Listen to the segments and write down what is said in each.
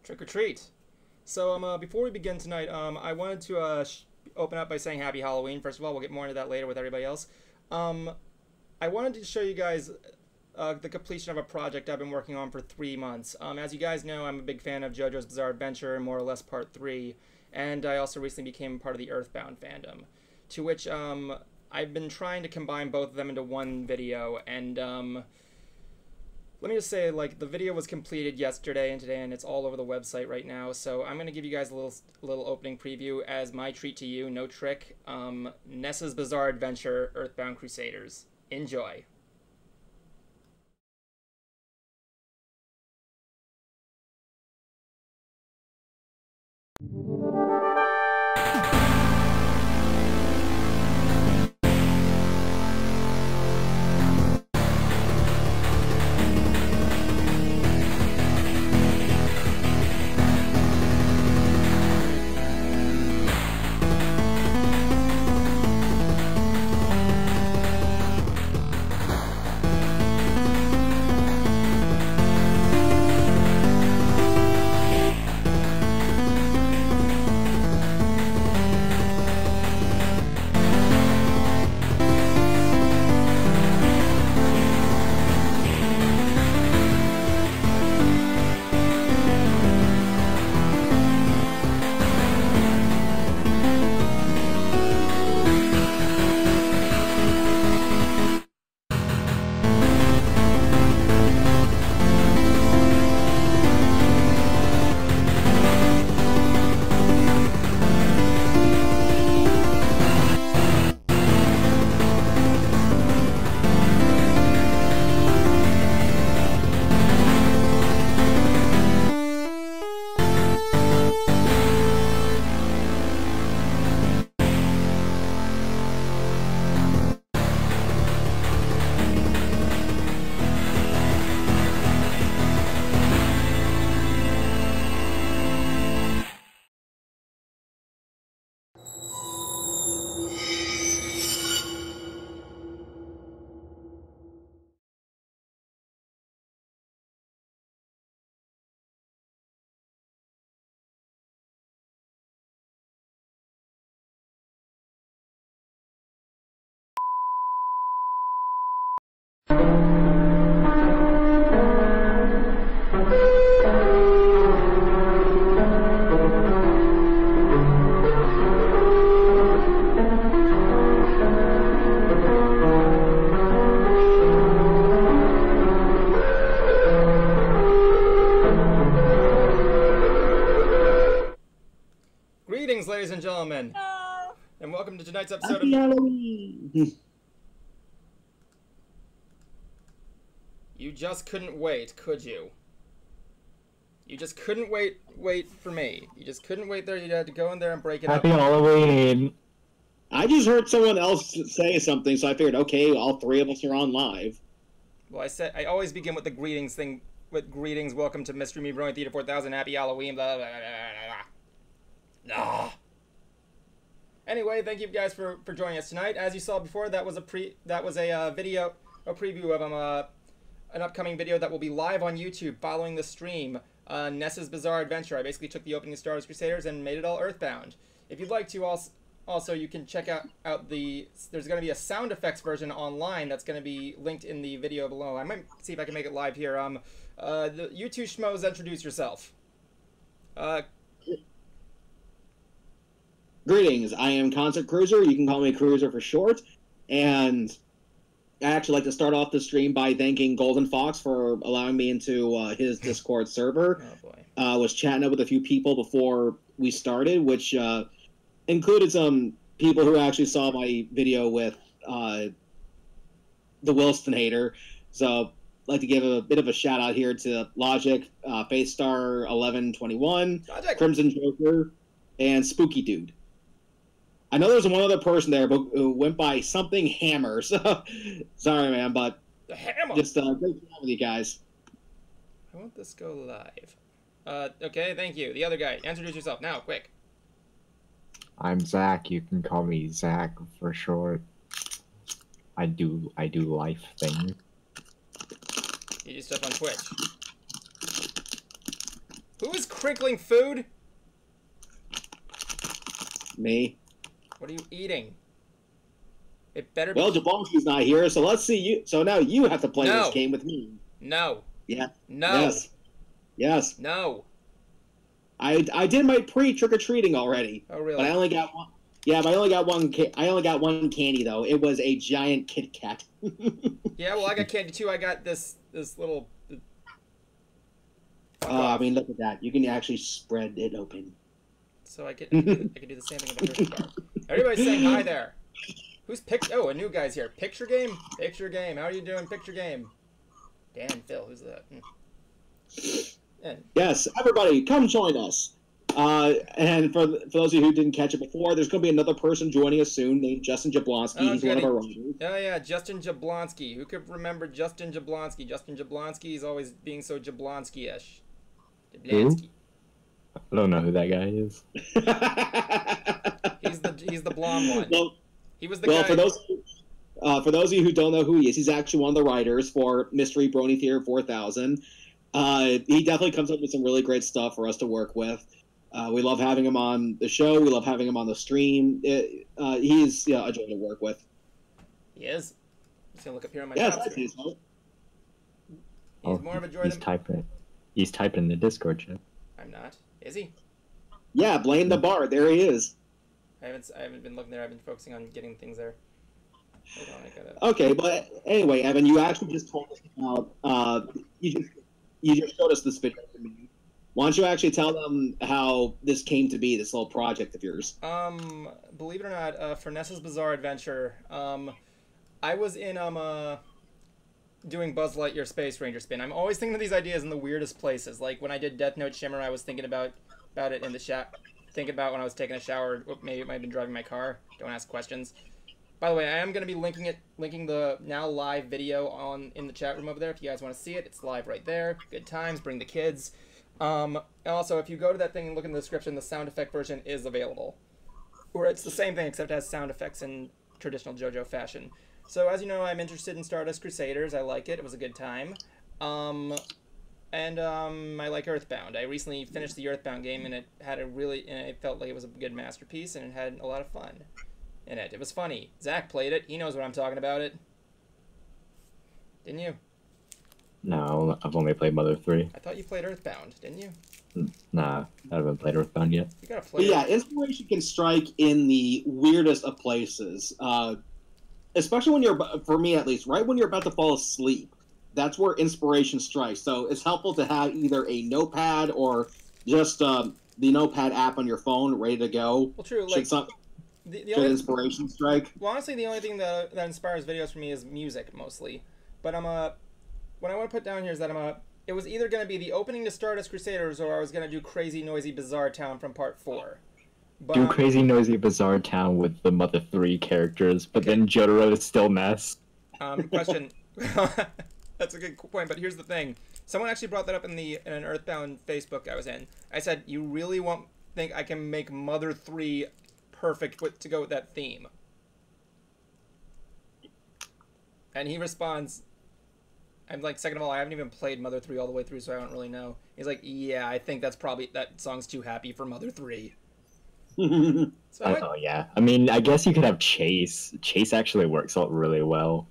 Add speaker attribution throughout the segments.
Speaker 1: Trick or treat. So before we begin tonight, I wanted to open up by saying Happy Halloween. First of all, we'll get more into that later with everybody else. I wanted to show you guys the completion of a project I've been working on for 3 months. As you guys know, I'm a big fan of JoJo's Bizarre Adventure, more or less Part 3, and I also recently became part of the Earthbound fandom, to which I've been trying to combine both of them into one video, and let me just say, like, the video was completed yesterday and today, and it's all over the website right now, so I'm going to give you guys a little opening preview as my treat to you, no trick, Nessa's Bizarre Adventure, Earthbound Crusaders. Enjoy. Greetings, ladies and gentlemen, and welcome to tonight's episode of
Speaker 2: Halloween.
Speaker 1: You just couldn't wait, could you? You just couldn't wait for me. You just couldn't wait there. You had to go in there and break it
Speaker 3: Happy
Speaker 1: up.
Speaker 3: Halloween.
Speaker 2: I just heard someone else say something, so I figured, okay, all three of us are on live.
Speaker 1: Well, I always begin with the greetings thing. With greetings, welcome to MysTREAMy, Brony Theater 4000, Happy Halloween, blah, blah, blah, blah, blah. Nah. Anyway, thank you guys for joining us tonight. As you saw before, that was a preview of an upcoming video that will be live on YouTube following the stream. Nessa's Bizarre Adventure. I basically took the opening of Star Wars Crusaders and made it all Earthbound. If you'd like to, also you can check out there's going to be a sound effects version online that's going to be linked in the video below. I might see if I can make it live here. You two schmoes, introduce yourself.
Speaker 2: Greetings, I am Concert Cruiser. You can call me Cruiser for short. And I actually like to start off the stream by thanking Golden Fox for allowing me into his Discord server.
Speaker 1: Oh boy.
Speaker 2: I was chatting up with a few people before we started, which included some people who actually saw my video with the Wilson hater. So I'd like to give a bit of a shout out here to Logic, Face Star 1121,
Speaker 1: Logic.
Speaker 2: Crimson Joker, and Spooky Dude. I know there's one other person there who went by something Hammer. So sorry, man, but
Speaker 1: The Hammer.
Speaker 2: just great to have with you guys.
Speaker 1: I want this go live. Okay, thank you. The other guy, introduce yourself now, quick.
Speaker 3: I'm Zach. You can call me Zach for short. I do life things.
Speaker 1: You do stuff on Twitch. Who is crinkling food?
Speaker 2: Me.
Speaker 1: What are you eating? It better be...
Speaker 2: Well, Jablonski's not here, so let's see you. So now you have to play this game with me.
Speaker 1: No.
Speaker 2: Yeah.
Speaker 1: No.
Speaker 2: Yes. Yes.
Speaker 1: No.
Speaker 2: I did my pre-trick-or-treating already.
Speaker 1: Oh, really?
Speaker 2: But I only got one. Yeah, but I only got one candy though. It was a giant Kit Kat.
Speaker 1: Yeah, well, I got candy too. I got this little.
Speaker 2: I mean, look at that. You can actually spread it open.
Speaker 1: So I can do the same thing with the Hershey bar. Everybody's saying hi there. Who's Oh, a new guy's here. Picture game. Picture game. How are you doing? Picture game. Dan, Phil. Who's that? And
Speaker 2: yes, everybody, come join us. And for those of you who didn't catch it before, there's going to be another person joining us soon named Justin Jablonski.
Speaker 1: Oh,
Speaker 2: he's one of our writers.
Speaker 1: Oh, yeah, Justin Jablonski. Who could remember Justin Jablonski? Justin Jablonski is always being so Jablonski-ish. Jablonski.
Speaker 3: I don't know who that guy is.
Speaker 1: He's the blonde one.
Speaker 2: Well,
Speaker 1: he was the guy.
Speaker 2: For those of you who don't know who he is, he's actually one of the writers for Mystery Brony Theater 4000. He definitely comes up with some really great stuff for us to work with. We love having him on the show. We love having him on the stream. He's a joy to work with.
Speaker 1: He is. I'm just going to look up here on my
Speaker 2: Yes,
Speaker 1: top screen.
Speaker 2: so.
Speaker 1: He's more of a joy than...
Speaker 3: He's typing in the Discord chat.
Speaker 1: I'm not. Is he?
Speaker 2: Yeah, blame the bar. There he is.
Speaker 1: I haven't been looking there. I've been focusing on getting things there. Hold on, I gotta...
Speaker 2: Okay, but anyway, Evan, you actually just told us about... you just showed us this video to me. Why don't you actually tell them how this came to be, this little project of yours?
Speaker 1: Believe it or not, for Nessa's Bizarre Adventure, I was in, doing Buzz Lightyear Space Ranger Spin. I'm always thinking of these ideas in the weirdest places. Like, when I did Death Note Shimmer, I was thinking about it in the chat. Thinking about when I was taking a shower. Maybe it might have been driving my car. Don't ask questions. By the way, I am going to be linking the now live video in the chat room over there. If you guys want to see it, it's live right there. Good times. Bring the kids. Also, if you go to that thing and look in the description, the sound effect version is available. Or it's the same thing, except it has sound effects in traditional JoJo fashion. So, as you know, I'm interested in Stardust Crusaders. I like it. It was a good time. I like Earthbound. I recently finished the Earthbound game, and it felt like it was a good masterpiece, and it had a lot of fun in it. It was funny. Zach played it. He knows what I'm talking about it. Didn't you?
Speaker 3: No, I've only played Mother 3.
Speaker 1: I thought you played Earthbound, didn't you?
Speaker 3: Nah, I haven't played Earthbound yet.
Speaker 1: You gotta play.
Speaker 2: Yeah, inspiration can strike in the weirdest of places. Especially when for me at least, right when you're about to fall asleep. That's where inspiration strikes. So it's helpful to have either a notepad or just the notepad app on your phone ready to go.
Speaker 1: Well, true.
Speaker 2: Should
Speaker 1: Only
Speaker 2: inspiration strike?
Speaker 1: Well, honestly, the only thing that inspires videos for me is music, mostly. But what I want to put down here is that it was either going to be the opening to Stardust Crusaders, or I was going to do Crazy Noisy Bizarre Town from Part 4. But,
Speaker 3: do Crazy Noisy Bizarre Town with the Mother 3 characters, but then Jotaro is still Ness.
Speaker 1: Question. That's a good point, but here's the thing. Someone actually brought that up in an Earthbound Facebook I was in. I said, you really think I can make Mother 3 perfect to go with that theme? And he responds, I'm like, second of all, I haven't even played Mother 3 all the way through, so I don't really know. He's like, yeah, I think that song's too happy for Mother 3.
Speaker 3: Oh, yeah. I mean, I guess you could have Chase. Chase actually works out really well.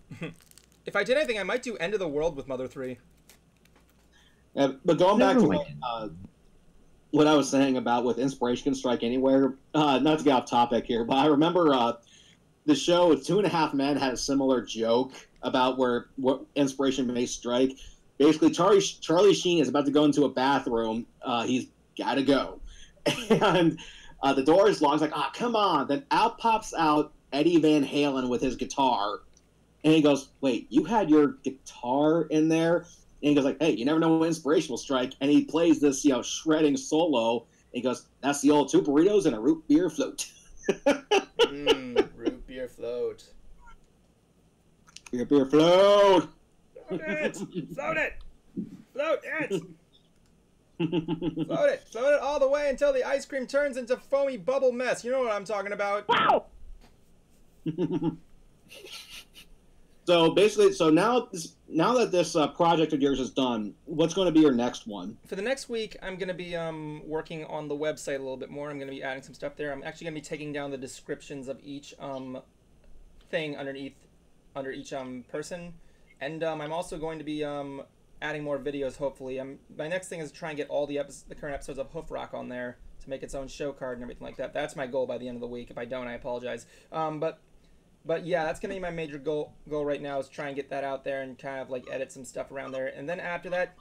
Speaker 1: If I did anything, I might do End of the World with Mother 3.
Speaker 2: But going back to what I was saying about with inspiration can strike anywhere, not to get off topic here, but I remember the show Two and a Half Men had a similar joke about what inspiration may strike. Basically, Charlie Sheen is about to go into a bathroom. He's got to go. And the door is locked. He's like, come on. Then out pops out Eddie Van Halen with his guitar. And he goes, wait, you had your guitar in there? And he goes like, hey, you never know when inspiration will strike. And he plays this, shredding solo. And he goes, that's the old 2 burritos and a root beer float.
Speaker 1: Root beer float.
Speaker 2: Root beer float.
Speaker 1: Float it! Float it! Float it! Float it! Float it all the way until the ice cream turns into foamy bubble mess. You know what I'm talking about.
Speaker 3: Wow!
Speaker 2: So basically, now that this project of yours is done, what's going to be your next one?
Speaker 1: For the next week, I'm going to be working on the website a little bit more. I'm going to be adding some stuff there. I'm actually going to be taking down the descriptions of each thing under each person, and I'm also going to be adding more videos. Hopefully, my next thing is to try and get all the current episodes of Hoof Rock on there to make its own show card and everything like that. That's my goal by the end of the week. If I don't, I apologize. But yeah, that's gonna be my major goal right now, is try and get that out there and kind of like edit some stuff around there. And then after that,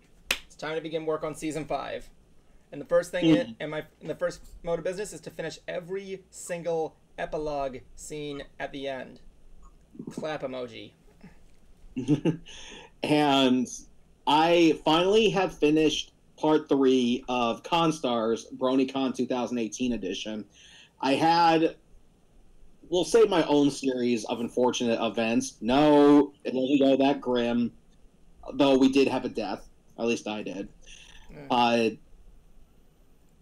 Speaker 1: it's time to begin work on season 5. And the first thing the first mode of business is to finish every single epilogue scene at the end. Clap emoji.
Speaker 2: And I finally have finished part 3 of ConStars BronyCon 2018 edition. I had, we'll say, my own series of unfortunate events. No, it doesn't go that grim, though we did have a death. At least I did. And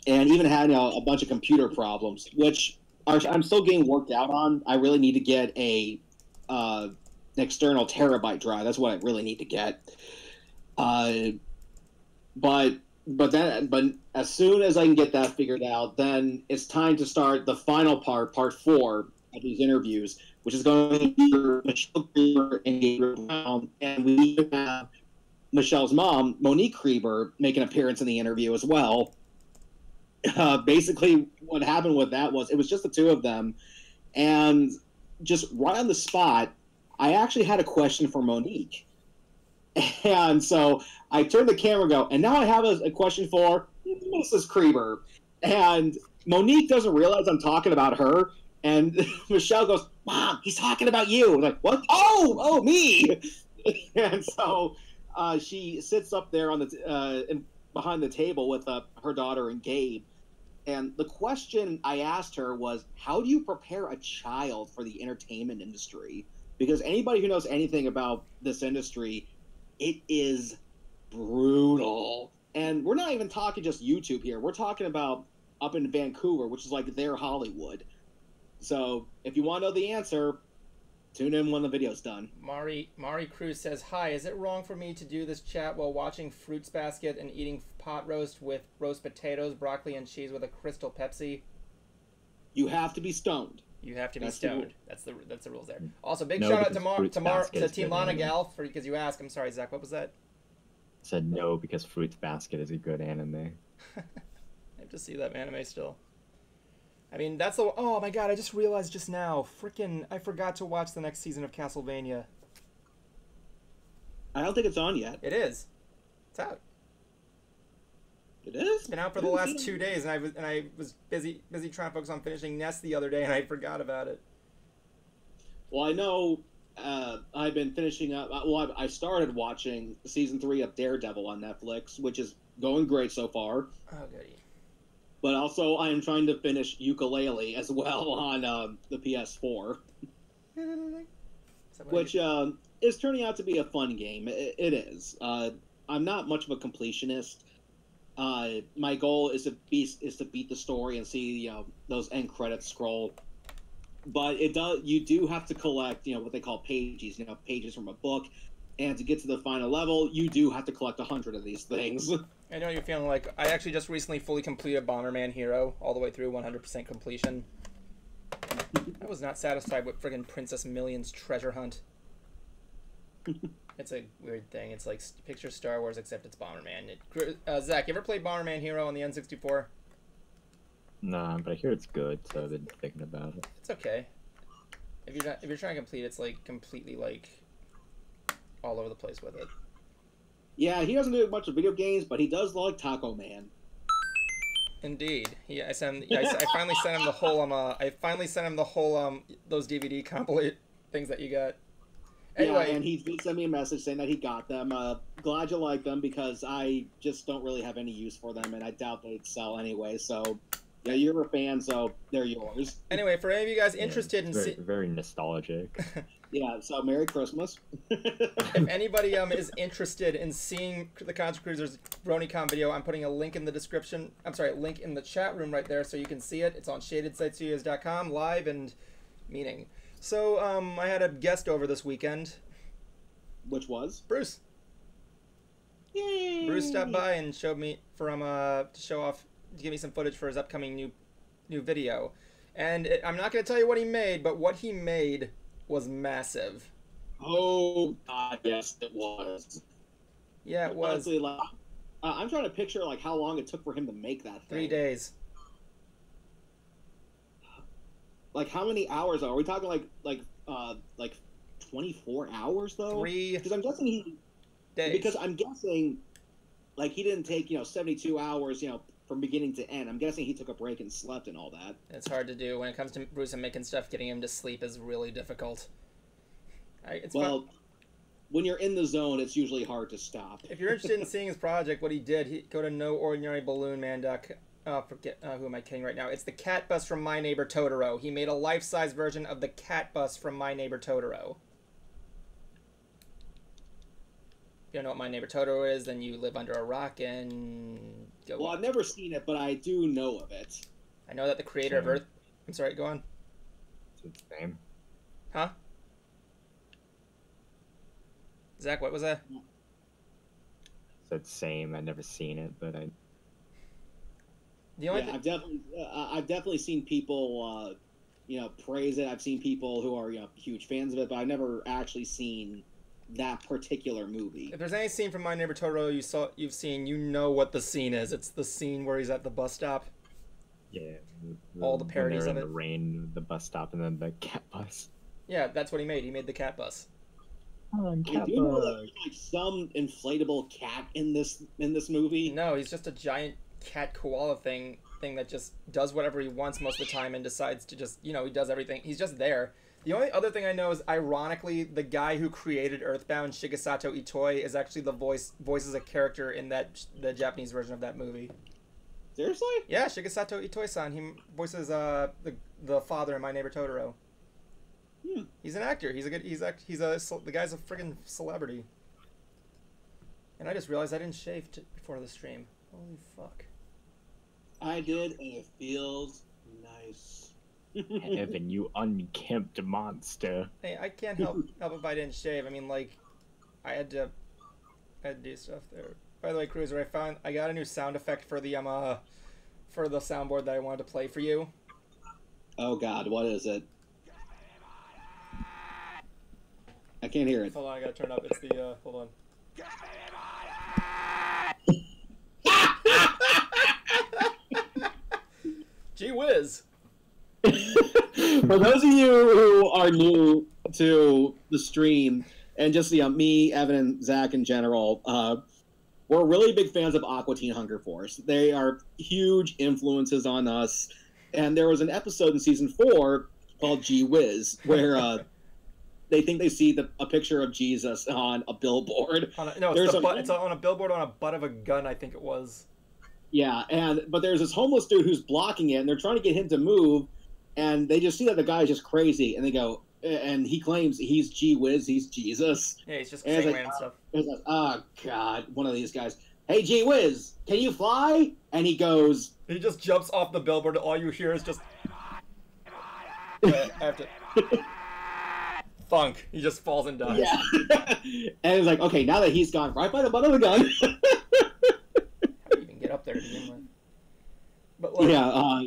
Speaker 2: even had a bunch of computer problems, which I'm still getting worked out on. I really need to get an external terabyte drive. That's what I really need to get. But as soon as I can get that figured out, then it's time to start the final part 4 of these interviews, which is going to be Michelle Krieber and Gabriel Brown, and we even have Michelle's mom, Monique Krieber, make an appearance in the interview as well. Basically, what happened with that was it was just the two of them, and just right on the spot, I actually had a question for Monique. And so I turned the camera and go, and now I have a question for Mrs. Krieber. And Monique doesn't realize I'm talking about her. And Michelle goes, "Mom, he's talking about you." I'm like, what? Oh, me. And so she sits up there on the behind the table with her daughter and Gabe. And the question I asked her was, how do you prepare a child for the entertainment industry? Because anybody who knows anything about this industry, it is brutal. And we're not even talking just YouTube here. We're talking about up in Vancouver, which is like their Hollywood. So if you want to know the answer, tune in when the video's done.
Speaker 1: Mari Cruz says, "Hi, is it wrong for me to do this chat while watching Fruits Basket and eating pot roast with roast potatoes, broccoli, and cheese with a Crystal Pepsi?"
Speaker 2: You have to be stoned.
Speaker 1: You have to be stoned. That's the rules there. Also, big shout out to Team Lana Gal because you asked. I'm sorry, Zach. What was that?
Speaker 3: I said no because Fruits Basket is a good anime.
Speaker 1: I have to see that anime still. I mean, that's the... Oh, my God, I just realized just now. Frickin', I forgot to watch the next season of Castlevania.
Speaker 2: I don't think it's on yet.
Speaker 1: It is. It's out.
Speaker 2: It is?
Speaker 1: It's been out for the last 2 days, and I was busy trying to focus on finishing Nest the other day, and I forgot about it.
Speaker 2: Well, I know I've been finishing up... Well, I started watching Season 3 of Daredevil on Netflix, which is going great so far.
Speaker 1: Oh, goody.
Speaker 2: But also, I am trying to finish Ukulele as well on the PS4. Which is turning out to be a fun game. It is. I'm not much of a completionist. My goal is to beat the story and see those end credits scroll. But you do have to collect what they call pages, pages from a book. And to get to the final level, you do have to collect 100 of these things.
Speaker 1: I know you're feeling like... I actually just recently fully completed Bomberman Hero, all the way through 100% completion. I was not satisfied with friggin' Princess Million's treasure hunt. It's a weird thing. It's like picture Star Wars, except it's Bomberman. Zach, you ever played Bomberman Hero on the N64?
Speaker 3: Nah, but I hear it's good, so I've been thinking about it.
Speaker 1: It's okay. If you're trying to complete it, it's like completely like all over the place with it.
Speaker 2: Yeah, he doesn't do much of video games, but he does like Taco Man.
Speaker 1: Indeed, I finally sent him the whole those DVD compilate things that you got. Anyway,
Speaker 2: yeah, and he sent me a message saying that he got them. Glad you like them because I just don't really have any use for them, and I doubt they'd sell anyway. So, yeah, you're a fan, so they're yours.
Speaker 1: Anyway, for any of you guys interested in
Speaker 3: very nostalgic.
Speaker 2: Yeah, so Merry Christmas.
Speaker 1: If anybody is interested in seeing the Contra Cruisers BronyCon video, I'm putting a link in the description. I'm sorry, a link in the chat room right there so you can see it. It's on shadedsightstudios.com, live and meeting. So I had a guest over this weekend.
Speaker 2: Which was?
Speaker 1: Bruce.
Speaker 2: Yay!
Speaker 1: Bruce stopped by and showed me to show off, to give me some footage for his upcoming new video. And I'm not going to tell you what he made, but what he made was massive.
Speaker 2: Oh, God, yes, it was.
Speaker 1: Yeah, it was.
Speaker 2: Honestly, like, I'm trying to picture like how long it took for him to make that thing.
Speaker 1: 3 days.
Speaker 2: Like, how many hours are we talking? Like 24 hours though?
Speaker 1: 3
Speaker 2: Because I'm guessing
Speaker 1: days.
Speaker 2: Because I'm guessing, like, he didn't take 72 hours from beginning to end. I'm guessing he took a break and slept and all that.
Speaker 1: It's hard to do when it comes to Bruce and making stuff. Getting him to sleep is really difficult.
Speaker 2: Well, when you're in the zone, it's usually hard to stop.
Speaker 1: If you're interested in seeing his project, what he did, go to forget who am I kidding right now? It's the cat bus from My Neighbor Totoro. He made a life-size version of the cat bus from My Neighbor Totoro. If you don't know what My Neighbor Totoro is, then you live under a rock and go.
Speaker 2: Well, I've never seen it, but I do know of it.
Speaker 1: I know that the creator of Earth... I'm sorry, go on.
Speaker 3: It's its name.
Speaker 1: Huh? Zach, what was that?
Speaker 3: Said same. I've never seen it, but I.
Speaker 1: The only
Speaker 2: I've definitely seen people, praise it. I've seen people who are huge fans of it, but I've never actually seen that particular movie.
Speaker 1: If there's any scene from My Neighbor Totoro you've seen, you know what the scene is. It's the scene where he's at the bus stop.
Speaker 3: Yeah.
Speaker 1: All the parodies of it.
Speaker 3: The rain, the bus stop, and then the cat bus.
Speaker 1: Yeah, that's what he made. He made the cat bus.
Speaker 3: Oh, cat
Speaker 2: do you know that there's like some inflatable cat in this movie?
Speaker 1: No, he's just a giant cat koala thing that just does whatever he wants most of the time and decides to just, he does everything. He's just there. The only other thing I know is, ironically, the guy who created Earthbound, Shigesato Itoi, is actually voices a character in the Japanese version of that movie.
Speaker 2: Seriously?
Speaker 1: Yeah, Shigesato Itoi-san. He voices the father in My Neighbor Totoro. He's an actor. The guy's a friggin' celebrity. And I just realized I didn't shave before the stream. Holy fuck.
Speaker 2: I did, and it feels nice.
Speaker 3: Evan, you unkempt monster.
Speaker 1: Hey, I can't help if I didn't shave. I mean, like, I had to do stuff there. By the way, Cruiser, I got a new sound effect for the soundboard that I wanted to play for you.
Speaker 2: Oh God, what is it? I can't hear it.
Speaker 1: Hold on, I gotta turn up. It's the hold on. Gee whiz.
Speaker 2: For those of you who are new to the stream, and just me, Evan, and Zach in general, we're really big fans of Aqua Teen Hunger Force. They are huge influences on us, and there was an episode in season 4 called Gee Whiz, where they think they see a picture of Jesus on a billboard.
Speaker 1: It's on a billboard on a butt of a gun, I think it was.
Speaker 2: Yeah, but there's this homeless dude who's blocking it, and they're trying to get him to move, and they just see that the guy is just crazy, and they go, and he claims he's Gee Whiz, he's Jesus.
Speaker 1: Yeah, he's just saying random stuff.
Speaker 2: It's like, oh God, one of these guys. Hey, Gee Whiz, can you fly? And he goes.
Speaker 1: He just jumps off the billboard, and all you hear is just. I have to. Thunk. He just falls and dies.
Speaker 2: Yeah. And it's like, okay, now that he's gone right by the butt of the gun.
Speaker 1: How do you even get up there to begin with? But like,
Speaker 2: yeah.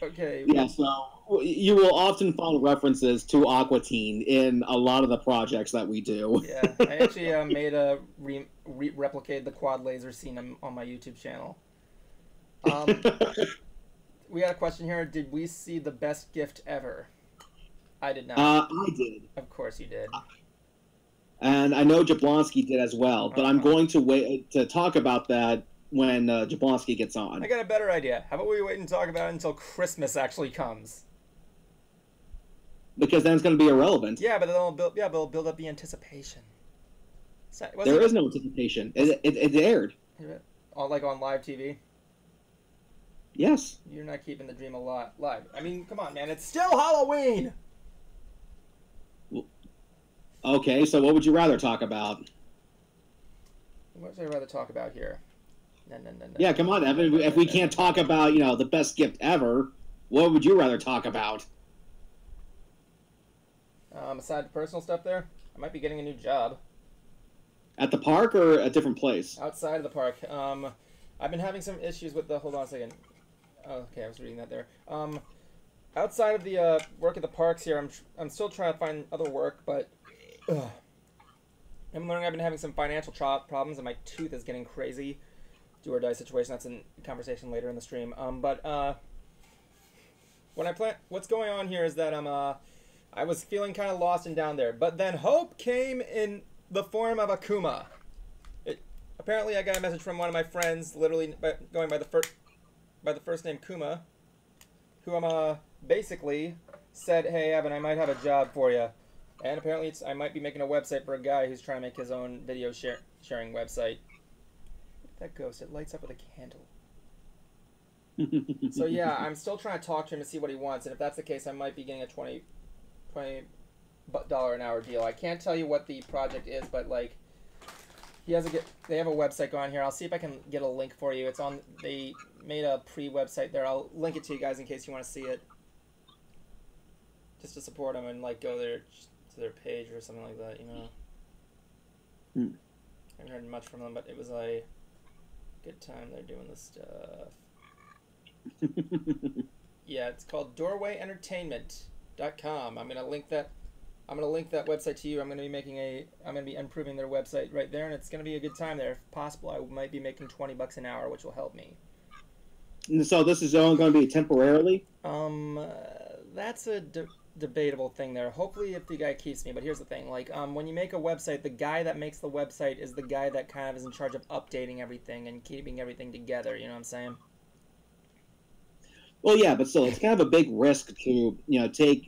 Speaker 1: Okay.
Speaker 2: Yeah. So you will often find references to Aqua Teen in a lot of the projects that we do.
Speaker 1: Yeah, I actually made replicated the quad laser scene on my YouTube channel. We got a question here. Did we see the best gift ever? I did not.
Speaker 2: I did.
Speaker 1: Of course you did.
Speaker 2: And I know Jablonski did as well, but I'm going to wait to talk about that when Jablonski gets on.
Speaker 1: I got a better idea. How about we wait and talk about it until Christmas actually comes?
Speaker 2: Because then it's going to be irrelevant.
Speaker 1: Yeah, but it'll build up the anticipation.
Speaker 2: There is no anticipation. It aired.
Speaker 1: Like on live TV?
Speaker 2: Yes.
Speaker 1: You're not keeping the dream alive. I mean, come on, man. It's still Halloween!
Speaker 2: Okay, so what would you rather talk about?
Speaker 1: What would I rather talk about here? No.
Speaker 2: Yeah, come on, Evan. If we can't talk about, the best gift ever, what would you rather talk about?
Speaker 1: Aside the personal stuff there? I might be getting a new job.
Speaker 2: At the park or a different place?
Speaker 1: Outside of the park. I've been having some issues with the... Hold on a second. Oh, okay, I was reading that there. Outside of the work at the parks here, I'm still trying to find other work, but... I'm learning I've been having some financial problems, and my tooth is getting crazy. Do or die situation. That's a conversation later in the stream. What's going on here is that I was feeling kind of lost and down there, but then hope came in the form of Akuma. Apparently, I got a message from one of my friends, literally going by the first name Kuma, who basically said, "Hey, Evan, I might have a job for you." And apparently, I might be making a website for a guy who's trying to make his own video sharing website. That ghost, it lights up with a candle. So yeah, I'm still trying to talk to him to see what he wants, and if that's the case, I might be getting a $20 an hour deal. I can't tell you what the project is, but like, they have a website going here. I'll see if I can get a link for you. They made a pre-website there. I'll link it to you guys in case you want to see it, just to support them and like go there to their page or something like that, you know. I haven't heard much from them, but it was a good time. They're doing this stuff. Yeah, it's called doorwayentertainment.com. I'm gonna link that website to you. I'm gonna be improving their website right there, and it's gonna be a good time there. If possible, I might be making $20 an hour, which will help me.
Speaker 2: So this is only going to be temporarily?
Speaker 1: That's a debatable thing there. Hopefully, if the guy keeps me. But here's the thing: like, when you make a website, the guy that makes the website is the guy that kind of is in charge of updating everything and keeping everything together. You know what I'm saying?
Speaker 2: Well, yeah, but still, it's kind of a big risk to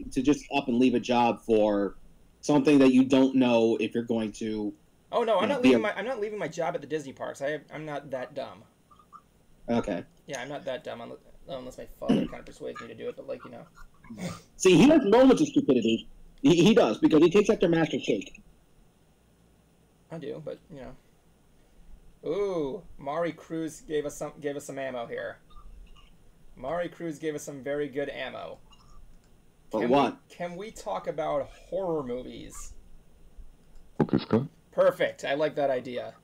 Speaker 2: just up and leave a job for something that you don't know if you're going to.
Speaker 1: Oh no, I'm not leaving my job at the Disney parks. I'm not that dumb.
Speaker 2: Okay.
Speaker 1: Yeah, I'm not that dumb unless my father kind of persuades me to do it. But like, you know.
Speaker 2: See, he has moments of stupidity. He does, because he takes after Master Cake.
Speaker 1: I do, but you know. Ooh, Mari Cruz gave us some ammo here. Mari Cruz gave us some very good ammo.
Speaker 2: For what?
Speaker 1: Can we talk about horror movies?
Speaker 3: Okay, Scott.
Speaker 1: Perfect. I like that idea.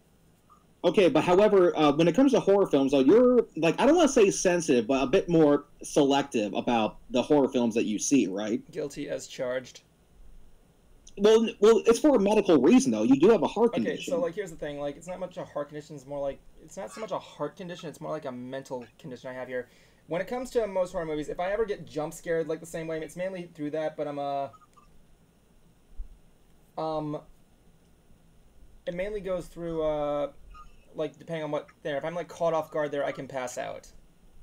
Speaker 2: Okay, but however, when it comes to horror films, though, you're, like, I don't want to say sensitive, but a bit more selective about the horror films that you see, right?
Speaker 1: Guilty as charged.
Speaker 2: Well, it's for a medical reason, though. You do have a heart condition.
Speaker 1: Okay, so, like, here's the thing. Like, it's not much a heart condition. It's more like... It's not so much a heart condition. It's more like a mental condition I have here. When it comes to most horror movies, if I ever get jump scared, like, the same way, it's mainly through that, but it mainly goes through, like, depending on what there. If I'm, like, caught off guard there, I can pass out.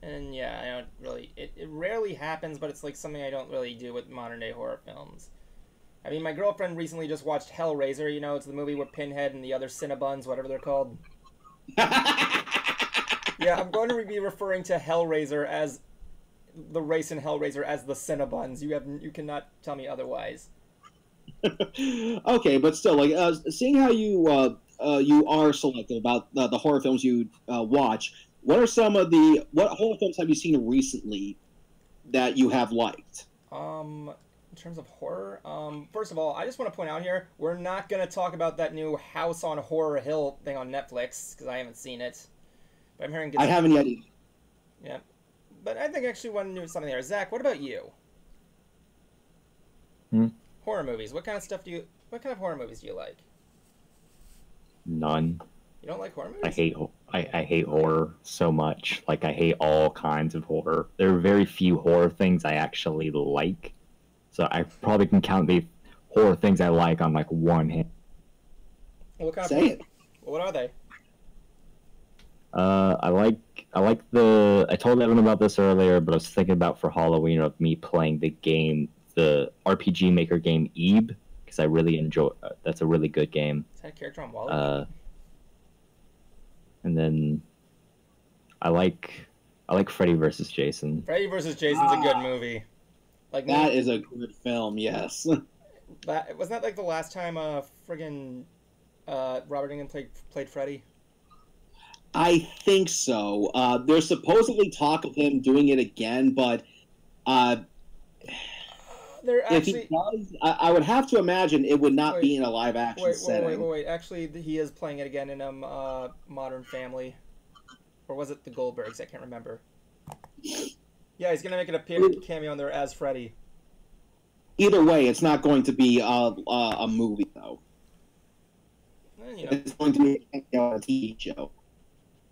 Speaker 1: And, yeah, I don't really... It rarely happens, but it's, like, something I don't really do with modern-day horror films. I mean, my girlfriend recently just watched Hellraiser, you know, it's the movie where Pinhead and the other Cinnabons, whatever they're called. Yeah, I'm going to be referring to Hellraiser as... the race in Hellraiser as the Cinnabons. You cannot tell me otherwise.
Speaker 2: Okay, but still, like, seeing how you are selective about the horror films you watch, what horror films have you seen recently that you have liked?
Speaker 1: In terms of horror, first of all, I just want to point out here, we're not going to talk about that new House on Horror Hill thing on Netflix, because I haven't seen it. But I'm hearing good
Speaker 2: I haven't yet either.
Speaker 1: Yeah. But I think actually one knew something there. Zach, what about you? Horror movies. What kind of horror movies do you like?
Speaker 3: None.
Speaker 1: You don't like horror movies?
Speaker 3: I hate horror so much. Like, I hate all kinds of horror. There are very few horror things I actually like. So I probably can count the horror things I like on, like, one hand.
Speaker 1: Well, what kind
Speaker 2: Say it.
Speaker 1: What are they?
Speaker 3: I like I told Evan about this earlier, but I was thinking about for Halloween of me playing the game, the RPG Maker game Ebe, because I really enjoy. That's a really good game.
Speaker 1: Is that a character on Wally?
Speaker 3: And then I like Freddy vs. Jason.
Speaker 1: Freddy vs. Jason's a good movie. Like
Speaker 2: that is a good film. Yes.
Speaker 1: Wasn't that like the last time friggin' Robert Englund played Freddy?
Speaker 2: I think so. There's supposedly talk of him doing it again, but
Speaker 1: They're
Speaker 2: if he
Speaker 1: actually
Speaker 2: does, I would have to imagine it would not
Speaker 1: Wait,
Speaker 2: be in a live action setting.
Speaker 1: wait. Actually, he is playing it again in Modern Family, or was it the Goldbergs? I can't remember. Yeah, he's gonna make an cameo in there as Freddy.
Speaker 2: Either way, it's not going to be a movie though.
Speaker 1: You know,
Speaker 2: It's going to be a TV show.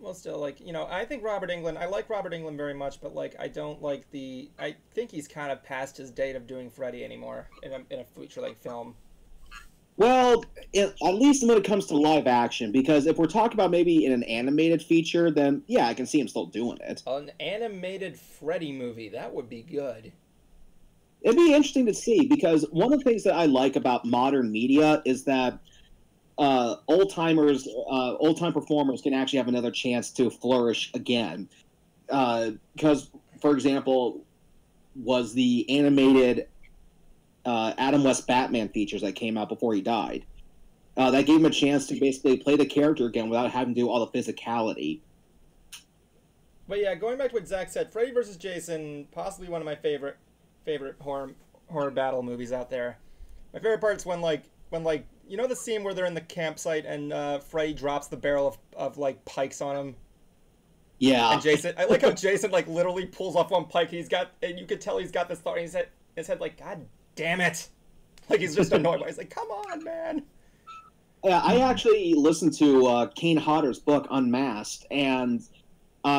Speaker 1: well, still, like, you know, I think Robert Englund. I like Robert Englund very much, but like, I don't like the. I think he's kind of past his date of doing Freddy anymore in a feature-length film.
Speaker 2: Well, at least when it comes to live action, because if we're talking about maybe in an animated feature, then yeah, I can see him still doing it.
Speaker 1: An animated Freddy movie, that would be good.
Speaker 2: It'd be interesting to see, because one of the things that I like about modern media is that old-time performers can actually have another chance to flourish again. Because, for example, was the animated Adam West Batman features that came out before he died. That gave him a chance to basically play the character again without having to do all the physicality.
Speaker 1: But yeah, going back to what Zach said, Freddy vs. Jason, possibly one of my favorite horror battle movies out there. My favorite part's when you know the scene where they're in the campsite and Freddy drops the barrel of like pikes on him.
Speaker 2: Yeah.
Speaker 1: And Jason, I like how Jason like literally pulls off one pike. And you could tell he's got this thought in his head like, God damn it! Like he's just annoyed. But he's like, come on, man.
Speaker 2: Yeah, I actually listened to Kane Hodder's book Unmasked, and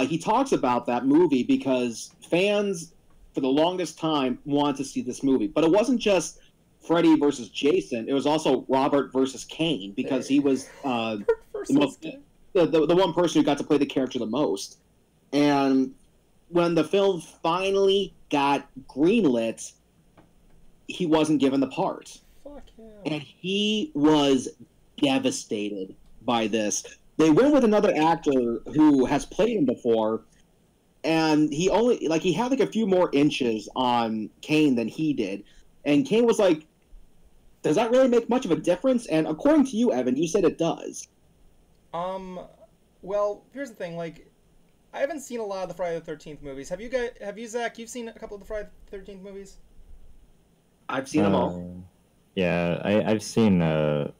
Speaker 2: he talks about that movie because fans, for the longest time, wanted to see this movie. But it wasn't just Freddy versus Jason; it was also Robert versus Kane, because he was the one person who got to play the character the most. And when the film finally got greenlit, he wasn't given the part.
Speaker 1: Fuck him.
Speaker 2: And he was devastated by this. They went with another actor who has played him before, and he had like a few more inches on Kane than he did. And Kane was like, does that really make much of a difference? And according to you, Evan, you said it does.
Speaker 1: Well, here's the thing, like, I haven't seen a lot of the Friday the 13th movies. Have you, Zach, you've seen a couple of the Friday the 13th movies?
Speaker 2: I've seen them all.
Speaker 3: Yeah, I've seen I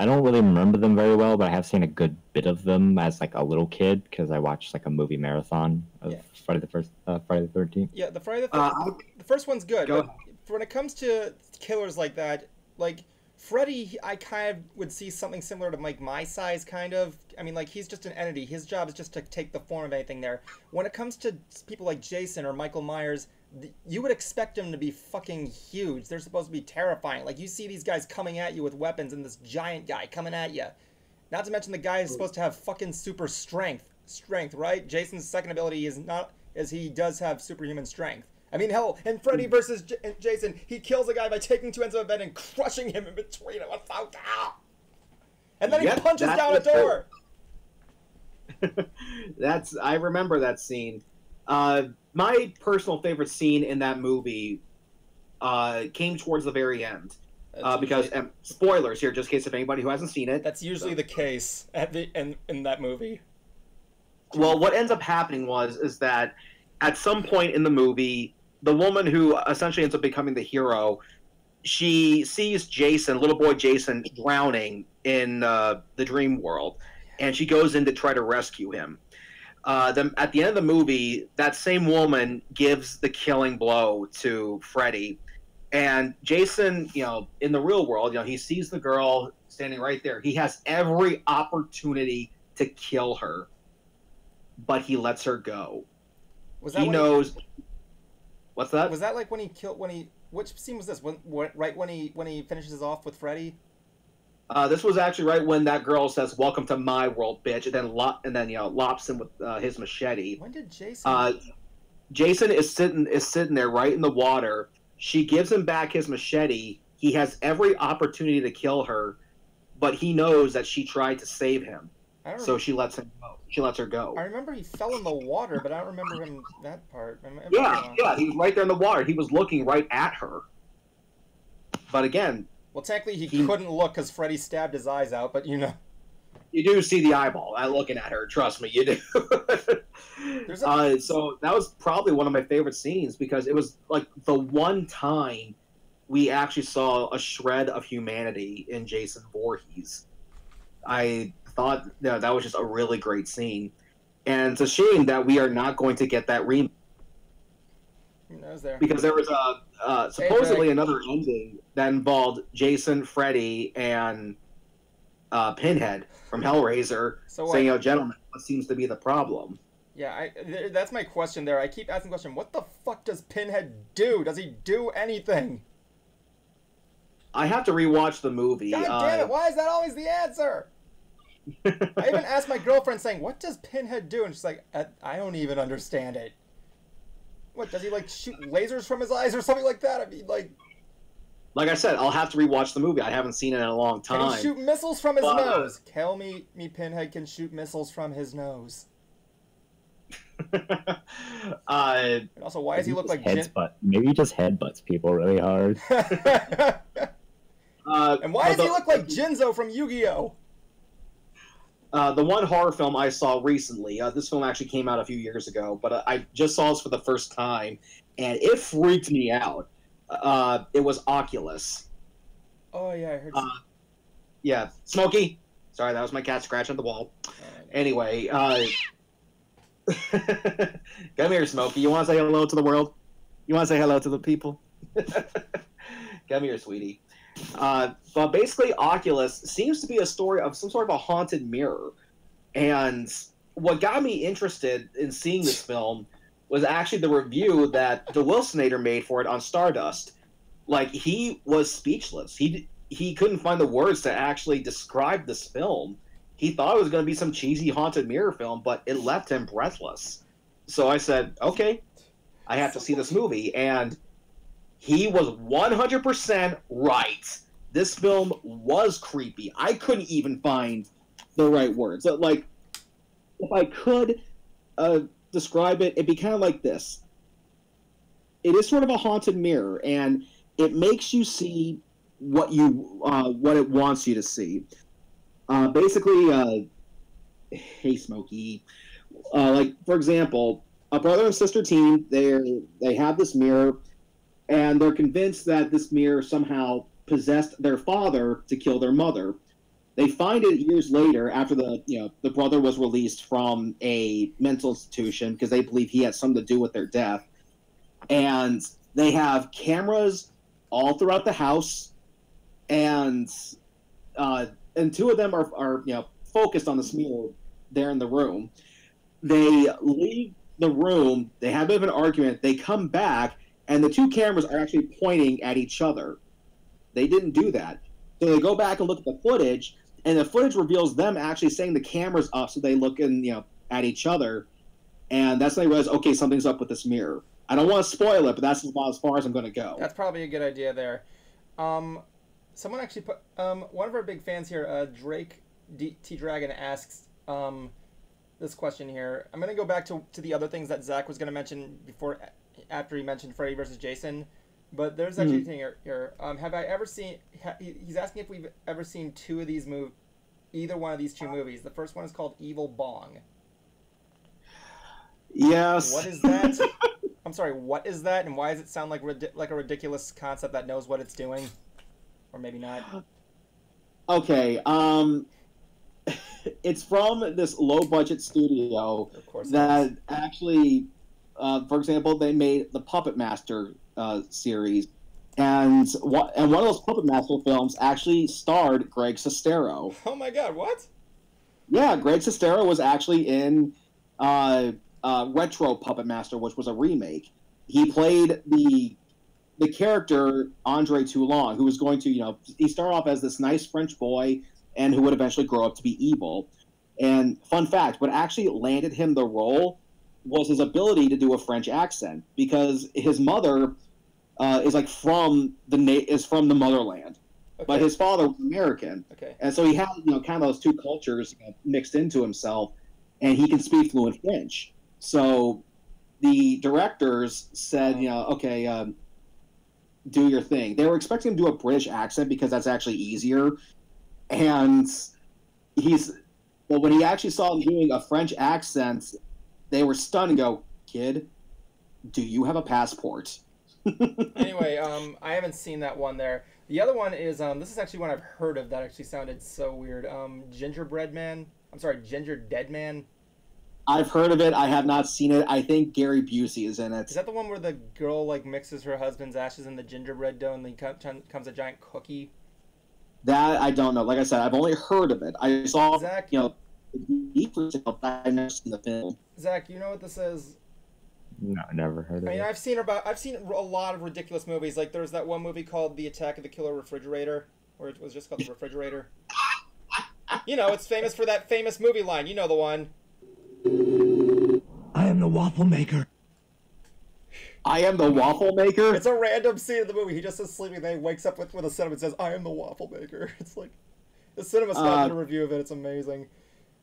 Speaker 3: don't really remember them very well, but I have seen a good bit of them as like a little kid because I watched like a movie marathon of Friday the 13th.
Speaker 1: Yeah, the Friday the 13th. The first one's good, but when it comes to killers like that, like Freddy, I kind of would see something similar to like my size, kind of. I mean, like, he's just an entity. His job is just to take the form of anything there. When it comes to people like Jason or Michael Myers, you would expect them to be fucking huge. They're supposed to be terrifying. Like, you see these guys coming at you with weapons and this giant guy coming at you. Not to mention the guy is supposed to have fucking super strength, right? Jason's second ability is he does have superhuman strength. I mean, hell, in Freddy versus Jason, he kills a guy by taking two ends of a bed and crushing him in between them. And then he punches down a door.
Speaker 2: I remember that scene. My personal favorite scene in that movie came towards the very end. Because spoilers here, just in case if anybody who hasn't seen it.
Speaker 1: That's usually the case in that movie.
Speaker 2: Well, what ends up happening is that at some point in the movie, the woman who essentially ends up becoming the hero, she sees Jason, little boy Jason, drowning in the dream world, and she goes in to try to rescue him. Then at the end of the movie, that same woman gives the killing blow to Freddy, and Jason, in the real world, he sees the girl standing right there. He has every opportunity to kill her, but he lets her go. He knows. What's that?
Speaker 1: Was that like when he killed? Which scene was this? Right when he finishes off with Freddy?
Speaker 2: This was actually right when that girl says, "Welcome to my world, bitch," and then lops him with his machete.
Speaker 1: When did Jason?
Speaker 2: Jason is sitting there right in the water. She gives him back his machete. He has every opportunity to kill her, but he knows that she tried to save him, so she lets him go. She lets her go.
Speaker 1: I remember he fell in the water, but I don't remember him that part.
Speaker 2: Yeah, he was right there in the water. He was looking right at her. But again...
Speaker 1: Well, technically he couldn't look because Freddy stabbed his eyes out, but You
Speaker 2: do see the eyeball looking at her. Trust me, you do. So that was probably one of my favorite scenes because it was like the one time we actually saw a shred of humanity in Jason Voorhees. I thought that was just a really great scene. And it's a shame that we are not going to get that remake.
Speaker 1: Who knows there?
Speaker 2: Because there was supposedly another ending that involved Jason, Freddy, and Pinhead from Hellraiser saying, gentlemen, what seems to be the problem?
Speaker 1: Yeah, that's my question there. I keep asking the question, what the fuck does Pinhead do? Does he do anything?
Speaker 2: I have to rewatch the movie.
Speaker 1: God damn it, why is that always the answer? I even asked my girlfriend saying, what does Pinhead do? And she's like, I don't even understand it. What, does he, like, shoot lasers from his eyes or something like that? I mean, like
Speaker 2: I said, I'll have to rewatch the movie. I haven't seen it in a long time.
Speaker 1: Can he shoot missiles from his nose? Tell me Pinhead can shoot missiles from his nose. And also, why does he look like
Speaker 3: Maybe he just headbutts people really hard.
Speaker 1: And why does he look like Jinzo from Yu-Gi-Oh?
Speaker 2: The one horror film I saw recently, this film actually came out a few years ago, but I just saw this for the first time, and it freaked me out. It was Oculus.
Speaker 1: Oh, yeah, I heard
Speaker 2: yeah, Smokey. Sorry, that was my cat scratching the wall. Anyway, come here, Smokey. You want to say hello to the world? You want to say hello to the people? Come here, sweetie. But basically, Oculus seems to be a story of some sort of a haunted mirror. And what got me interested in seeing this film was actually the review that the Wilsonator made for it on Stardust. Like, he was speechless. He couldn't find the words to actually describe this film. He thought it was going to be some cheesy haunted mirror film, but it left him breathless. So I said, okay, I have to see this movie. And he was 100% right. This film was creepy. I couldn't even find the right words. Like, if I could describe it, it'd be kind of like this. It is sort of a haunted mirror, and it makes you see what it wants you to see. Basically, hey, Smokey. Like, for example, a brother and sister team, they have this mirror, and they're convinced that this mirror somehow possessed their father to kill their mother. They find it years later after the brother was released from a mental institution because they believe he had something to do with their death. And they have cameras all throughout the house, and two of them are focused on this mirror there in the room. They leave the room, they have a bit of an argument, they come back, and the two cameras are actually pointing at each other. They didn't do that. So they go back and look at the footage, and the footage reveals them actually setting the cameras up so they look at each other. And that's when they realize, okay, something's up with this mirror. I don't want to spoil it, but that's about as far as I'm going to go.
Speaker 1: That's probably a good idea there. Someone actually put, one of our big fans here, Drake T Dragon asks this question here. I'm going to go back to the other things that Zach was going to mention after he mentioned Freddy versus Jason. But there's actually a thing here. Have I ever seen? He's asking if we've ever seen either one of these two movies. The first one is called Evil Bong.
Speaker 2: Yes.
Speaker 1: What is that? I'm sorry. What is that, and why does it sound like a ridiculous concept that knows what it's doing, or maybe not?
Speaker 2: Okay. It's from this low-budget studio that actually, for example, they made the Puppet Master series, and one of those Puppet Master films actually starred Greg Sestero.
Speaker 1: Oh my God! What?
Speaker 2: Yeah, Greg Sestero was actually in Retro Puppet Master, which was a remake. He played the character Andre Toulon, who was going to, he started off as this nice French boy and who would eventually grow up to be evil. And fun fact, what actually landed him the role was his ability to do a French accent, because his mother is from the motherland, but his father was American. Okay. And so he had kind of those two cultures mixed into himself, and he can speak fluent French. So the directors said, okay, do your thing. They were expecting him to do a British accent because that's actually easier, and but when he actually saw him doing a French accent, they were stunned and go, "Kid, do you have a passport?"
Speaker 1: Anyway, I haven't seen that one there. The other one is this is actually one I've heard of that actually sounded so weird. Gingerbread Man. I'm sorry, Ginger Dead Man.
Speaker 2: I've heard of it. I have not seen it. I think Gary Busey is in it.
Speaker 1: Is that the one where the girl like mixes her husband's ashes in the gingerbread dough and then comes a giant cookie?
Speaker 2: That I don't know. Like I said, I've only heard of it. I saw,
Speaker 1: Zach,
Speaker 2: I've never seen the film.
Speaker 1: Zach, you know what this is?
Speaker 3: No, never heard of
Speaker 1: I mean,
Speaker 3: it.
Speaker 1: I've seen a lot of ridiculous movies. Like there's that one movie called The Attack of the Killer Refrigerator, or it was just called The Refrigerator. You know, it's famous for that famous movie line. You know the one.
Speaker 4: I am the waffle maker.
Speaker 2: I am the waffle maker.
Speaker 1: It's a random scene in the movie. He just is sleeping, then he wakes up with a cinema and says, "I am the waffle maker." It's like the cinema did a review of it. It's amazing.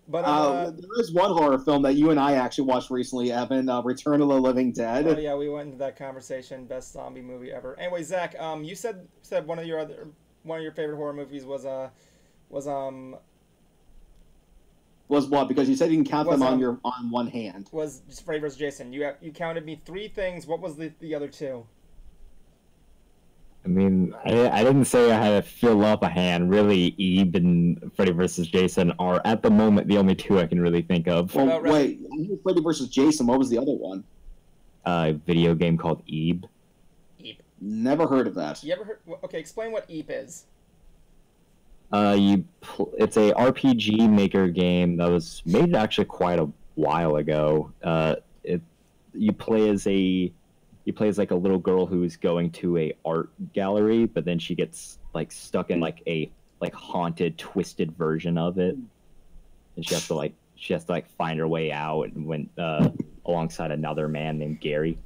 Speaker 1: But
Speaker 2: there is one horror film that you and I actually watched recently, Evan. Return of the Living Dead.
Speaker 1: Oh yeah, we went into that conversation. Best zombie movie ever. Anyway, Zach, you said one of your favorite horror movies was
Speaker 2: what? Because you said you can count them on one hand.
Speaker 1: Was Freddy vs. Jason. You counted me 3 things. What was the other 2?
Speaker 3: I mean, I didn't say I had to fill up a hand. Really, Eve and Freddy vs. Jason are, at the moment, the only 2 I can really think of.
Speaker 2: Well, wait, Freddy vs. Jason, what was the other one?
Speaker 3: A video game called Eve.
Speaker 1: Eep.
Speaker 2: Never heard of that.
Speaker 1: You ever heard? Okay, explain what Eep is.
Speaker 3: It's a RPG maker game that was made actually quite a while ago. You play as like a little girl who's going to a art gallery, but then she gets like stuck in like a haunted, twisted version of it, and she has to find her way out and went alongside another man named Gary.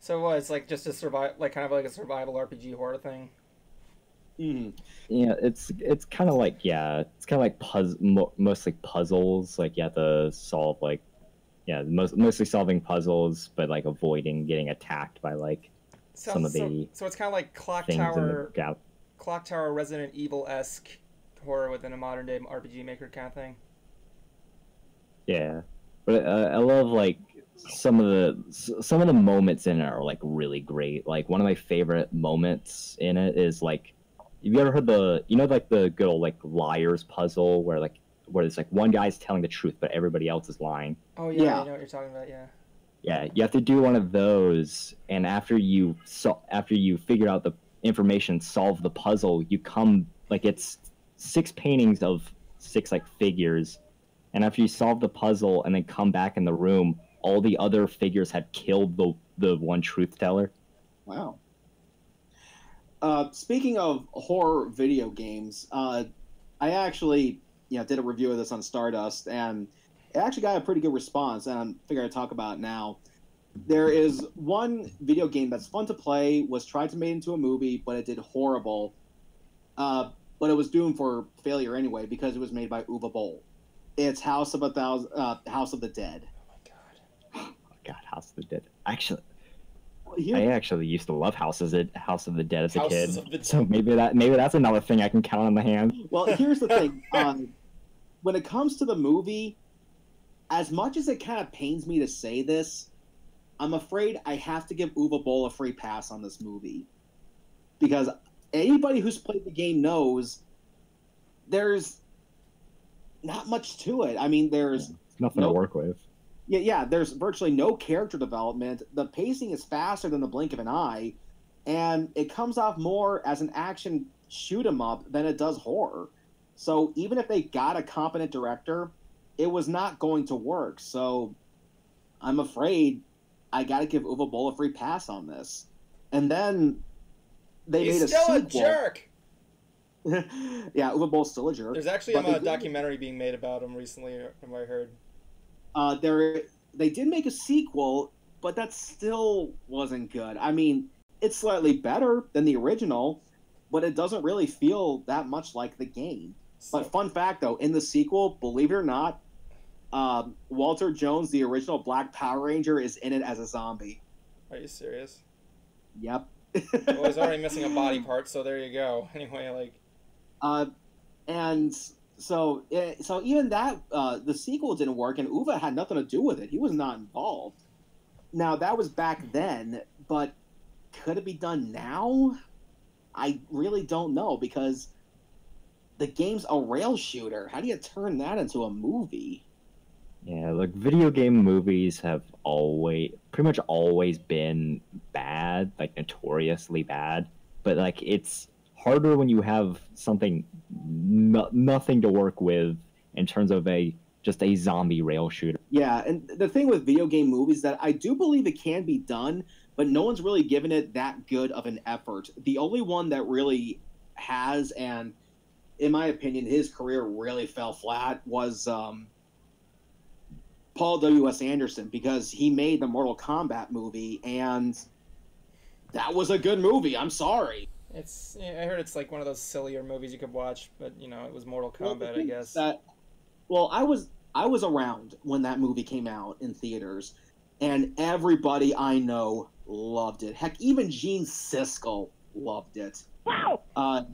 Speaker 1: So it's like just a kind of like a survival RPG horror thing.
Speaker 2: Mm-hmm.
Speaker 3: Yeah, it's kind of like mostly puzzles. Like you have to solve mostly solving puzzles, but like avoiding getting attacked by some of the.
Speaker 1: So it's kind of like Clock Tower, Resident Evil-esque horror within a modern day RPG maker kind of thing. Yeah,
Speaker 3: but I love some of the moments in it are like really great. Like one of my favorite moments in it is like. Have you ever heard the good old liars puzzle where it's like one guy's telling the truth but everybody else is lying?
Speaker 1: Oh yeah, I know what you're talking about. Yeah.
Speaker 3: Yeah, you have to do one of those, and after you figure out the information, solve the puzzle, you come it's 6 paintings of 6 figures, and after you solve the puzzle and then come back in the room, all the other figures have killed the one truth teller.
Speaker 2: Wow. Speaking of horror video games, I actually did a review of this on Stardust, and it actually got a pretty good response, and I figure I'd talk about it now. There is one video game that's fun to play, was tried to make into a movie, but it did horrible. But it was doomed for failure anyway because it was made by Uwe Boll. It's House of the Dead.
Speaker 1: Oh
Speaker 3: my god, House of the Dead. Actually, I actually used to love House of the Dead as a kid. So maybe that's another thing I can count on the hand.
Speaker 2: Well, here's the thing. When it comes to the movie, as much as it kind of pains me to say this, I'm afraid I have to give Uwe Boll a free pass on this movie. Because anybody who's played the game knows there's not much to it. I mean, there's
Speaker 3: nothing to work with.
Speaker 2: Yeah, there's virtually no character development. The pacing is faster than the blink of an eye, and it comes off more as an action shoot-'em-up than it does horror. So even if they got a competent director, it was not going to work. So I'm afraid I got to give Uwe Boll a free pass on this. And then they made a sequel.
Speaker 1: He's still a jerk!
Speaker 2: Yeah, Uwe Boll's still a jerk.
Speaker 1: There's actually a documentary being made about him recently, from what I heard.
Speaker 2: They did make a sequel, but that still wasn't good. I mean, it's slightly better than the original, but it doesn't really feel that much like the game. But fun fact, though, in the sequel, believe it or not, Walter Jones, the original Black Power Ranger, is in it as a zombie.
Speaker 1: Are you serious?
Speaker 2: Yep.
Speaker 1: Well, he's already missing a body part, so there you go. Anyway,
Speaker 2: and so even that, the sequel didn't work, and Uwe had nothing to do with it. He was not involved. now that was back then, but could it be done now? I really don't know, because the game's a rail shooter. How do you turn that into a movie?
Speaker 3: Yeah, like video game movies have pretty much always been bad, like notoriously bad. But like it's harder when you have something nothing to work with in terms of just a zombie rail shooter.
Speaker 2: Yeah, and the thing with video game movies that I do believe it can be done, but no one's really given it that good of an effort. The only one that really has, and in my opinion, his career really fell flat, was Paul W.S. Anderson, because he made the Mortal Kombat movie, and that was a good movie. I'm sorry.
Speaker 1: I heard it's like one of those sillier movies you could watch, but you know, it was Mortal Kombat, I guess.
Speaker 2: I was around when that movie came out in theaters, and everybody I know loved it. Heck, even Gene Siskel loved it.
Speaker 1: Wow.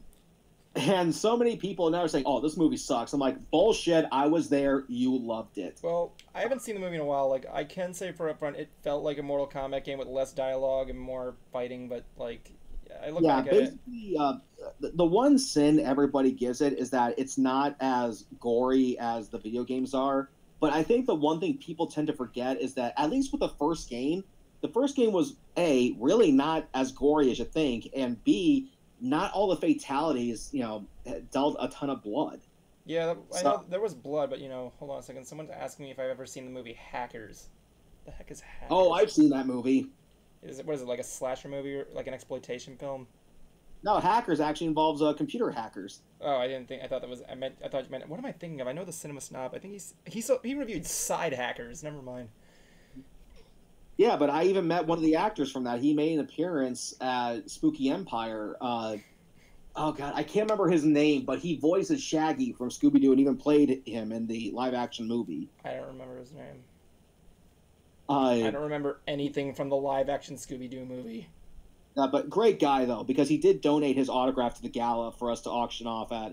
Speaker 2: And so many people now are saying, "Oh, this movie sucks." I'm like, "Bullshit! I was there. You loved it."
Speaker 1: Well, I haven't seen the movie in a while. Like, I can say for upfront, it felt like a Mortal Kombat game with less dialogue and more fighting. But like, I look back at it.
Speaker 2: The one sin everybody gives it is that it's not as gory as the video games are. But I think the one thing people tend to forget is that, at least with the first game was A, really not as gory as you think, and B, not all the fatalities, dealt a ton of blood.
Speaker 1: Yeah, I know there was blood, but hold on a second. Someone's asking me if I've ever seen the movie Hackers. The heck is Hackers?
Speaker 2: Oh, I've seen that movie.
Speaker 1: What is it, like a slasher movie or like an exploitation film?
Speaker 2: No, Hackers actually involves computer hackers.
Speaker 1: Oh, I didn't think. I thought you meant. What am I thinking of? I know the Cinema Snob. I think he reviewed Side Hackers. Never mind.
Speaker 2: Yeah, but I even met one of the actors from that. He made an appearance at Spooky Empire. Oh god, I can't remember his name, but he voices Shaggy from Scooby-Doo and even played him in the live-action movie.
Speaker 1: I don't remember his name. I don't remember anything from the live-action Scooby-Doo movie.
Speaker 2: But great guy, though, because he did donate his autograph to the gala for us to auction off at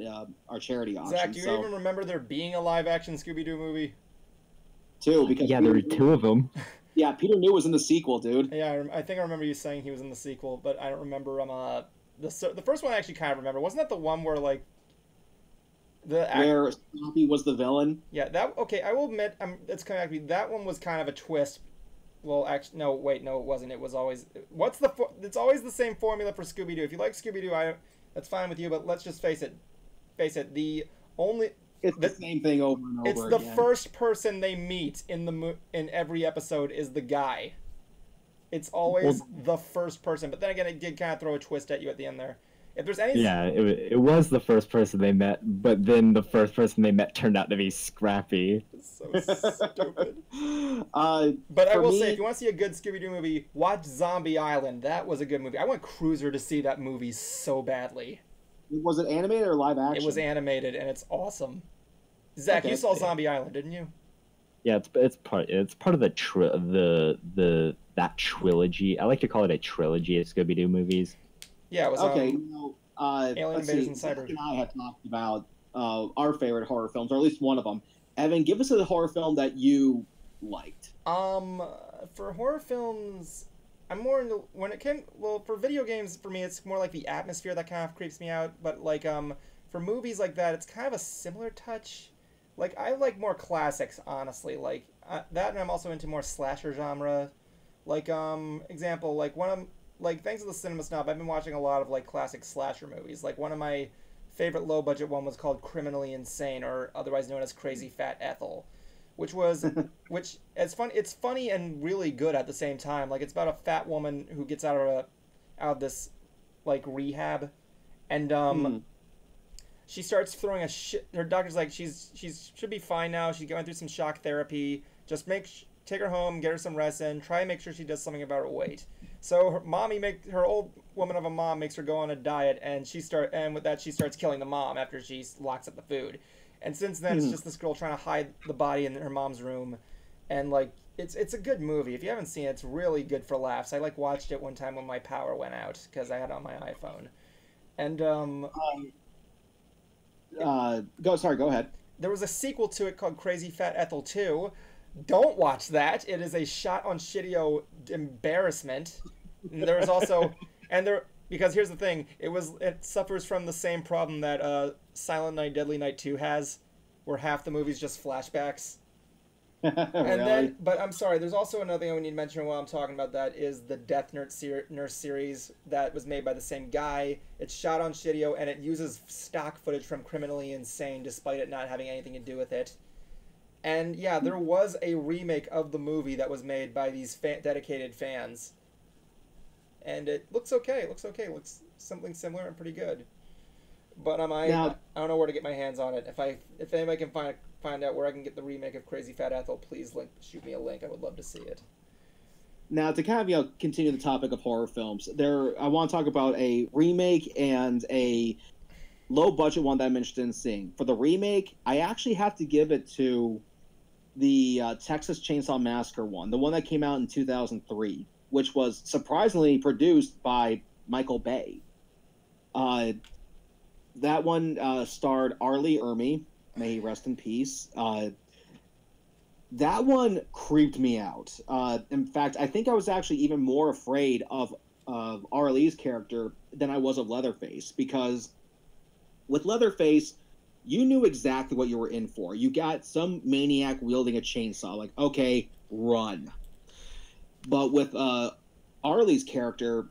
Speaker 2: our charity auction.
Speaker 1: Zach, do you even remember there being a live-action Scooby-Doo movie?
Speaker 2: Because
Speaker 3: yeah, there were two of them.
Speaker 2: Yeah, Peter New was in the sequel, dude.
Speaker 1: Yeah, I think I remember you saying he was in the sequel, but I don't remember the first one I actually kind of remember. Wasn't that the one where like
Speaker 2: where Snoopy was the villain?
Speaker 1: Yeah, okay. I will admit, it's coming back to me. That one was kind of a twist. Well, actually, no, wait, no, it wasn't. It was always it's always the same formula for Scooby Doo. If you like Scooby Doo, that's fine with you. But let's just face it.
Speaker 2: It's the same thing over and over
Speaker 1: again. It's the first person they meet in every episode is the guy. It's always the first person. But then again, it did kind of throw a twist at you at the end there. If there's any...
Speaker 3: Yeah, it was the first person they met, but then the first person they met turned out to be Scrappy.
Speaker 1: It's so stupid. But I will say, if you want to see a good Scooby-Doo movie, watch Zombie Island. That was a good movie. I want Cruiser to see that movie so badly.
Speaker 2: Was it animated or live action?
Speaker 1: It was animated, and it's awesome. Zach, you saw Zombie Island, didn't you?
Speaker 3: Yeah, it's part of that trilogy. I like to call it a trilogy of Scooby-Doo movies.
Speaker 1: Yeah, it was
Speaker 2: okay.
Speaker 1: Alien Invaders and Cyber.
Speaker 2: Zach and I have talked about our favorite horror films, or at least one of them. Evan, give us a horror film that you liked.
Speaker 1: For horror films, I'm more into for video games. For me, it's more like the atmosphere that kind of creeps me out. But like for movies like that, it's kind of a similar touch. Like I like more classics, honestly. Like that, and I'm also into more slasher genre. Like example, like thanks to the Cinema Snob, I've been watching a lot of like classic slasher movies. Like one of my favorite low budget one was called Criminally Insane, or otherwise known as Crazy Fat Ethel, which it's funny and really good at the same time. Like it's about a fat woman who gets out of this like rehab, and she starts throwing a shit. Her doctor's like she's should be fine now. She's going through some shock therapy. Just take her home, get her some rest in, try and make sure she does something about her weight. So her old woman of a mom makes her go on a diet, and with that she starts killing the mom after she locks up the food. And since then it's just this girl trying to hide the body in her mom's room, and like it's a good movie. If you haven't seen it, it's really good for laughs. I like watched it one time when my power went out because I had it on my iPhone. And
Speaker 2: go ahead.
Speaker 1: There was a sequel to it called Crazy Fat Ethel 2. Don't watch that. It is a shot on shitio embarrassment. And there was also, and there because here's the thing, it suffers from the same problem that Silent Night, Deadly Night 2 has, where half the movie's just flashbacks. And
Speaker 2: Really?
Speaker 1: then, but I'm sorry, there's also another thing I need to mention while I'm talking about that is the Death Nurse series that was made by the same guy. It's shot on Shitio, and it uses stock footage from Criminally Insane, despite it not having anything to do with it. And yeah, there was a remake of the movie that was made by these dedicated fans. And it looks okay. It looks okay. It looks something similar and pretty good. But I don't know where to get my hands on it. If anybody can find out where I can get the remake of Crazy Fat Ethel, please shoot me a link. I would love to see it.
Speaker 2: Now, to kind of continue the topic of horror films, I want to talk about a remake and a low-budget one that I'm interested in seeing. For the remake, I actually have to give it to the Texas Chainsaw Massacre one, the one that came out in 2003, which was surprisingly produced by Michael Bay. That one starred Arlie Ermy, may he rest in peace. That one creeped me out. In fact, I think I was actually even more afraid of Arlie's character than I was of Leatherface, because with Leatherface, you knew exactly what you were in for. You got some maniac wielding a chainsaw, like, okay, run. But with Arlie's character,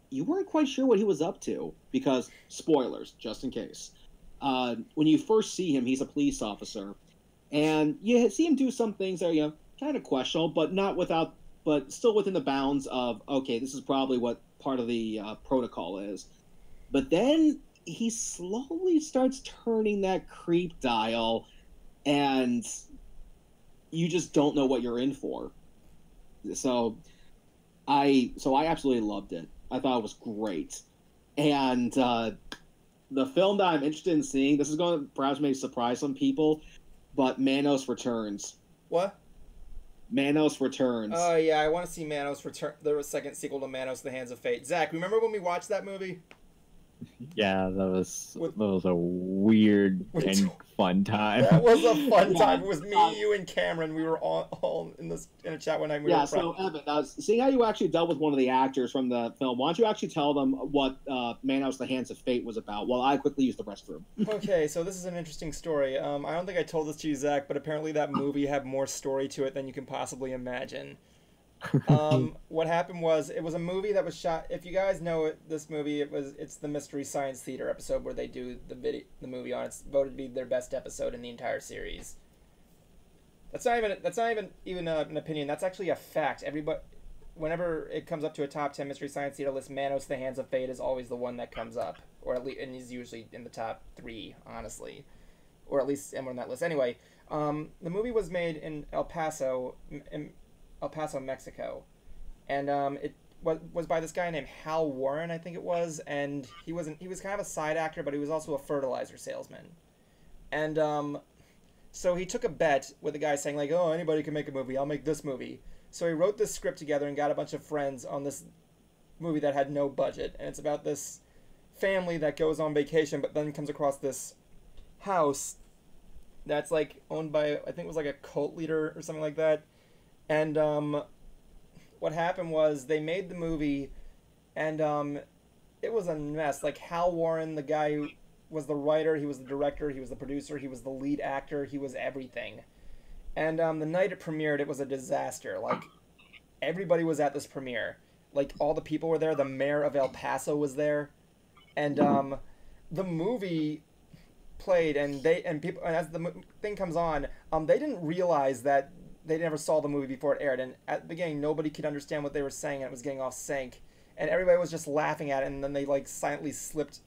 Speaker 2: you weren't quite sure what he was up to, because, spoilers, just in case. When you first see him, he's a police officer, and you see him do some things that are, kind of questionable, but still within the bounds of, okay, this is probably what part of the protocol is. But then he slowly starts turning that creep dial, and you just don't know what you're in for. So I absolutely loved it. I thought it was great. And the film that I'm interested in seeing, this is going to perhaps maybe surprise some people, but Manos Returns.
Speaker 1: What?
Speaker 2: Manos Returns.
Speaker 1: Oh, yeah, I want to see Manos Return. There was a second sequel to Manos: The Hands of Fate. Zach, remember when we watched that movie?
Speaker 3: Yeah, that was a weird and fun time.
Speaker 1: That was a fun time. It was me, you, and Cameron. We were all in a chat one night.
Speaker 2: So Evan, seeing how you actually dealt with one of the actors from the film, why don't you actually tell them what Manos: The Hands of Fate was about, while I quickly use the restroom.
Speaker 1: Okay, so this is an interesting story. I don't think I told this to you, Zach, but apparently that movie had more story to it than you can possibly imagine. What happened was, it was a movie that was shot. If you guys know it, this movie, it's the Mystery Science Theater episode where they do the movie on. It's voted to be their best episode in the entire series. That's not even an opinion. That's actually a fact. Everybody, whenever it comes up to a top 10 Mystery Science Theater list, Manos: The Hands of Fate is always the one that comes up, or at least, and he's usually in the top 3, honestly, or at least somewhere on that list. Anyway, the movie was made in El Paso, Mexico, and it was by this guy named Hal Warren, I think it was, and he was kind of a side actor, but he was also a fertilizer salesman, and so he took a bet with a guy saying, like, oh, anybody can make a movie, I'll make this movie. So he wrote this script together and got a bunch of friends on this movie that had no budget, and it's about this family that goes on vacation, but then comes across this house that's like owned by, I think it was like a cult leader or something like that. And what happened was they made the movie, and it was a mess. Like, Hal Warren, the guy who was the writer, he was the director, he was the producer, he was the lead actor, he was everything. And the night it premiered, it was a disaster. Like, everybody was at this premiere. Like, all the people were there. The mayor of El Paso was there, and the movie played, and as the thing comes on, they didn't realize that. They never saw the movie before it aired, and at the beginning, nobody could understand what they were saying, and it was getting off sync, and everybody was just laughing at it, and then they, like, silently slipped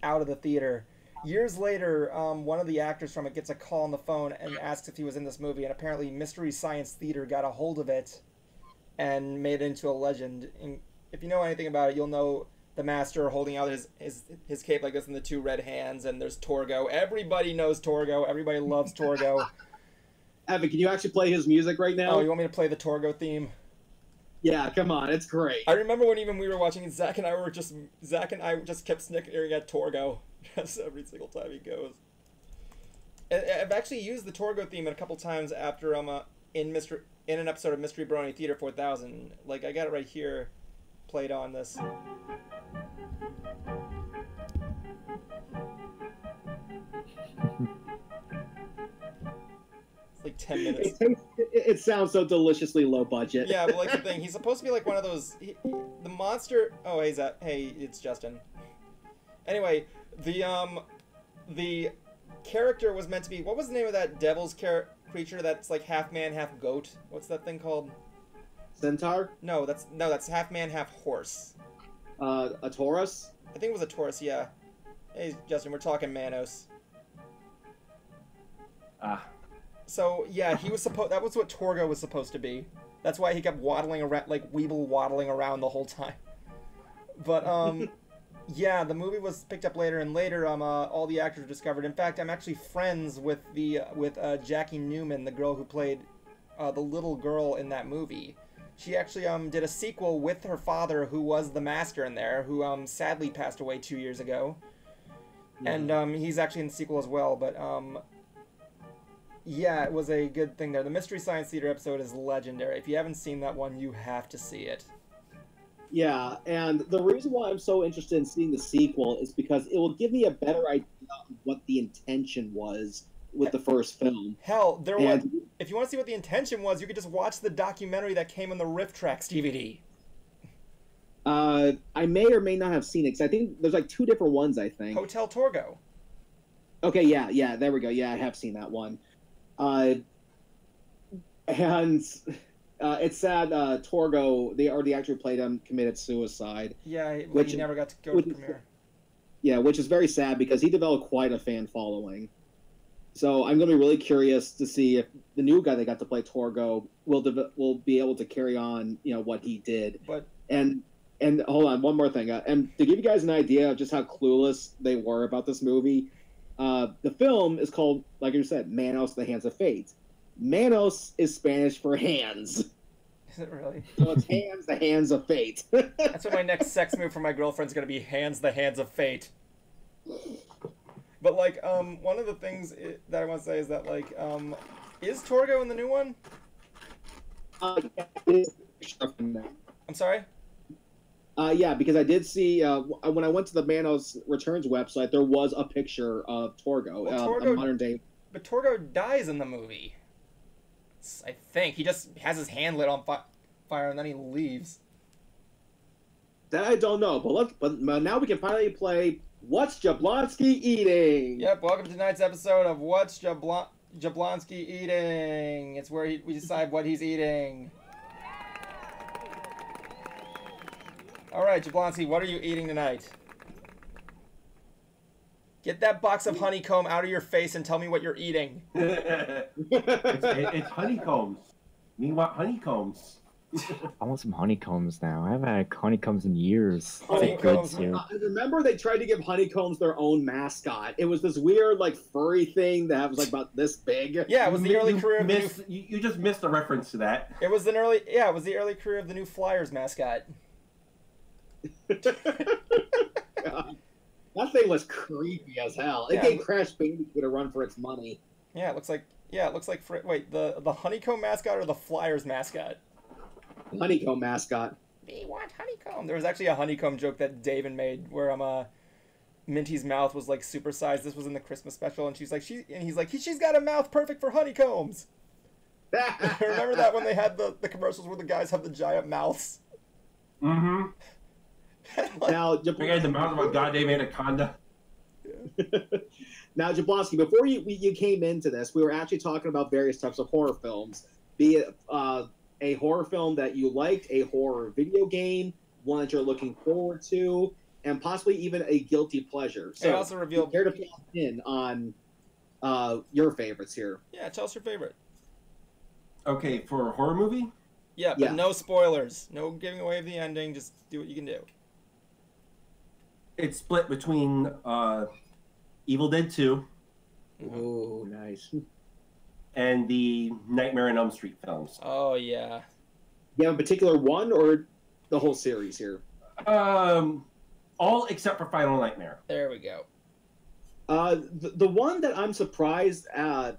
Speaker 1: out of the theater. Years later, one of the actors from it gets a call on the phone and asks if he was in this movie, and apparently Mystery Science Theater got a hold of it and made it into a legend. And if you know anything about it, you'll know the master holding out his cape like this in the 2 red hands, and there's Torgo. Everybody knows Torgo. Everybody loves Torgo.
Speaker 2: Evan, can you actually play his music right now?
Speaker 1: Oh, you want me to play the Torgo theme?
Speaker 2: Yeah, come on, it's great.
Speaker 1: I remember when even we were watching, Zach and I just kept snickering at Torgo just every single time he goes. I've actually used the Torgo theme a couple times after in an episode of Mystery Brony Theater 4000. Like, I got it right here, played on this. It's like 10 minutes.
Speaker 2: It sounds so deliciously low budget.
Speaker 1: Yeah, but like the thing, he's supposed to be like one of those. The monster. Oh, hey, it's Justin. Anyway, the character was meant to be. What was the name of that devil's creature that's like half man, half goat? What's that thing called?
Speaker 2: Centaur?
Speaker 1: No, that's half man, half horse.
Speaker 2: A Taurus?
Speaker 1: I think it was a Taurus. Yeah. Hey, Justin, we're talking Manos. So yeah, he was supposed. That was what Torgo was supposed to be. That's why he kept waddling around, like Weeble waddling around the whole time. But yeah, the movie was picked up later, and later all the actors were discovered. In fact, I'm actually friends with Jackie Newman, the girl who played the little girl in that movie. She actually did a sequel with her father, who was the master in there, who sadly passed away 2 years ago. And he's actually in the sequel as well. But yeah, it was a good thing there. The Mystery Science Theater episode is legendary. If you haven't seen that one, you have to see it.
Speaker 2: Yeah, and the reason why I'm so interested in seeing the sequel is because it will give me a better idea of what the intention was with the first film.
Speaker 1: Hell, if you want to see what the intention was, you could just watch the documentary that came on the Riff Tracks DVD.
Speaker 2: I may or may not have seen it, because I think there's like 2 different ones, I think.
Speaker 1: Hotel Torgo.
Speaker 2: Okay, yeah, there we go. Yeah, I have seen that one. And it's sad Torgo, the actor who played him, committed suicide.
Speaker 1: Yeah, he never got to go to the premiere.
Speaker 2: Yeah, which is very sad because he developed quite a fan following. So I'm going to be really curious to see if the new guy that got to play Torgo will be able to carry on, what he did.
Speaker 1: But
Speaker 2: and hold on, one more thing. And to give you guys an idea of just how clueless they were about this movie, the film is called, like you said, Manos, the Hands of Fate. Manos is Spanish for hands.
Speaker 1: Is it really?
Speaker 2: So it's hands, the hands of fate.
Speaker 1: That's what my next sex move for my girlfriend's going to be, hands, the hands of fate. But, like, one of the things that I want to say is that, like, is Torgo in the new one? I'm sorry?
Speaker 2: Yeah, because I did see, when I went to the Manos Returns website, there was a picture of Torgo, a modern day.
Speaker 1: But Torgo dies in the movie. I think. He just has his hand lit on fire and then he leaves.
Speaker 2: That I don't know, but now we can finally play What's Jablonski Eating?
Speaker 1: Yep, welcome to tonight's episode of What's Jablonski Eating. It's where we decide what he's eating. Alright, Jablonski, what are you eating tonight? Get that box of honeycomb out of your face and tell me what you're eating.
Speaker 4: It's honeycombs. You want honeycombs?
Speaker 3: I want some honeycombs now. I haven't had honeycombs in years.
Speaker 1: Honeycombs.
Speaker 2: Remember they tried to give honeycombs their own mascot. It was this weird, like, furry thing that was like about this big.
Speaker 1: Yeah, it was the early career of
Speaker 4: you just missed the reference to that.
Speaker 1: It was the early career of the new Flyers mascot.
Speaker 2: That thing was creepy as hell. It gave Crash Bandicoot a run for its money.
Speaker 1: Yeah, it looks like wait, the honeycomb mascot or the Flyers mascot?
Speaker 2: Honeycomb mascot.
Speaker 1: We want honeycomb. There was actually a honeycomb joke that David made where Minty's mouth was like supersized. This was in the Christmas special, and he's like, she's got a mouth perfect for honeycombs. Remember that when they had the commercials where the guys have the giant mouths?
Speaker 4: Mm-hmm.
Speaker 2: Now,
Speaker 4: we had the mouth of a goddamn anaconda.
Speaker 2: Now, Jablonski, before you came into this, we were actually talking about various types of horror films. Be it a horror film that you liked, a horror video game, one that you're looking forward to, and possibly even a guilty pleasure. So,
Speaker 1: I also revealed.
Speaker 2: Care to fill in on your favorites here?
Speaker 1: Yeah, tell us your favorite.
Speaker 4: Okay, for a horror movie?
Speaker 1: Yeah, but no spoilers. No giving away the ending. Just do what you can do.
Speaker 4: It's split between Evil Dead 2.
Speaker 2: Oh, nice.
Speaker 4: And the Nightmare on Elm Street films.
Speaker 1: Oh, yeah.
Speaker 2: You have a particular one or the whole series here?
Speaker 4: All except for Final Nightmare.
Speaker 1: There we go.
Speaker 2: The one that I'm surprised at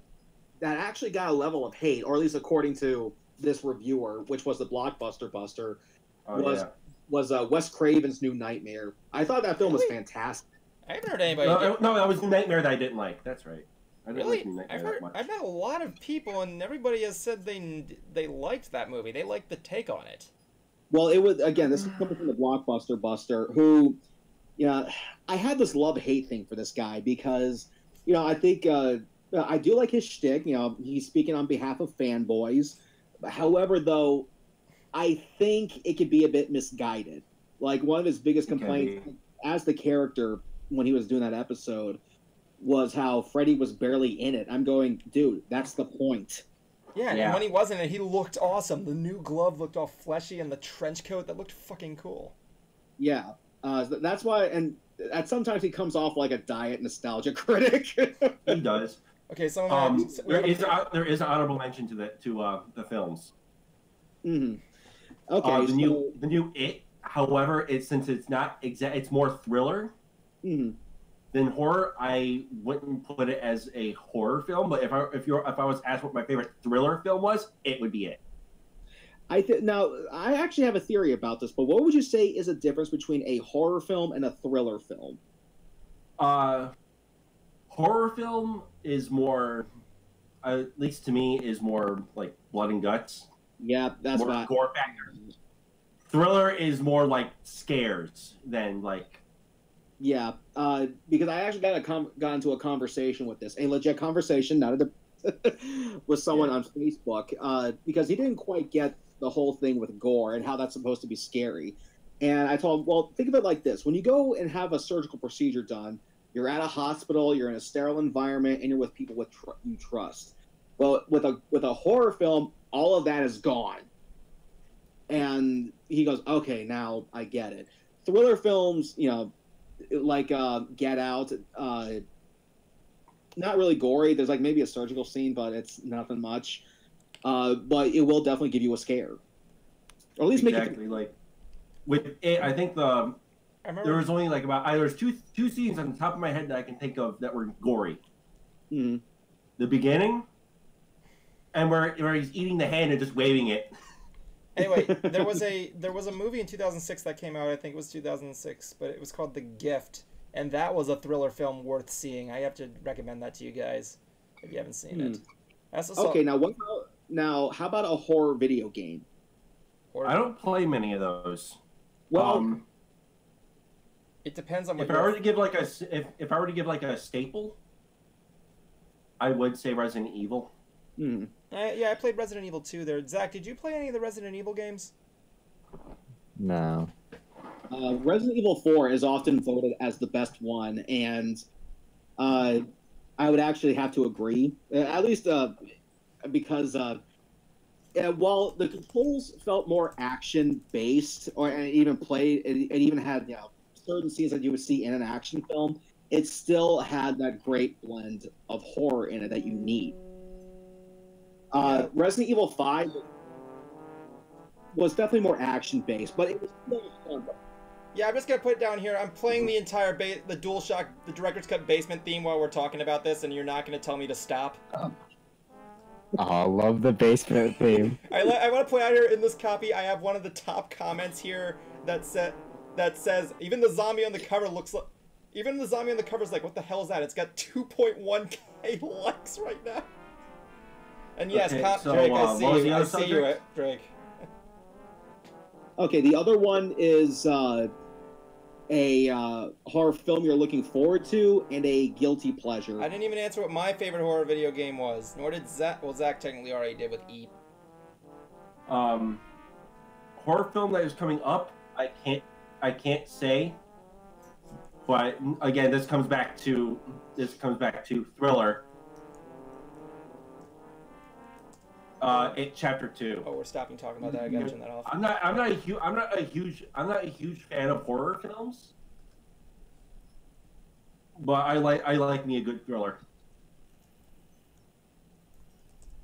Speaker 2: that actually got a level of hate, or at least according to this reviewer, which was the Blockbuster Buster, was Wes Craven's New Nightmare. I thought that film was fantastic.
Speaker 1: I haven't heard anybody.
Speaker 4: No, that was New Nightmare that I didn't like. That's right. I didn't
Speaker 1: Really?
Speaker 4: like New Nightmare that much.
Speaker 1: I've met a lot of people, and everybody has said they liked that movie. They liked the take on it.
Speaker 2: Well, it was, again, this is coming from the Blockbuster Buster, who, I had this love-hate thing for this guy because, I think I do like his shtick. He's speaking on behalf of fanboys. However, though, I think it could be a bit misguided. Like, one of his biggest complaints as the character when he was doing that episode was how Freddy was barely in it. I'm going, dude, that's the point.
Speaker 1: Yeah, and when he wasn't in it, he looked awesome. The new glove looked all fleshy, and the trench coat, that looked fucking cool.
Speaker 2: Yeah, that's why, and sometimes he comes off like a diet nostalgia critic.
Speaker 4: He does.
Speaker 1: Okay, so
Speaker 4: there is an honorable mention to the films.
Speaker 2: Mm-hmm. Okay,
Speaker 4: the new It, however, since it's not it's more thriller than horror. I wouldn't put it as a horror film, but if I was asked what my favorite thriller film was, it would be It.
Speaker 2: Now, I actually have a theory about this, but what would you say is the difference between a horror film and a thriller film?
Speaker 4: Horror film is more, at least to me, is more like blood and guts.
Speaker 2: Yeah, that's
Speaker 4: more gore factor. Thriller is more like scares than like.
Speaker 2: Yeah, because I actually got into a conversation with this, a legit conversation, not with someone on Facebook, because he didn't quite get the whole thing with gore and how that's supposed to be scary. And I told him, well, think of it like this: when you go and have a surgical procedure done, you're at a hospital, you're in a sterile environment, and you're with people you trust. Well, with a horror film, all of that is gone. And he goes, okay, now I get it. Thriller films, like Get Out, not really gory. There's like maybe a surgical scene, but it's nothing much. But it will definitely give you a scare, or at least make it
Speaker 4: like with it. I think there was only like there's two scenes on the top of my head that I can think of that were gory.
Speaker 2: Mm-hmm.
Speaker 4: The beginning, and where he's eating the hand and just waving it.
Speaker 1: Anyway, there was a movie in 2006 that came out. I think it was 2006, but it was called The Gift, and that was a thriller film worth seeing. I have to recommend that to you guys if you haven't seen it.
Speaker 2: Okay, now how about a horror video game?
Speaker 4: I don't play many of those.
Speaker 2: Well,
Speaker 1: it depends on what.
Speaker 4: If I were to give like a staple, I would say Resident Evil.
Speaker 1: Yeah, I played Resident Evil 2 there. Zach, did you play any of the Resident Evil games?
Speaker 3: No.
Speaker 2: Resident Evil 4 is often voted as the best one, and I would actually have to agree. At least because while the controls felt more action-based, it even had certain scenes that you would see in an action film, it still had that great blend of horror in it that you need. Resident Evil 5 was definitely more action-based, but it was still fun.
Speaker 1: Yeah, I'm just gonna put it down here. I'm playing the entire the DualShock, the Director's Cut basement theme while we're talking about this, and you're not gonna tell me to stop.
Speaker 3: Oh, I love the basement theme.
Speaker 1: I want to point out here in this copy, I have one of the top comments here that says even the zombie on the cover looks like. Even the zombie on the cover is like, what the hell is that? It's got 2.1k likes right now. And yes,
Speaker 4: okay,
Speaker 1: Drake, I see you, Drake.
Speaker 2: Okay, the other one is a horror film you're looking forward to and a guilty pleasure.
Speaker 1: I didn't even answer what my favorite horror video game was, nor did Zach. Well, Zach technically already did with E.
Speaker 4: Horror film that is coming up, I can't say. But again, this comes back to thriller. It Chapter 2.
Speaker 1: Oh, we're stopping talking about that. I gotta turn that off.
Speaker 4: I'm not a huge fan of horror films, but I like me a good thriller.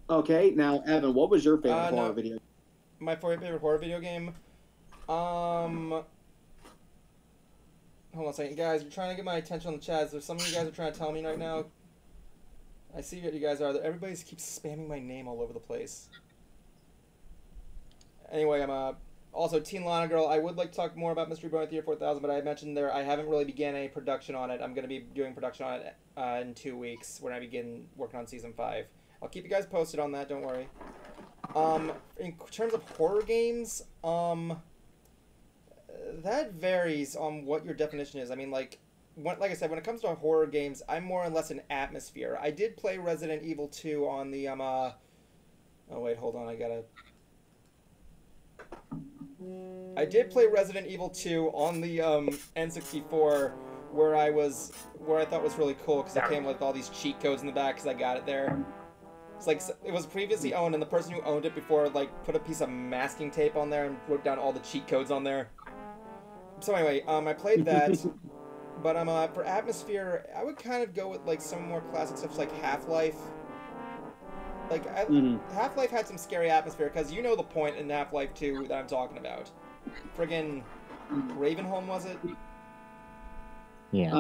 Speaker 2: Okay, now Evan, what was your favorite horror video?
Speaker 1: My favorite horror video game. Hold on a second, guys. You're trying to get my attention on the chat. Is there something you guys are trying to tell me right now? I see what you guys are. Everybody keeps spamming my name all over the place. Anyway, I'm also Teen Lana Girl. I would like to talk more about Mystery Brony Theater 4000, but I mentioned there I haven't really began any production on it. I'm going to be doing production on it in 2 weeks when I begin working on season 5. I'll keep you guys posted on that. Don't worry. In terms of horror games, that varies on what your definition is. I mean, like I said, when it comes to horror games, I'm more or less an atmosphere. I did play Resident Evil 2 on the oh wait, hold on, I did play Resident Evil 2 on the N64, where I thought was really cool because it came with all these cheat codes in the back because I got it there. It's like it was previously owned, and the person who owned it before like put a piece of masking tape on there and wrote down all the cheat codes on there. So anyway, I played that, but for atmosphere, I would kind of go with like some more classic stuff like Half-Life. Like Half-Life had some scary atmosphere because you know the point in Half-Life 2 that I'm talking about. Friggin' Ravenholm, was it?
Speaker 3: Yeah.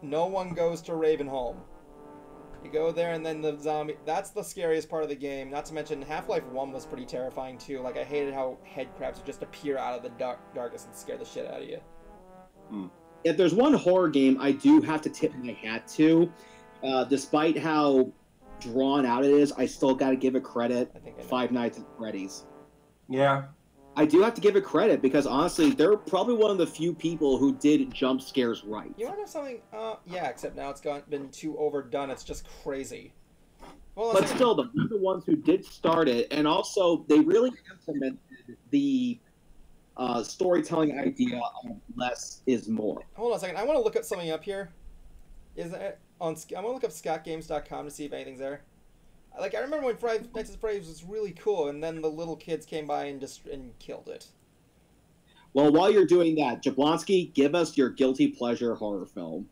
Speaker 1: No one goes to Ravenholm. You go there and then the zombie... That's the scariest part of the game. Not to mention, Half-Life 1 was pretty terrifying too. Like, I hated how head crabs would just appear out of the darkness and scare the shit out of you.
Speaker 2: If there's one horror game I do have to tip my hat to, despite how drawn out it is, I still got to give it credit. Five Nights at Freddy's.
Speaker 4: Yeah.
Speaker 2: I do have to give it credit because honestly, they're probably one of the few people who did jump scares right.
Speaker 1: You want to know something? Yeah, except now it's been too overdone. It's just crazy. Well,
Speaker 2: but still, they're the ones who did start it, and also they really implemented the storytelling idea of less is more.
Speaker 1: Hold on a second. I want to look up something up here. I want to look up scottgames.com to see if anything's there. Like, I remember when Five Nights at Freddy's was really cool, and then the little kids came by and killed it.
Speaker 2: Well, while you're doing that, Jablonski, give us your guilty pleasure horror film.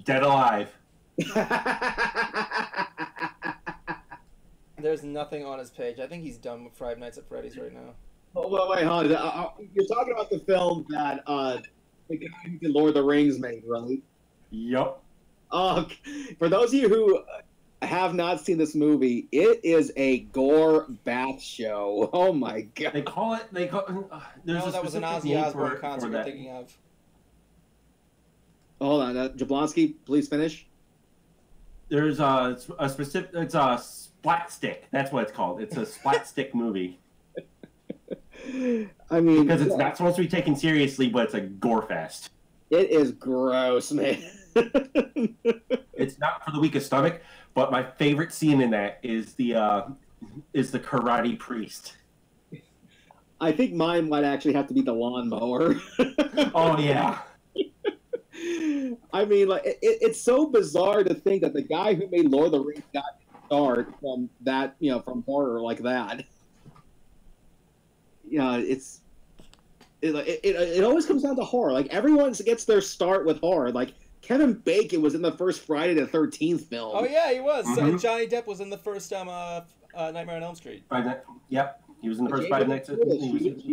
Speaker 4: Dead Alive.
Speaker 1: There's nothing on his page. I think he's done with Five Nights at Freddy's right now.
Speaker 2: Oh, well, wait, hold on. You're talking about the film that the guy who did Lord of the Rings made, right?
Speaker 4: Yup.
Speaker 2: For those of you who have not seen this movie, it is a gore bath show. Oh my god!
Speaker 4: There's
Speaker 1: that was an Ozzy Osbourne concert you're thinking of.
Speaker 2: Hold on, Jablonski, please finish.
Speaker 4: There's a specific. It's a splat stick. That's what it's called. It's a splat stick movie.
Speaker 2: I mean,
Speaker 4: because it's not supposed to be taken seriously, but it's a gore fest.
Speaker 2: It is gross, man.
Speaker 4: It's not for the weakest stomach. But my favorite scene in that is the karate priest.
Speaker 2: I think mine might actually have to be the lawnmower.
Speaker 4: Oh yeah.
Speaker 2: I mean, like it's so bizarre to think that the guy who made Lord of the Rings got his start from that, from horror like that. It always comes down to horror. Like everyone gets their start with horror. Like Kevin Bacon was in the first Friday the 13th film.
Speaker 1: Oh yeah, he was. Mm-hmm. Johnny Depp was in the first Nightmare on Elm Street.
Speaker 4: Yep, he was in the first Five Nights at Freddy's.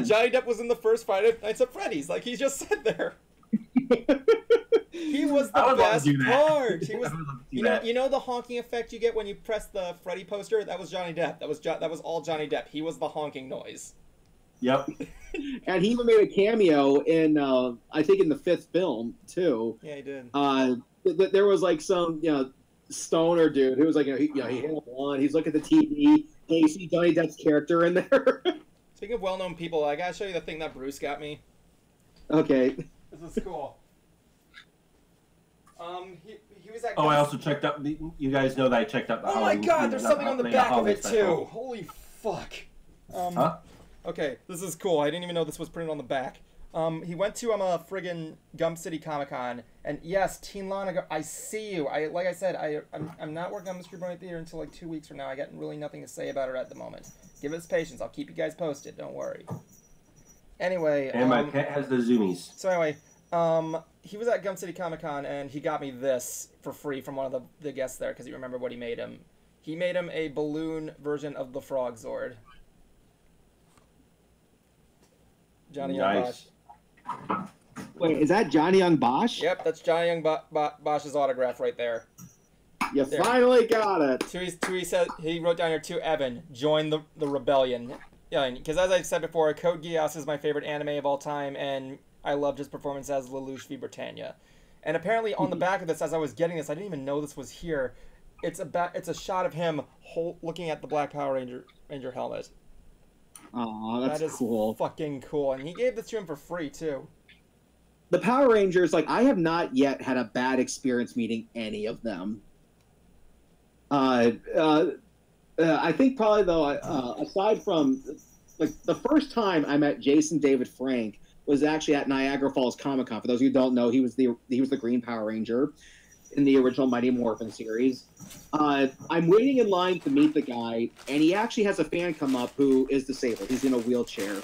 Speaker 1: Johnny Depp was in the first Five Nights at Freddy's. Like he just said there. He was the best part. He was. You know the honking effect you get when you press the Freddy poster? That was Johnny Depp. That was all Johnny Depp. He was the honking noise.
Speaker 4: Yep.
Speaker 2: And he even made a cameo in, I think, in the 5th film too.
Speaker 1: Yeah, he did.
Speaker 2: There was like some, stoner dude who was like, he hit a blunt. He's looking at the TV. And you see Johnny Depp's character in there.
Speaker 1: Speaking of well-known people, I gotta show you the thing that Bruce got me.
Speaker 2: Okay.
Speaker 1: This is cool. He was at.
Speaker 4: Oh, I also checked up. You guys know that I checked up.
Speaker 1: Oh my God! There's something on the back of it too. Holy fuck.
Speaker 4: Huh?
Speaker 1: Okay, this is cool. I didn't even know this was printed on the back. He went to a friggin' Gum City Comic Con, and yes, Teen Lana, I see you. Like I said, I'm not working on Mystery Brony Theater until like 2 weeks from now. I got really nothing to say about her at the moment. Give us patience. I'll keep you guys posted. Don't worry. Anyway,
Speaker 4: and my pet has the zoomies.
Speaker 1: So anyway, he was at Gum City Comic Con, and he got me this for free from one of the guests there because he remembered what he made him. He made him a balloon version of the Frog Zord. Johnny Young Bosch.
Speaker 2: Wait, is that Johnny Young Bosch?
Speaker 1: Yep, that's Johnny Young Bosch's autograph right there.
Speaker 2: You finally got it.
Speaker 1: Tui said he wrote down here too. Evan, join the rebellion. Yeah, because as I said before, Code Geass is my favorite anime of all time, and I loved his performance as Lelouch v. Britannia. And apparently, on the back of this, as I was getting this, I didn't even know this was here. It's a shot of him looking at the Black Power Ranger helmet.
Speaker 2: Oh, that's
Speaker 1: that is
Speaker 2: cool.
Speaker 1: Fucking cool, and he gave this to him for free too.
Speaker 2: The Power Rangers, like, I have not yet had a bad experience meeting any of them. I think probably though, aside from like the first time I met Jason David Frank was actually at Niagara Falls Comic Con. For those of you who don't know, he was the Green Power Ranger in the original Mighty Morphin series. I'm waiting in line to meet the guy, and he actually has a fan come up who is disabled. He's in a wheelchair.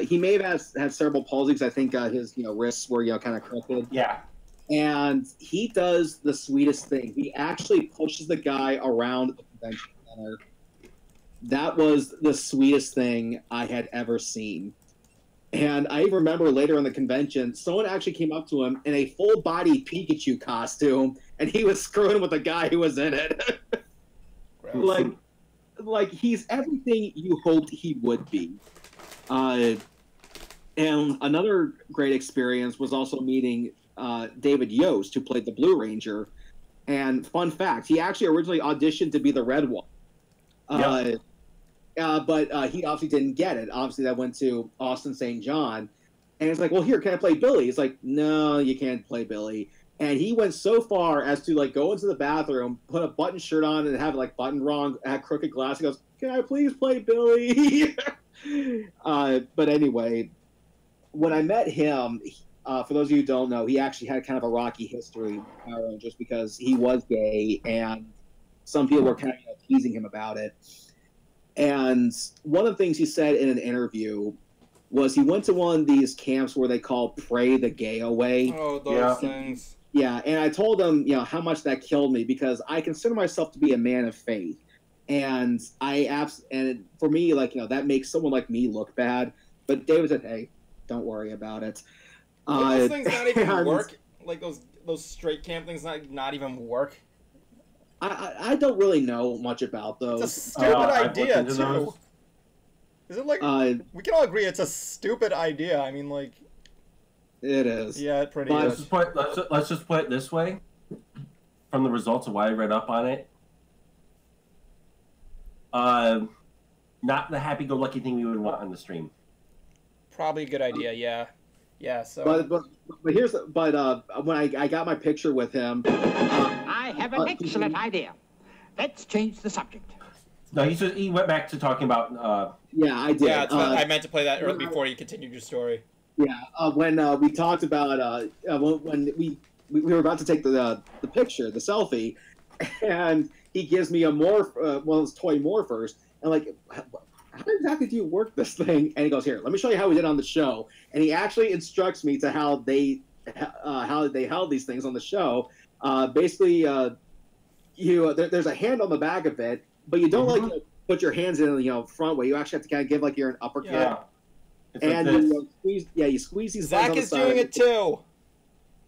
Speaker 2: He may have had cerebral palsy because I think his wrists were kind of crooked.
Speaker 4: Yeah.
Speaker 2: And he does the sweetest thing. He actually pushes the guy around the convention center. That was the sweetest thing I had ever seen. And I remember later in the convention, someone actually came up to him in a full-body Pikachu costume, and he was screwing with the guy who was in it. like he's everything you hoped he would be. And another great experience was also meeting David Yost, who played the Blue Ranger. And fun fact, he actually originally auditioned to be the Red one. But he obviously didn't get it. Obviously, that went to Austin St. John. And it's like, well, here, can I play Billy? He's like, no, you can't play Billy. And he went so far as to, like, go into the bathroom, put a button shirt on, and have, like, button wrong, have crooked glass. He goes, can I please play Billy? But anyway, when I met him, for those of you who don't know, he actually had kind of a rocky history with Power Rangers because he was gay, and some people were kind of teasing him about it. And one of the things he said in an interview was he went to one of these camps where they call Pray the Gay Away.
Speaker 1: Oh, those things.
Speaker 2: Yeah, and I told him, how much that killed me because I consider myself to be a man of faith. And and for me, that makes someone like me look bad. But David said, hey, don't worry about it.
Speaker 1: Those things not even work? Like those straight camp things not even work?
Speaker 2: I don't really know much about those.
Speaker 1: It's a stupid idea, too. Those. Is it like... we can all agree it's a stupid idea. I mean, like...
Speaker 2: It is.
Speaker 1: Yeah, it pretty
Speaker 4: is.
Speaker 1: is.
Speaker 4: Let's just put it this way. From the results of why I read up on it. Not the happy-go-lucky thing we would want on the stream.
Speaker 1: Probably a good idea, yeah. Yeah, so...
Speaker 2: But when I got my picture with him...
Speaker 5: I have an excellent idea. Let's change the subject.
Speaker 4: No, he went back to talking about...
Speaker 2: Yeah, I did.
Speaker 1: Yeah, I meant to play that early before you continued your story.
Speaker 2: Yeah, when we talked about... when we were about to take the picture, the selfie, and he gives me a morph, one of those toy morphers, and like... How exactly do you work this thing? And he goes, here, let me show you how we did on the show. And he actually instructs me to how they held these things on the show. Basically, there's a hand on the back of it, but you don't put your hands in front way. You actually have to kind of give like you're an uppercut.
Speaker 4: Yeah.
Speaker 2: And you squeeze. Yeah, you squeeze these.
Speaker 1: Zach is doing it too.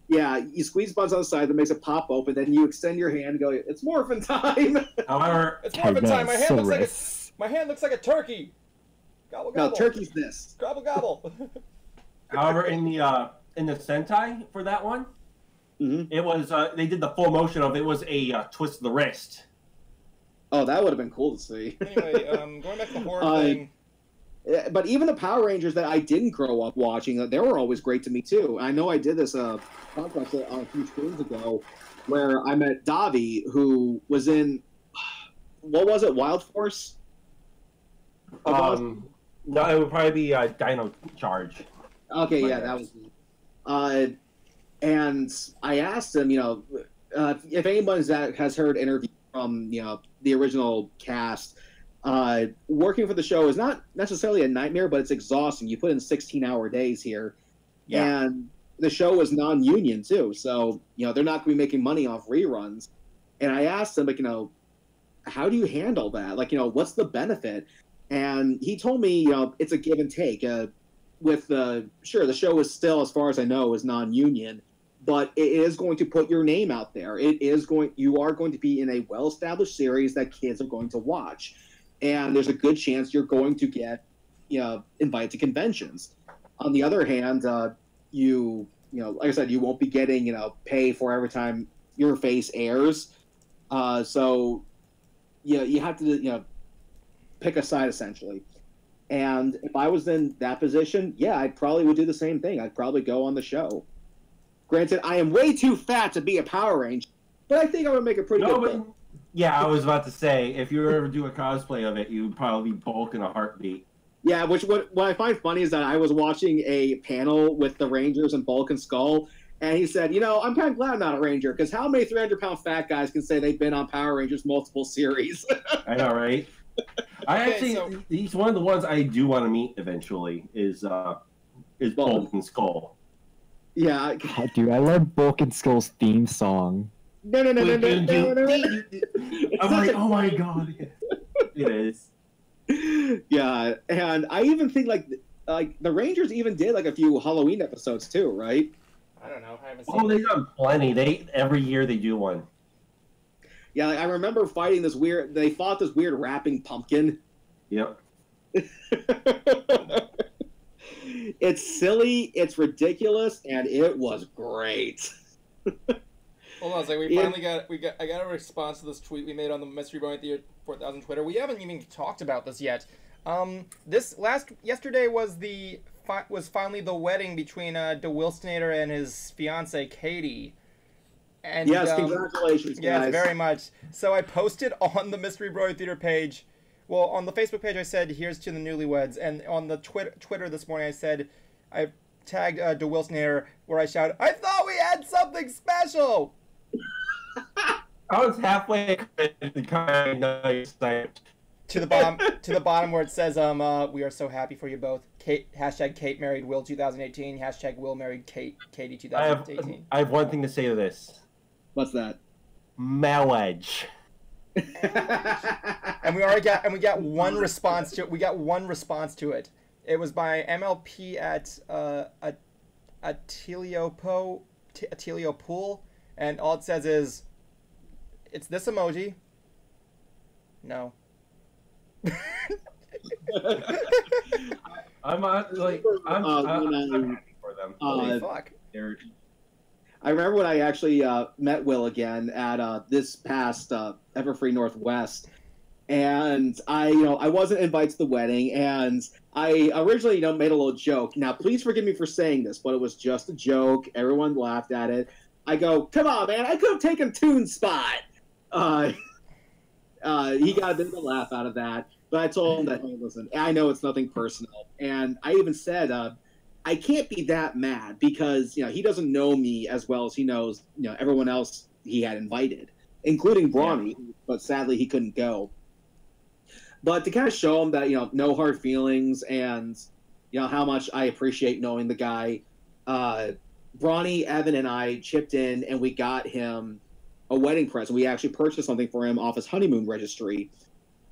Speaker 2: Yeah, you squeeze buttons on the side that makes it pop open. Then you extend your hand and go, "It's morphin' time."
Speaker 4: However,
Speaker 1: it's morphin' time. My hand looks like a turkey. Gobble gobble.
Speaker 2: No, turkey's this.
Speaker 1: Gobble gobble.
Speaker 4: However, in the Sentai for that one, it was they did the full motion of it was a twist of the wrist.
Speaker 2: Oh, that would have been cool to see.
Speaker 1: Anyway, going back to the horror thing.
Speaker 2: But even the Power Rangers that I didn't grow up watching, they were always great to me too. I know I did this podcast a few screens ago, where I met Davi, who was in what was it, Wild Force?
Speaker 4: No, it would probably be Dino Charge.
Speaker 2: Okay, yeah, that was. And I asked him, if anyone has heard interviews from the original cast. Working for the show is not necessarily a nightmare, but it's exhausting. You put in 16-hour days here, and the show is non-union too, so they're not going to be making money off reruns. And I asked him, how do you handle that? What's the benefit? And he told me, it's a give and take. Sure, the show is still, as far as I know, is non-union, but it is going to put your name out there. You are going to be in a well-established series that kids are going to watch, and there's a good chance you're going to get, invited to conventions. On the other hand, like I said, you won't be getting, pay for every time your face airs. So, you have to, pick a side essentially. And if I was in that position, yeah, I probably would do the same thing. I'd probably go on the show. Granted, I am way too fat to be a Power Ranger, but I think I would make a pretty good film.
Speaker 4: Yeah, I was about to say, if you ever do a cosplay of it, you would probably bulk in a heartbeat.
Speaker 2: Yeah, what I find funny is that I was watching a panel with the Rangers and Bulk and Skull, and he said, I'm kind of glad I'm not a Ranger, because how many 300-pound fat guys can say they've been on Power Rangers multiple series?
Speaker 4: I know, right? He's one of the ones I do want to meet eventually, is Bulk and Skull.
Speaker 2: Yeah.
Speaker 3: God, dude, I love Bulk and Skull's theme song.
Speaker 2: No.
Speaker 4: I'm like, oh my god. It is.
Speaker 2: Yeah, and I even think like the Rangers even did like a few Halloween episodes too, right?
Speaker 1: I don't know. I haven't seen.
Speaker 4: They've done plenty. Every year they do one.
Speaker 2: Yeah, I remember fighting this weird. They fought this weird rapping pumpkin.
Speaker 4: Yep.
Speaker 2: It's silly, it's ridiculous, and it was great.
Speaker 1: Hold on, I got a response to this tweet we made on the Mystery Brony Theater 4000 Twitter. We haven't even talked about this yet. Yesterday was finally the wedding between DeWilstonator and his fiancee Katie. And,
Speaker 2: yes, congratulations, guys.
Speaker 1: Yes, very much. So I posted on the Mystery Brony Theater page. Well, on the Facebook page, I said, "Here's to the newlyweds," and on the Twitter this morning, I tagged DeWilstonator where I shouted, "I thought we had something special."
Speaker 4: I was halfway to
Speaker 1: the bottom where it says, "We are so happy for you both." Kate married Will 2018. Will married Katie 2018.
Speaker 4: I have one thing to say to this.
Speaker 2: What's that?
Speaker 4: Marriage.
Speaker 1: And we got one response to it. We got one response to it. It was by MLP at Ateliopool, and all it says is, "It's this emoji." No.
Speaker 4: I'm happy for them.
Speaker 1: Holy fuck.
Speaker 2: I remember when I actually met Will again at this past Everfree Northwest, and I wasn't invited to the wedding, and I originally made a little joke. Now, please forgive me for saying this, but it was just a joke. Everyone laughed at it. I go, "Come on, man! I could have taken Toon's spot." He got a bit of a laugh out of that, but I told him that, "Hey, listen, I know it's nothing personal," and I even said, I can't be that mad because he doesn't know me as well as he knows everyone else he had invited, including Brony, but sadly he couldn't go. But to kind of show him that no hard feelings and how much I appreciate knowing the guy, Brony, Evan, and I chipped in and we got him a wedding present. We actually purchased something for him off his honeymoon registry,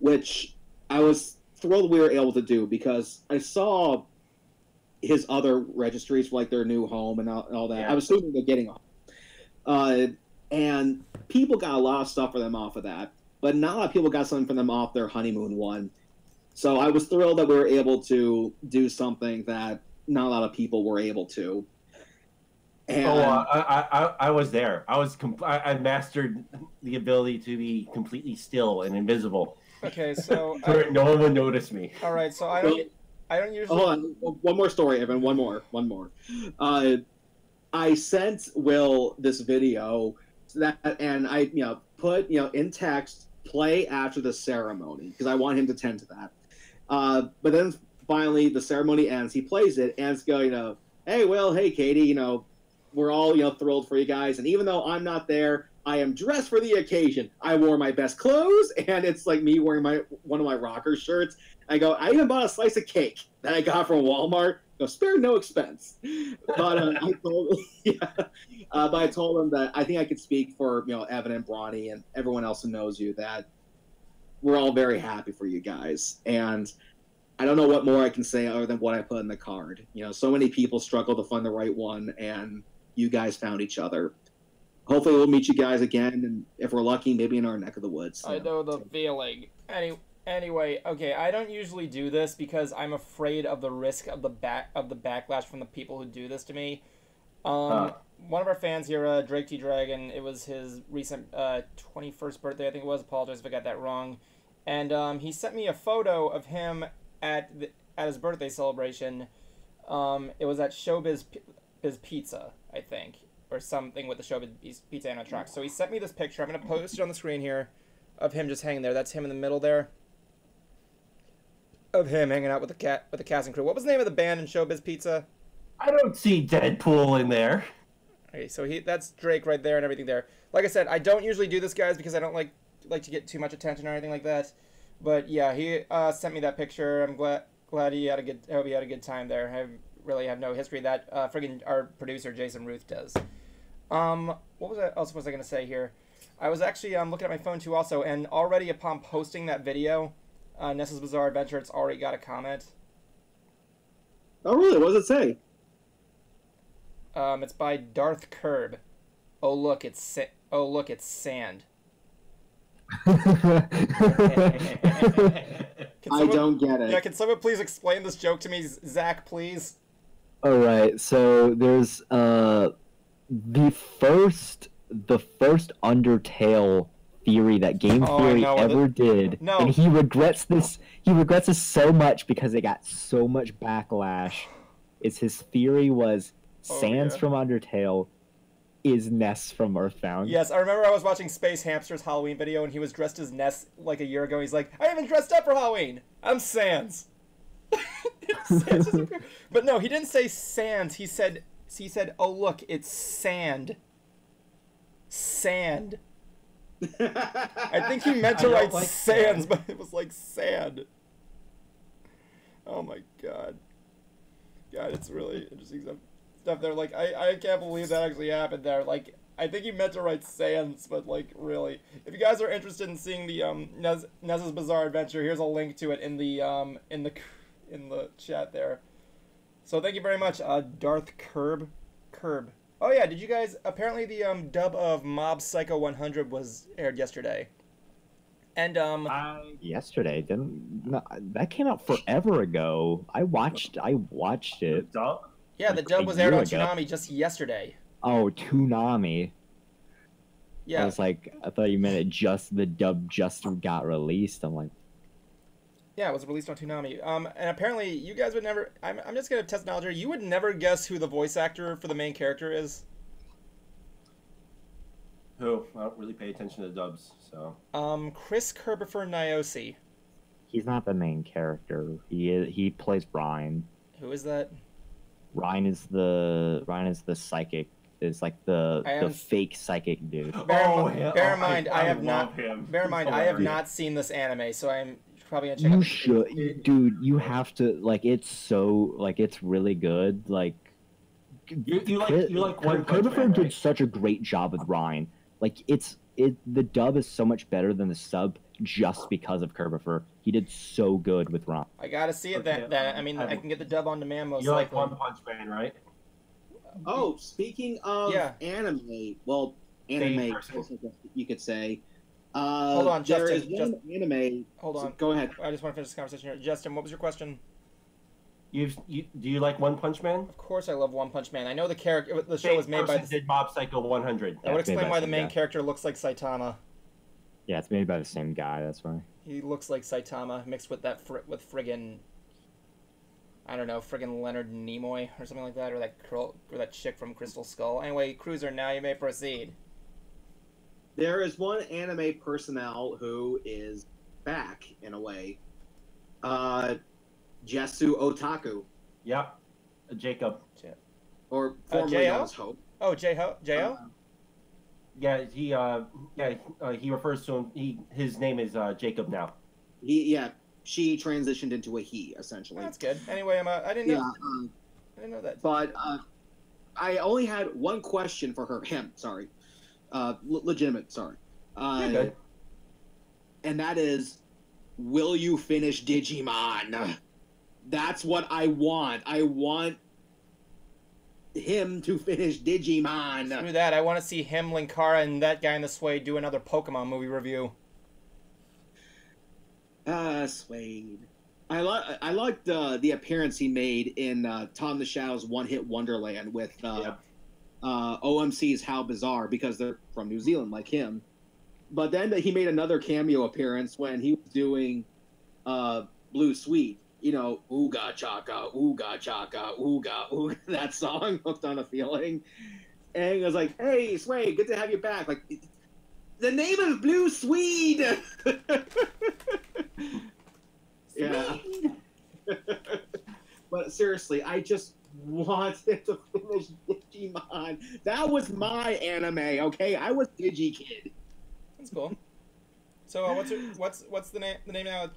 Speaker 2: which I was thrilled we were able to do because I saw his other registries for like their new home and all that. Yeah. I was assuming they're getting a home. And people got a lot of stuff for them off of that, but not a lot of people got something for them off their honeymoon one. So I was thrilled that we were able to do something that not a lot of people were able to. And
Speaker 4: I was there. I mastered the ability to be completely still and invisible.
Speaker 1: Okay, so
Speaker 4: no one would notice me.
Speaker 1: All right, so I don't usually.
Speaker 2: Hold on, one more story, Evan. One more. I sent Will this video and I put in text, "Play after the ceremony," because I want him to tend to that. But then finally the ceremony ends. He plays it and it's going, "Hey Will, hey Katie, we're all thrilled for you guys, and even though I'm not there, I am dressed for the occasion. I wore my best clothes," and it's like me wearing one of my rocker shirts. I go, "I even bought a slice of cake that I got from Walmart. Spare no expense." But I told him that I think I could speak for Evan and Brony and everyone else who knows you that we're all very happy for you guys. And I don't know what more I can say other than what I put in the card. So many people struggle to find the right one, and you guys found each other. Hopefully we'll meet you guys again, and if we're lucky, maybe in our neck of the woods.
Speaker 1: I know the feeling. Anyway, okay, I don't usually do this because I'm afraid of the risk of the backlash from the people who do this to me. One of our fans here, Drake T Dragon, it was his recent 21st birthday, I think it was. Apologize if I got that wrong. And he sent me a photo of him at his birthday celebration. It was at Showbiz Pizza, I think, or something with the Showbiz Pizza on a truck. So he sent me this picture. I'm going to post it on the screen here of him just hanging there. That's him in the middle there. Of him hanging out with the cast and crew. What was the name of the band in Showbiz Pizza?
Speaker 4: I don't see Deadpool in there.
Speaker 1: Okay, so that's Drake right there and everything there. Like I said, I don't usually do this, guys, because I don't like to get too much attention or anything like that. But yeah, he sent me that picture. I'm glad he had I hope he had a good time there. I really have no history of that. Friggin' our producer Jason Ruth does. What else was I gonna say here? I was actually looking at my phone too also, and already upon posting that video, Nessa's Bizarre Adventure, it's already got a comment.
Speaker 2: Oh really? What does it say?
Speaker 1: It's by Darth Curb. Oh look, it's sand.
Speaker 2: I don't get it.
Speaker 1: Yeah, can someone please explain this joke to me, Zach, please?
Speaker 3: All right, so there's the first Undertale theory that Game Theory ever did, and he regrets this. He regrets this so much because it got so much backlash. Is his theory was Sans from Undertale is Ness from Earthbound.
Speaker 1: Yes, I remember I was watching Space Hamster's Halloween video, and he was dressed as Ness like a year ago. He's like, I haven't dressed up for Halloween. I'm Sans. But no, he didn't say Sans. He said, oh look, it's sand. Sand. I think he meant to write like Sans, but it was like sand. Oh my god. God, it's really interesting stuff there. Like, I can't believe that actually happened there. Like, I think he meant to write Sans, but like, really. If you guys are interested in seeing the Nessa's Bizarre Adventure, here's a link to it in the chat there. So thank you very much, Darth Curb. Oh yeah, did you guys? Apparently the dub of Mob Psycho 100 was aired yesterday. And
Speaker 3: yesterday that came out forever ago. I watched it.
Speaker 4: Dub?
Speaker 1: Yeah, the dub was aired on Toonami just yesterday.
Speaker 3: Oh, Toonami.
Speaker 1: Yeah.
Speaker 3: I was like, I thought you meant the dub just got released. I'm like,
Speaker 1: yeah, it was released on Toonami. And apparently you guys would never. I'm just gonna test knowledge here. You would never guess who the voice actor for the main character is.
Speaker 4: Who? I don't really pay attention to dubs, so.
Speaker 1: Chris Kerbifer Nyosi.
Speaker 3: He's not the main character. He plays Ryan.
Speaker 1: Who is that?
Speaker 3: Ryan is the psychic. Is like the fake psychic dude.
Speaker 1: Bear in mind, I have not seen this anime, so I'm probably gonna check out.
Speaker 3: You should, dude. You have to like. It's really good. Like,
Speaker 4: you like One Punch
Speaker 3: Kerbifer
Speaker 4: Man, right?
Speaker 3: did such a great job with Ryan. Like, the dub is so much better than the sub just because of Kerbifer. He did so good with Ryan.
Speaker 1: I gotta see it then. I mean, I can get the dub on demand most likely.
Speaker 4: You like One Punch Man, right?
Speaker 2: Oh, speaking of anime, well, anime, you could say.
Speaker 1: Hold on, Justin.
Speaker 2: There is one anime.
Speaker 1: Hold on.
Speaker 2: So go ahead.
Speaker 1: I just want to finish this conversation here. Justin, what was your question?
Speaker 4: Do you like One Punch Man?
Speaker 1: Of course, I love One Punch Man. I know the character. The show was made by.
Speaker 4: Did Mob Psycho 100.
Speaker 1: That would explain why the main character looks like Saitama.
Speaker 3: Yeah, it's made by the same guy. That's why.
Speaker 1: He looks like Saitama mixed with that with friggin'. I don't know, friggin' Leonard Nimoy or something like that, or that chick from Crystal Skull. Anyway, Cruiser, now you may proceed.
Speaker 2: There is one anime personnel who is back in a way. Jesu Otaku.
Speaker 4: Yep. Jacob.
Speaker 2: Or formerly known as Hope.
Speaker 1: Oh, J-O?
Speaker 4: Yeah, he refers to him. His name is Jacob now.
Speaker 2: She transitioned into a he, essentially.
Speaker 1: That's good. Anyway, I didn't know. I didn't know that.
Speaker 2: But I only had one question for him. Sorry, legitimate. Sorry. And that is, will you finish Digimon? That's what I want. I want him to finish Digimon.
Speaker 1: Screw that. I want to see him, Linkara, and that guy in the Suede do another Pokemon movie review.
Speaker 2: Suede. I liked the appearance he made in Tom the Shadow's One Hit Wonderland with OMC's How Bizarre, because they're from New Zealand like him. But then he made another cameo appearance when he was doing Blue Sweet. You know, ooga chaka, ooga, ooga, that song, Hooked on a Feeling. And he was like, hey, Sway, good to have you back. Like, the name is Blue Swede! Yeah. But seriously, I just wanted to finish Digimon. That was my anime, okay? I was DigiKid.
Speaker 1: That's cool. So what's the name now?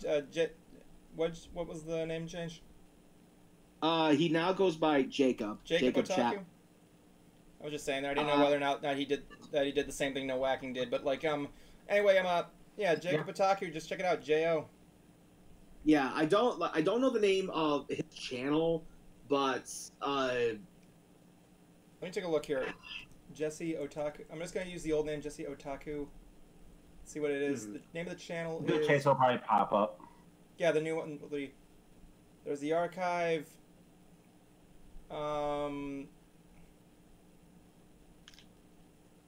Speaker 1: What was the name change?
Speaker 2: He now goes by Jacob.
Speaker 1: Jacob Otaku?
Speaker 2: Chap.
Speaker 1: I was just saying there. I didn't know whether or not he did the same thing No Whacking did, but like anyway, Jacob Otaku. Just check it out, Jo.
Speaker 2: Yeah, I don't know the name of his channel, but
Speaker 1: let me take a look here. Jesse Otaku. I'm just gonna use the old name, Jesse Otaku. See what it is. The name of the channel is.
Speaker 4: The case will probably pop up.
Speaker 1: Yeah, the new one. There's the archive.
Speaker 2: Try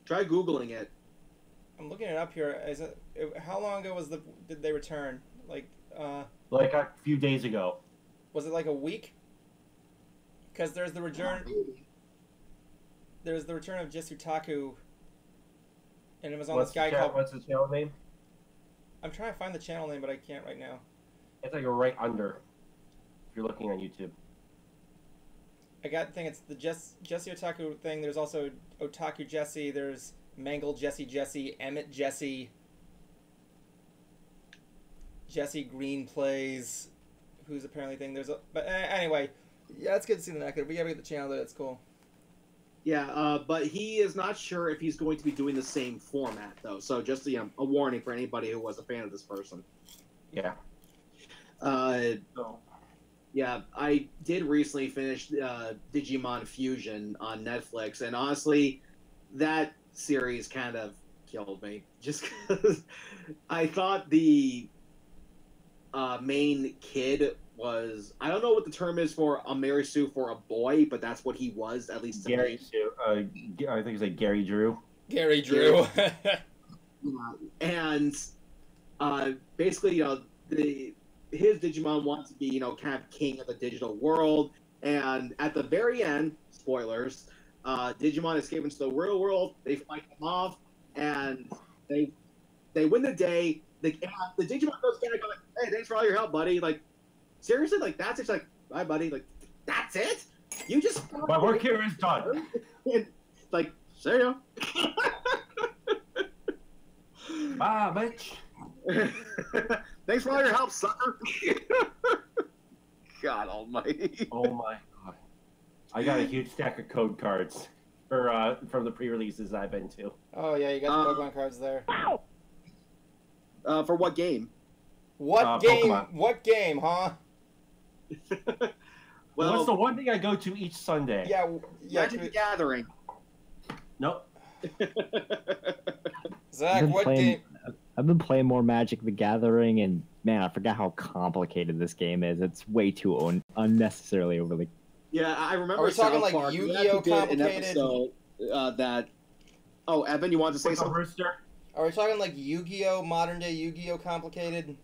Speaker 2: Googling it.
Speaker 1: I'm looking it up here. How long ago did they return? Like
Speaker 4: a few days ago.
Speaker 1: Was it like a week? Because there's the return. There's the return of Jesse Otaku. And it was on this guy called.
Speaker 4: What's the channel name?
Speaker 1: I'm trying to find the channel name, but I can't right now.
Speaker 4: It's like right under. If you're looking on YouTube.
Speaker 1: I got the thing. It's the Jesse Otaku thing. There's also Otaku Jesse. There's Mangle Jesse, Emmett Jesse Green Plays, who's apparently thing. But anyway, yeah, it's good to see the neck. We gotta get the channel there. That's cool.
Speaker 2: Yeah, but he is not sure if he's going to be doing the same format, though. So just a warning for anybody who was a fan of this person.
Speaker 4: Yeah.
Speaker 2: Yeah, I did recently finish Digimon Fusion on Netflix, and honestly, that series kind of killed me. Just because I thought the main kid was, I don't know what the term is for a Mary Sue for a boy, but that's what he was, at least to
Speaker 4: Gary
Speaker 2: me.
Speaker 4: Sue. I think it's like Gary Drew.
Speaker 1: Gary Drew.
Speaker 2: And basically, his Digimon wants to be, kind of king of the digital world. And at the very end, spoilers, Digimon escape into the real world. They fight them off, and they win the day. The Digimon goes back, like, hey, thanks for all your help, buddy. Like, seriously, like that's it. Like, bye, buddy. Like, that's it. You just
Speaker 4: my work here is done.
Speaker 2: And, like, see ya.
Speaker 4: Bye, bitch.
Speaker 2: Thanks for all your help, sucker. God almighty.
Speaker 4: Oh my god. I got a huge stack of code cards from the pre-releases I've been to.
Speaker 1: Oh yeah, you got the Pokemon cards there.
Speaker 2: For what game?
Speaker 1: What game?
Speaker 4: Pokemon.
Speaker 1: What game, huh?
Speaker 2: Well,
Speaker 4: what's the one thing I go to each Sunday?
Speaker 1: Yeah.
Speaker 2: Magic the Gathering.
Speaker 4: Nope.
Speaker 1: Zach, what game?
Speaker 3: I've been playing more Magic the Gathering, and man, I forgot how complicated this game is. It's way too unnecessarily overly.
Speaker 2: Yeah, I remember.
Speaker 1: Are we talking
Speaker 2: South
Speaker 1: like
Speaker 2: Park.
Speaker 1: Yu-Gi-Oh complicated?
Speaker 2: An episode, that. Oh, Evan, you want to say
Speaker 4: What's up,
Speaker 2: something?
Speaker 4: Rooster?
Speaker 1: Are we talking like Yu-Gi-Oh, modern day Yu-Gi-Oh complicated?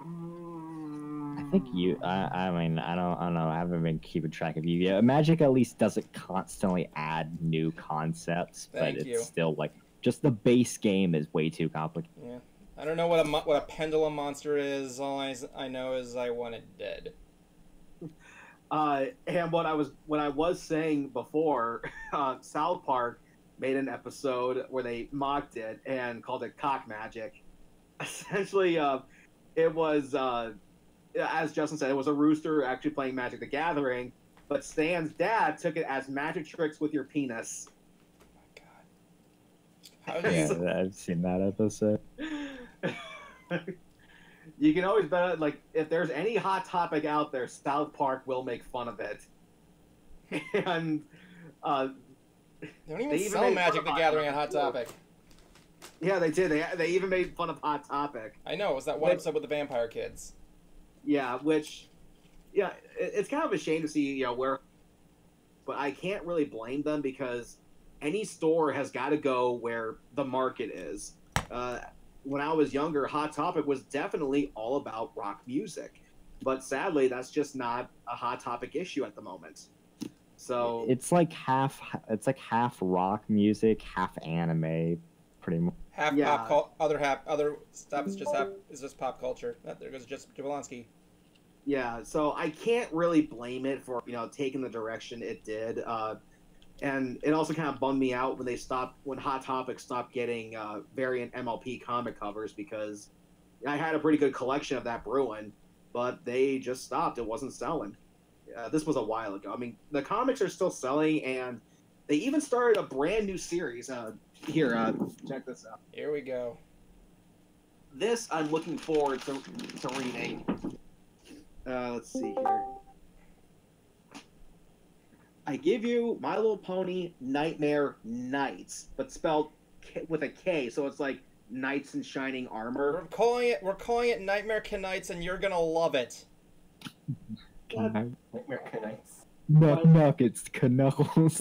Speaker 3: I think I mean, I don't know. I haven't been keeping track of Yu-Gi-Oh. Magic at least doesn't constantly add new concepts, but it's still like just the base game is way too complicated.
Speaker 1: Yeah, I don't know what a pendulum monster is. All I know is I want it dead.
Speaker 2: And what I was saying before, South Park made an episode where they mocked it and called it cock magic. Essentially, it was, as Justin said, it was a rooster actually playing Magic the Gathering, but Stan's dad took it as magic tricks with your penis.
Speaker 1: Oh my god.
Speaker 3: Yeah, I've seen that episode.
Speaker 2: You can always bet, like, if there's any hot topic out there, South Park will make fun of it. and
Speaker 1: They don't even
Speaker 2: They even
Speaker 1: sell
Speaker 2: made
Speaker 1: Magic
Speaker 2: fun
Speaker 1: the
Speaker 2: of
Speaker 1: Gathering
Speaker 2: it.
Speaker 1: on Hot Topic.
Speaker 2: yeah, they did. They even made fun of Hot Topic.
Speaker 1: I know, it was that one episode with the vampire kids.
Speaker 2: Yeah, which, yeah, it's kind of a shame to see, where, but I can't really blame them because any store has got to go where the market is. When I was younger, Hot Topic was definitely all about rock music, but sadly, that's just not a Hot Topic issue at the moment. So
Speaker 3: It's like half rock music, half anime, pretty much.
Speaker 1: Half
Speaker 2: Yeah.
Speaker 1: other stuff is just pop culture. There goes just Jablonski.
Speaker 2: yeah, so I can't really blame it for taking the direction it did. And it also kind of bummed me out when Hot Topic stopped getting variant MLP comic covers because I had a pretty good collection of that Bruin, but they just stopped. It wasn't selling. This was a while ago. I mean, the comics are still selling, and they even started a brand new series. Here, check this out.
Speaker 1: Here we go.
Speaker 2: This I'm looking forward to reading. Let's see here. I give you My Little Pony Nightmare Knights, but spelled with a K, so it's like knights in shining armor.
Speaker 1: We're calling it Nightmare Knights, and you're gonna love it.
Speaker 4: Nightmare Knights.
Speaker 3: Knock, it's Knuckles.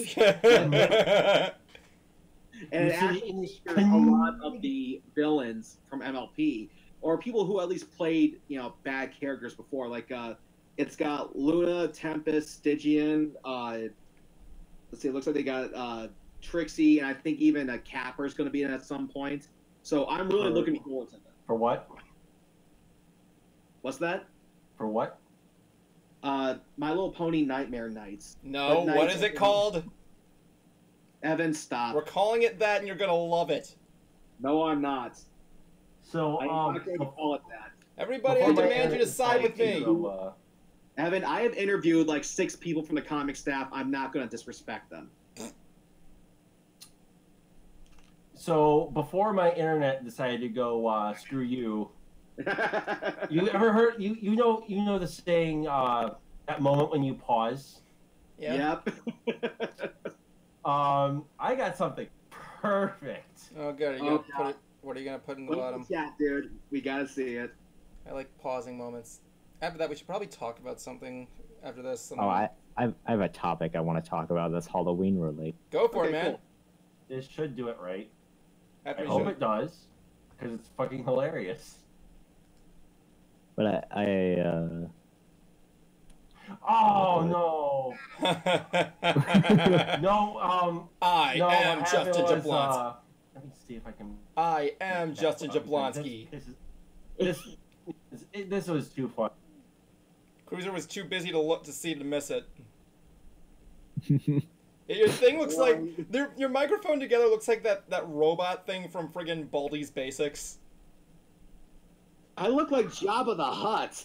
Speaker 2: And it actually features a lot of the villains from MLP, or people who at least played, bad characters before. Like, it's got Luna, Tempest, Stygian. Let's see, it looks like they got Trixie, and I think even a Capper is going to be in at some point. So I'm really looking forward to that.
Speaker 4: For what?
Speaker 2: What's that?
Speaker 4: For what?
Speaker 2: My Little Pony Nightmare Knights.
Speaker 1: No,
Speaker 2: But
Speaker 1: what
Speaker 2: Knights-
Speaker 1: is it called?
Speaker 2: Evan, stop.
Speaker 1: We're calling it that, and you're gonna love it.
Speaker 2: No, I'm not.
Speaker 4: So,
Speaker 2: I'm not going to call it that.
Speaker 1: Everybody, I
Speaker 4: before my
Speaker 1: demand you to
Speaker 4: internet
Speaker 1: side with me.
Speaker 4: decided to,
Speaker 2: Evan, I have interviewed like 6 people from the comic staff. I'm not going to disrespect them.
Speaker 4: So before my internet decided to go screw you, you ever heard you know the saying that moment when you pause?
Speaker 1: Yeah.
Speaker 2: Yep.
Speaker 4: I got something perfect.
Speaker 1: Oh, good. What are you gonna put in the
Speaker 2: Put it in
Speaker 1: bottom?
Speaker 2: the chat, dude. We gotta see it.
Speaker 1: I like pausing moments. After that, we should probably talk about something after this.
Speaker 3: Oh, I have a topic I want to talk about that's Halloween related.
Speaker 1: Go for it,
Speaker 2: Okay,
Speaker 1: man.
Speaker 2: cool.
Speaker 4: This should do it right.
Speaker 1: After
Speaker 4: I
Speaker 1: you
Speaker 4: hope
Speaker 1: show-
Speaker 4: it does, because it's fucking hilarious.
Speaker 3: But
Speaker 4: Oh no, no,
Speaker 1: I
Speaker 4: no,
Speaker 1: am
Speaker 4: what
Speaker 1: Justin
Speaker 4: happened was,
Speaker 1: Jablonski.
Speaker 4: let me see if I can.
Speaker 1: I am Justin Jablonski.
Speaker 4: This was too fun.
Speaker 1: Cruiser was too busy to look to see to miss it. Your thing looks like your microphone together looks like that robot thing from friggin' Baldi's Basics.
Speaker 2: I look like Jabba the Hutt.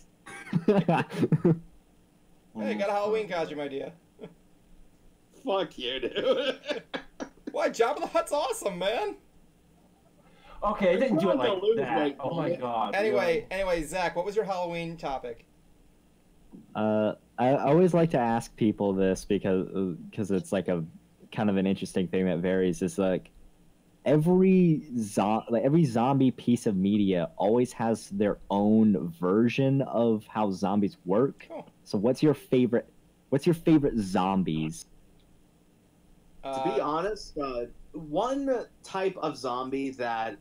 Speaker 1: Hey, got a Halloween costume idea.
Speaker 2: Fuck you, dude.
Speaker 1: Why, Jabba the Hutt's awesome, man.
Speaker 4: Okay, I didn't do it like
Speaker 2: Lose
Speaker 4: that.
Speaker 2: weight,
Speaker 4: Oh my
Speaker 2: man.
Speaker 4: god.
Speaker 1: Anyway, Zach, what was your Halloween topic?
Speaker 3: I always like to ask people this because it's like a kind of an interesting thing that varies. Is like every zombie piece of media always has their own version of how zombies work.
Speaker 1: Cool.
Speaker 3: So what's your favorite zombies?
Speaker 2: To be honest, one type of zombie that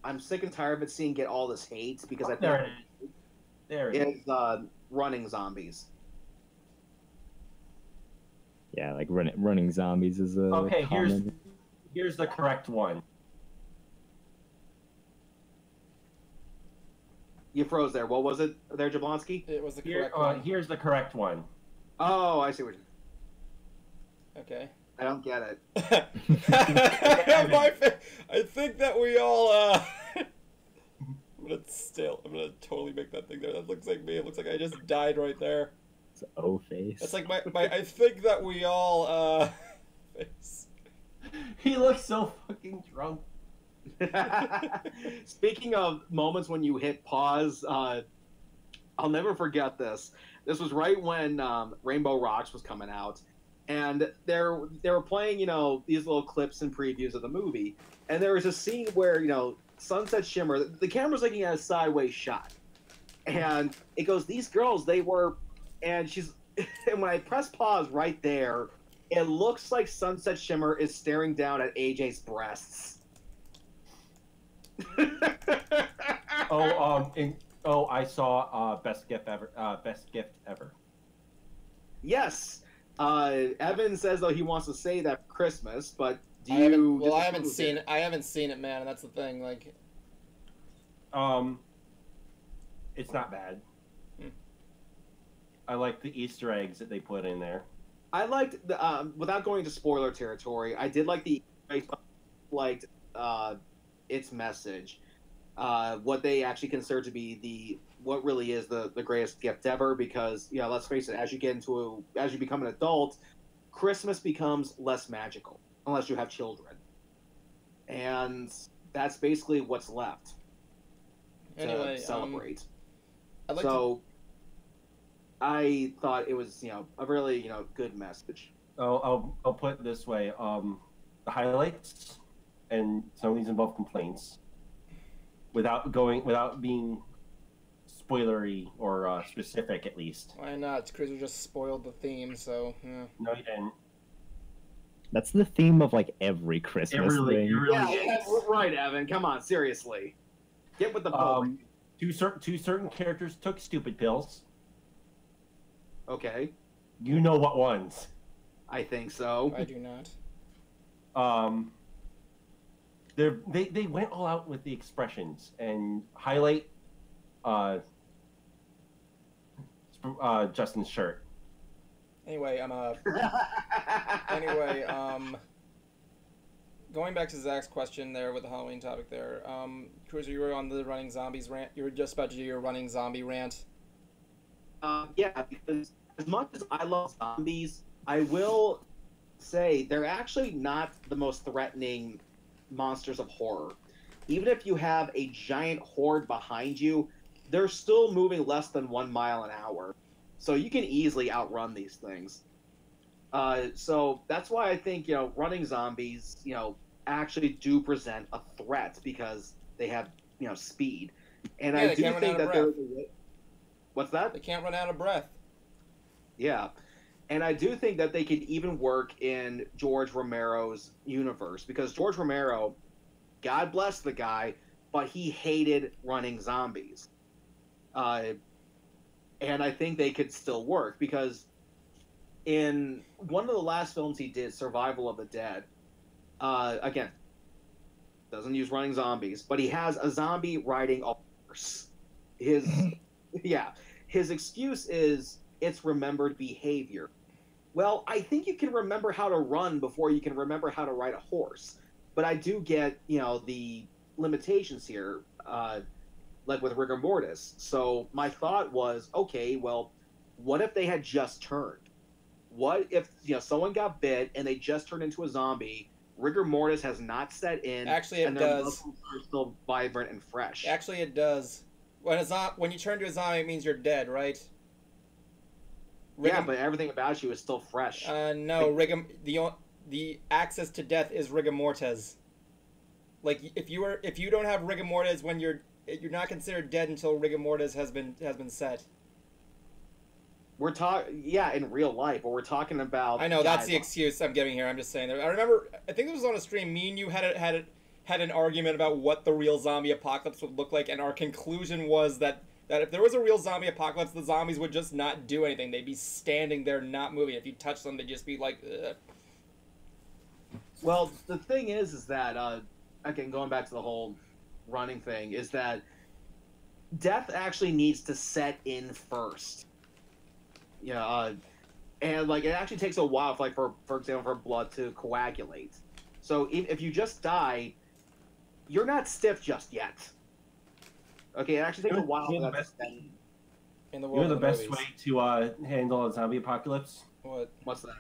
Speaker 2: I'm sick and tired of it seeing get all this hate because I
Speaker 4: There
Speaker 2: think
Speaker 4: it is. There it is.
Speaker 2: is running zombies.
Speaker 3: Yeah, like running zombies is a
Speaker 4: Okay,
Speaker 3: common...
Speaker 4: here's the correct one.
Speaker 2: You froze there. What was it there, Jablonski?
Speaker 1: It was the
Speaker 4: Here,
Speaker 1: correct one.
Speaker 4: here's the correct one.
Speaker 2: Oh, I see what you...
Speaker 1: Okay.
Speaker 2: I don't get it.
Speaker 1: I think that we all I'm gonna totally make that thing there. That looks like me. It looks like I just died right there.
Speaker 3: It's O-face.
Speaker 1: It's like my I think that we all face.
Speaker 4: He looks so fucking drunk.
Speaker 2: Speaking of moments when you hit pause, I'll never forget this. This was right when Rainbow Rocks was coming out, and they were playing, you know, these little clips and previews of the movie, and there was a scene where, you know, Sunset Shimmer, the camera's looking at a sideways shot, and it goes, these girls, they were, and she's, and when I press pause right there, it looks like Sunset Shimmer is staring down at AJ's breasts.
Speaker 4: I saw best gift ever. Best gift ever.
Speaker 2: Yes. Evan says though he wants to say that for Christmas, but
Speaker 1: I haven't seen it, man, and that's the thing. Like,
Speaker 4: it's not bad. I like the Easter eggs that they put in there.
Speaker 2: I liked the without going to spoiler territory. I did like the liked its message, what they actually consider to be what really is the greatest gift ever. Because, you know, let's face it, as you become an adult, Christmas becomes less magical unless you have children, and that's basically what's left to celebrate. I thought it was, you know, a really, you know, good message.
Speaker 4: I'll put it this way: the highlights, and some of these involve complaints, without being spoilery or specific, at least.
Speaker 1: Why not? Cruiser just spoiled the theme, so yeah.
Speaker 4: No, you didn't.
Speaker 3: That's the theme of like every Christmas thing.
Speaker 2: Yeah, right, Evan. Come on, seriously, get with the program.
Speaker 4: Two certain characters took stupid pills.
Speaker 2: Okay.
Speaker 4: You know what ones?
Speaker 2: I think so.
Speaker 1: I do not.
Speaker 4: They went all out with the expressions and highlight Justin's shirt.
Speaker 1: Anyway, going back to Zach's question there with the Halloween topic there, Cruiser, you were on the running zombies rant. You were just about to do your running zombie rant.
Speaker 2: Yeah, because as much as I love zombies, I will say they're actually not the most threatening monsters of horror. Even if you have a giant horde behind you, they're still moving less than 1 mile an hour. So you can easily outrun these things. So that's why I think, you know, running zombies, you know, actually do present a threat because they have, you know, speed. And I do think that they're... What's that?
Speaker 1: They can't run out of breath.
Speaker 2: Yeah. And I do think that they could even work in George Romero's universe, because George Romero, God bless the guy, but he hated running zombies. And I think they could still work, because in one of the last films he did, Survival of the Dead, again, doesn't use running zombies, but he has a zombie riding a horse. His excuse is it's remembered behavior. Well, I think you can remember how to run before you can remember how to ride a horse. But I do get, you know, the limitations here, like with rigor mortis. So my thought was, okay, well, what if they had just turned? What if, you know, someone got bit and they just turned into a zombie? Rigor mortis has not set in.
Speaker 1: Actually, it does.
Speaker 2: Muscles are still vibrant and fresh.
Speaker 1: Actually, it does. When you turn to a zombie, it means you're dead, right?
Speaker 2: Yeah, but everything about you is still fresh.
Speaker 1: No, the access to death is rigor mortis. Like if you don't have rigor mortis when you're not considered dead until rigor mortis has been set.
Speaker 2: We're in real life, but we're talking about.
Speaker 1: I know that's the excuse I'm giving here. I'm just saying that. I remember, I think it was on a stream. Me and you had an argument about what the real zombie apocalypse would look like, and our conclusion was that if there was a real zombie apocalypse, the zombies would just not do anything. They'd be standing there, not moving. If you touch them, they'd just be like, ugh.
Speaker 2: Well, the thing is that, again, going back to the whole running thing, is that death actually needs to set in first. Yeah, and, like, it actually takes a while, for example, for blood to coagulate. So if you just die, you're not stiff just yet. Okay, it actually takes a while.
Speaker 4: You know the best way to handle a zombie apocalypse?
Speaker 2: What's that?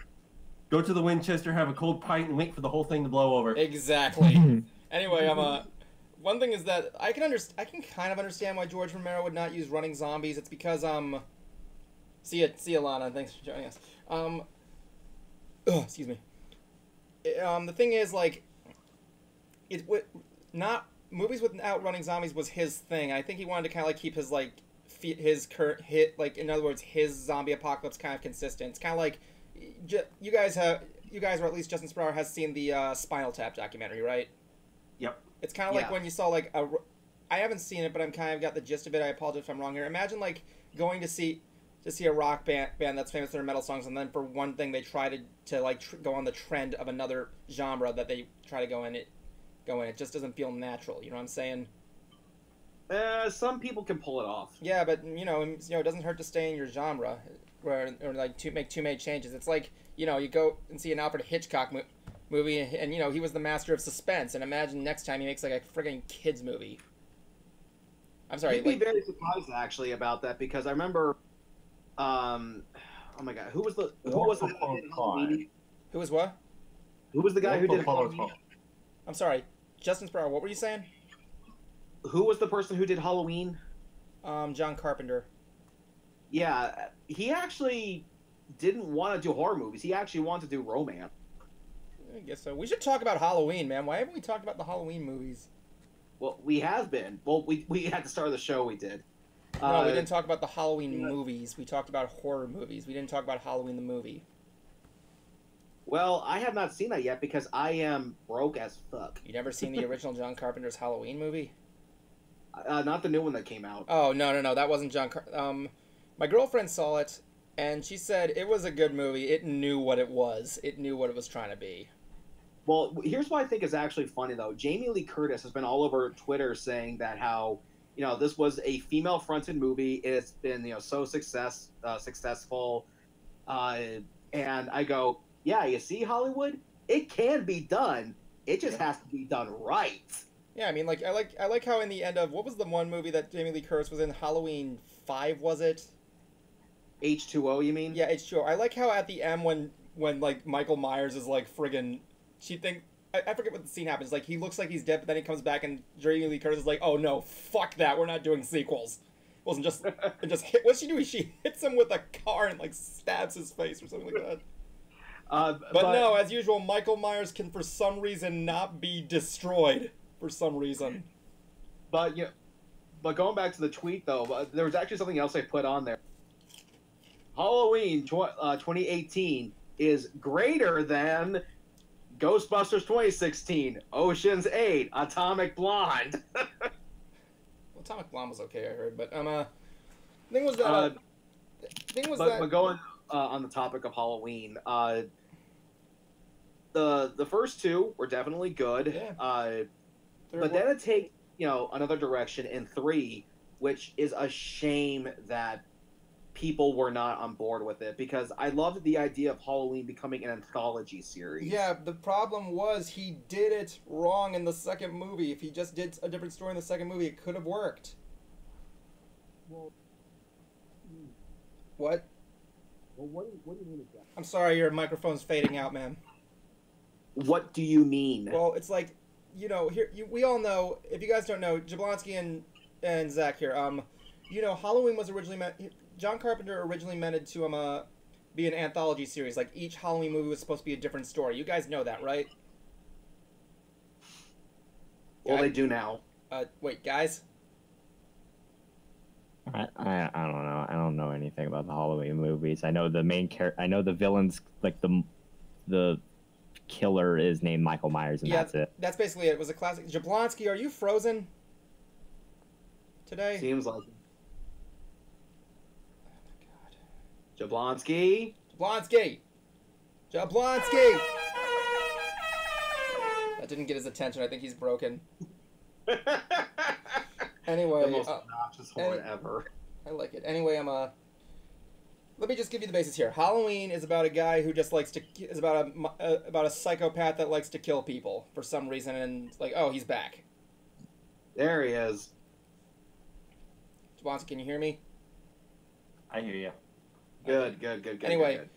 Speaker 4: Go to the Winchester, have a cold pint, and wait for the whole thing to blow over.
Speaker 1: Exactly. Anyway, one thing is that I can kind of understand why George Romero would not use running zombies. It's because see ya, Lana. Thanks for joining us. excuse me. The thing is, like, not movies without running zombies was his thing. I think he wanted to kind of like keep his like his current hit, like in other words, his zombie apocalypse kind of consistent. It's kind of like you guys, or at least Justin Sprower has seen the Spinal Tap documentary, right?
Speaker 4: Yep.
Speaker 1: It's kind of like when you saw like I haven't seen it, but I'm kind of got the gist of it. I apologize if I'm wrong here. Imagine like going to see a rock band that's famous for their metal songs, and then for one thing they try to like go on the trend of another genre that they try to go in. It just doesn't feel natural. You know what I'm saying?
Speaker 6: Some people can pull it off.
Speaker 1: Yeah, but you know, it doesn't hurt to stay in your genre, or like to make too many changes. It's like, you know, you go and see an Alfred Hitchcock movie, and you know he was the master of suspense. And imagine next time he makes like a friggin' kids movie. I'm sorry.
Speaker 6: You'd be very surprised actually about that, because I remember, oh my god, who was the Halloween?
Speaker 1: Who was what?
Speaker 6: Who was the guy who did Halloween?
Speaker 1: I'm sorry, Justin Sprower. What were you saying?
Speaker 6: Who was the person who did Halloween?
Speaker 1: John Carpenter.
Speaker 6: Yeah, he actually didn't want to do horror movies. He actually wanted to do romance.
Speaker 1: I guess so. We should talk about Halloween, man. Why haven't we talked about the Halloween movies?
Speaker 6: Well, we have been. Well, we at the start of the show we did.
Speaker 1: No, we didn't talk about the Halloween movies. We talked about horror movies. We didn't talk about Halloween the movie.
Speaker 6: Well, I have not seen that yet because I am broke as fuck.
Speaker 1: You never seen the original John Carpenter's Halloween movie?
Speaker 6: Not the new one that came out.
Speaker 1: Oh, no. That wasn't John my girlfriend saw it, and she said it was a good movie. It knew what it was. It knew what it was trying to be.
Speaker 6: Well, here's what I think is actually funny, though. Jamie Lee Curtis has been all over Twitter saying that how, you know, this was a female-fronted movie. It's been, you know, so successful. And I go, yeah, you see, Hollywood? It can be done. It just has to be done right.
Speaker 1: Yeah, I mean, like, I like how in the end of, what was the one movie that Jamie Lee Curtis was in? Halloween 5, was it?
Speaker 6: H2O, you mean?
Speaker 1: Yeah, H2O. I like how at the end when like, Michael Myers is, like, friggin'... I forget what the scene happens. Like, he looks like he's dead, but then he comes back, and Jamie Lee Curtis is like, oh, no, fuck that. We're not doing sequels. It wasn't just... What's she doing? She hits him with a car and, like, stabs his face or something like that. But no, as usual, Michael Myers can, for some reason, not be destroyed. For some reason.
Speaker 6: But going back to the tweet, though, there was actually something else I put on there. Halloween 2018 is greater than Ghostbusters 2016, Ocean's 8, Atomic Blonde.
Speaker 1: Well, Atomic Blonde was okay, I heard, but thing was that.
Speaker 6: But going on the topic of Halloween, the first two were definitely good.
Speaker 1: Yeah.
Speaker 6: But then it takes, you know, another direction in 3, which is a shame that people were not on board with it, because I loved the idea of Halloween becoming an anthology series.
Speaker 1: Yeah, the problem was he did it wrong in the second movie. If he just did a different story in the second movie, it could have worked.
Speaker 6: Well,
Speaker 1: what?
Speaker 6: Well, what do you mean exactly?
Speaker 1: I'm sorry, your microphone's fading out, man.
Speaker 6: What do you mean?
Speaker 1: Well, it's like, you know, we all know, if you guys don't know, Jablonski and Zach here, you know, Halloween was originally John Carpenter originally meant to be an anthology series. Like, each Halloween movie was supposed to be a different story. You guys know that, right?
Speaker 6: Well, they do now.
Speaker 1: Wait, guys?
Speaker 3: I don't know. I don't know anything about the Halloween movies. I know the main character. I know the villains, like the killer is named Michael Myers, and that's it.
Speaker 1: That's basically it. It was a classic. Jablonski, are you frozen today?
Speaker 6: Seems like it.
Speaker 1: Oh my god.
Speaker 6: Jablonski.
Speaker 1: That didn't get his attention. I think he's broken. Anyway,
Speaker 6: the most obnoxious horn ever.
Speaker 1: I like it. Anyway, let me just give you the basis here. Halloween is about a guy who just is about a psychopath that likes to kill people for some reason, and like, oh, he's back.
Speaker 6: There he is.
Speaker 1: Jablonski, can you hear me?
Speaker 4: I hear you.
Speaker 6: Good.
Speaker 1: Anyway,
Speaker 6: good.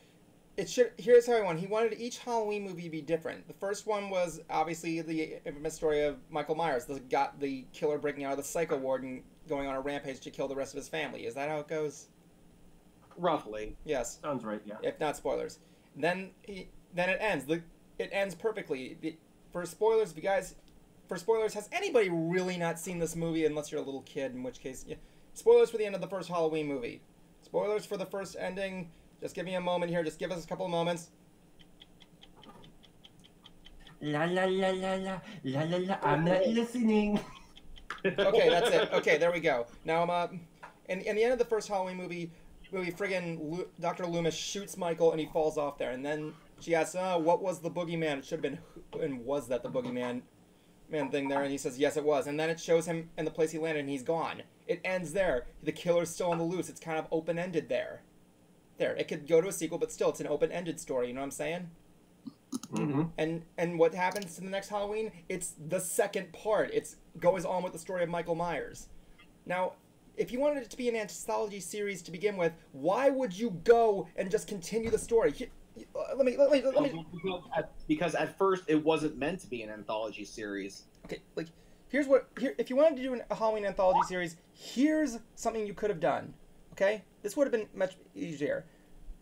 Speaker 1: Here's how he wanted each Halloween movie to be different. The first one was obviously the infamous story of Michael Myers, the killer breaking out of the psycho ward and going on a rampage to kill the rest of his family. Is that how it goes?
Speaker 6: Roughly.
Speaker 1: Yes.
Speaker 4: Sounds right, yeah.
Speaker 1: If not spoilers. Then then it ends. It ends perfectly. For spoilers, if you guys, has anybody really not seen this movie unless you're a little kid? In which case, yeah. Spoilers for the end of the first Halloween movie. Spoilers for the first ending. Just give me a moment here. Just give us a couple of moments.
Speaker 4: La la la la la la la la. I'm not listening.
Speaker 1: Okay, that's it. Okay, there we go. Now in the end of the first Halloween movie, friggin' Dr. Loomis shoots Michael and he falls off there, and then she asks, "Oh, what was the boogeyman?" It should have been, and was that the boogeyman thing there? And he says, "Yes, it was." And then it shows him in the place he landed, and he's gone. It ends there. The killer's still on the loose. It's kind of open-ended there. There, it could go to a sequel, but still, it's an open-ended story. You know what I'm saying?
Speaker 4: Mm-hmm.
Speaker 1: And what happens to the next Halloween? It's the second part. It goes on with the story of Michael Myers. Now, if you wanted it to be an anthology series to begin with, why would you go and just continue the story? Let me.
Speaker 6: Because at first it wasn't meant to be an anthology series.
Speaker 1: Okay, like if you wanted to do a Halloween anthology series, here's something you could have done. Okay, this would have been much easier.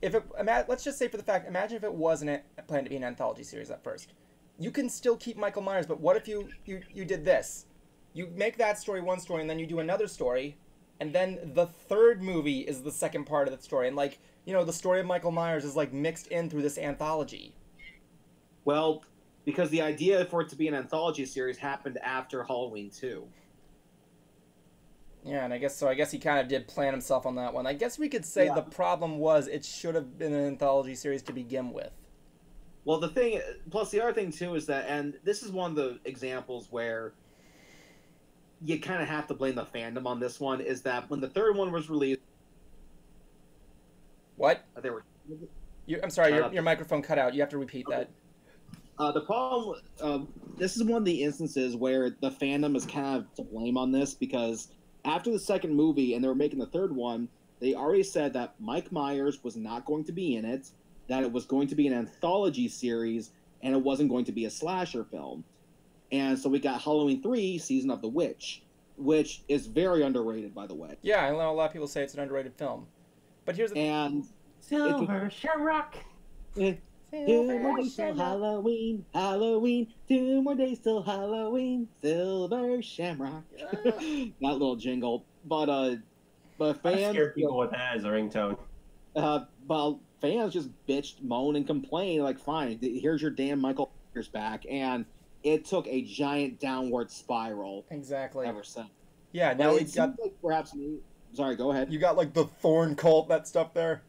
Speaker 1: Let's just say for the fact, imagine if it wasn't planned to be an anthology series at first. You can still keep Michael Myers, but what if you did this? You make that story one story, and then you do another story, and then the third movie is the second part of the story, and the story of Michael Myers is mixed in through this anthology.
Speaker 6: Well, because the idea for it to be an anthology series happened after Halloween 2.
Speaker 1: Yeah, and I guess he kind of did plan himself on that one. I guess we could say the problem was it should have been an anthology series to begin with.
Speaker 6: Well, the other thing too is that, and this is one of the examples where you kind of have to blame the fandom on this one, is that when the third one was released...
Speaker 1: What? I'm sorry,
Speaker 6: your
Speaker 1: microphone cut out. You have to repeat that.
Speaker 6: The problem, this is one of the instances where the fandom is kind of to blame on this, because after the second movie, and they were making the third one, they already said that Mike Myers was not going to be in it, that it was going to be an anthology series, and it wasn't going to be a slasher film. And so we got Halloween 3, Season of the Witch, which is very underrated, by the way.
Speaker 1: Yeah, I know a lot of people say it's an underrated film. But here's the
Speaker 4: Silver Shamrock.
Speaker 2: 2 more days till Halloween, Halloween. 2 more days till Halloween, Silver Shamrock. That little jingle, but fans
Speaker 4: I scare people with that as a ringtone.
Speaker 2: But fans just bitched, moan, and complain. Like, fine, here's your damn Michael Myers back, and it took a giant downward spiral.
Speaker 1: Exactly.
Speaker 2: Ever since.
Speaker 1: Yeah. Now we got.
Speaker 2: Like perhaps. Sorry, go ahead.
Speaker 1: You got the Thorn Cult, that stuff there.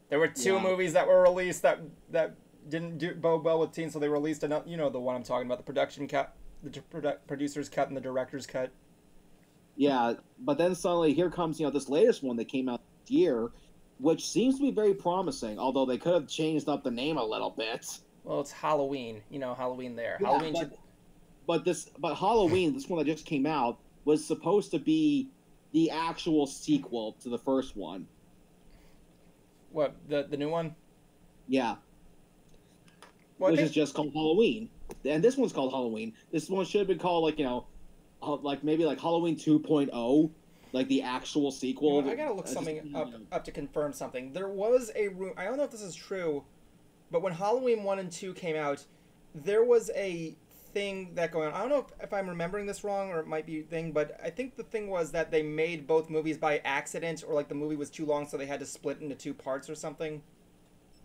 Speaker 1: There were 2 movies that were released that didn't bode well with teens, so they released another. You know the one I'm talking about, the production cut, the producer's cut, and the director's cut.
Speaker 2: Yeah, but then suddenly here comes this latest one that came out this year, which seems to be very promising. Although they could have changed up the name a little bit.
Speaker 1: Well, it's Halloween. Halloween there.
Speaker 2: Yeah,
Speaker 1: Halloween.
Speaker 2: But Halloween, this one that just came out, was supposed to be the actual sequel to the first one.
Speaker 1: What, the new one?
Speaker 2: Yeah. Which is just called Halloween. And this one's called Halloween. This one should have been called, maybe Halloween 2.0, like the actual sequel.
Speaker 1: I gotta look something up to confirm something. There was a rumor, I don't know if this is true, but when Halloween 1 and 2 came out, there was a thing that going on. I don't know if I'm remembering this wrong, or it might be a thing, but I think the thing was that they made both movies by accident, or the movie was too long, so they had to split into 2 parts or something.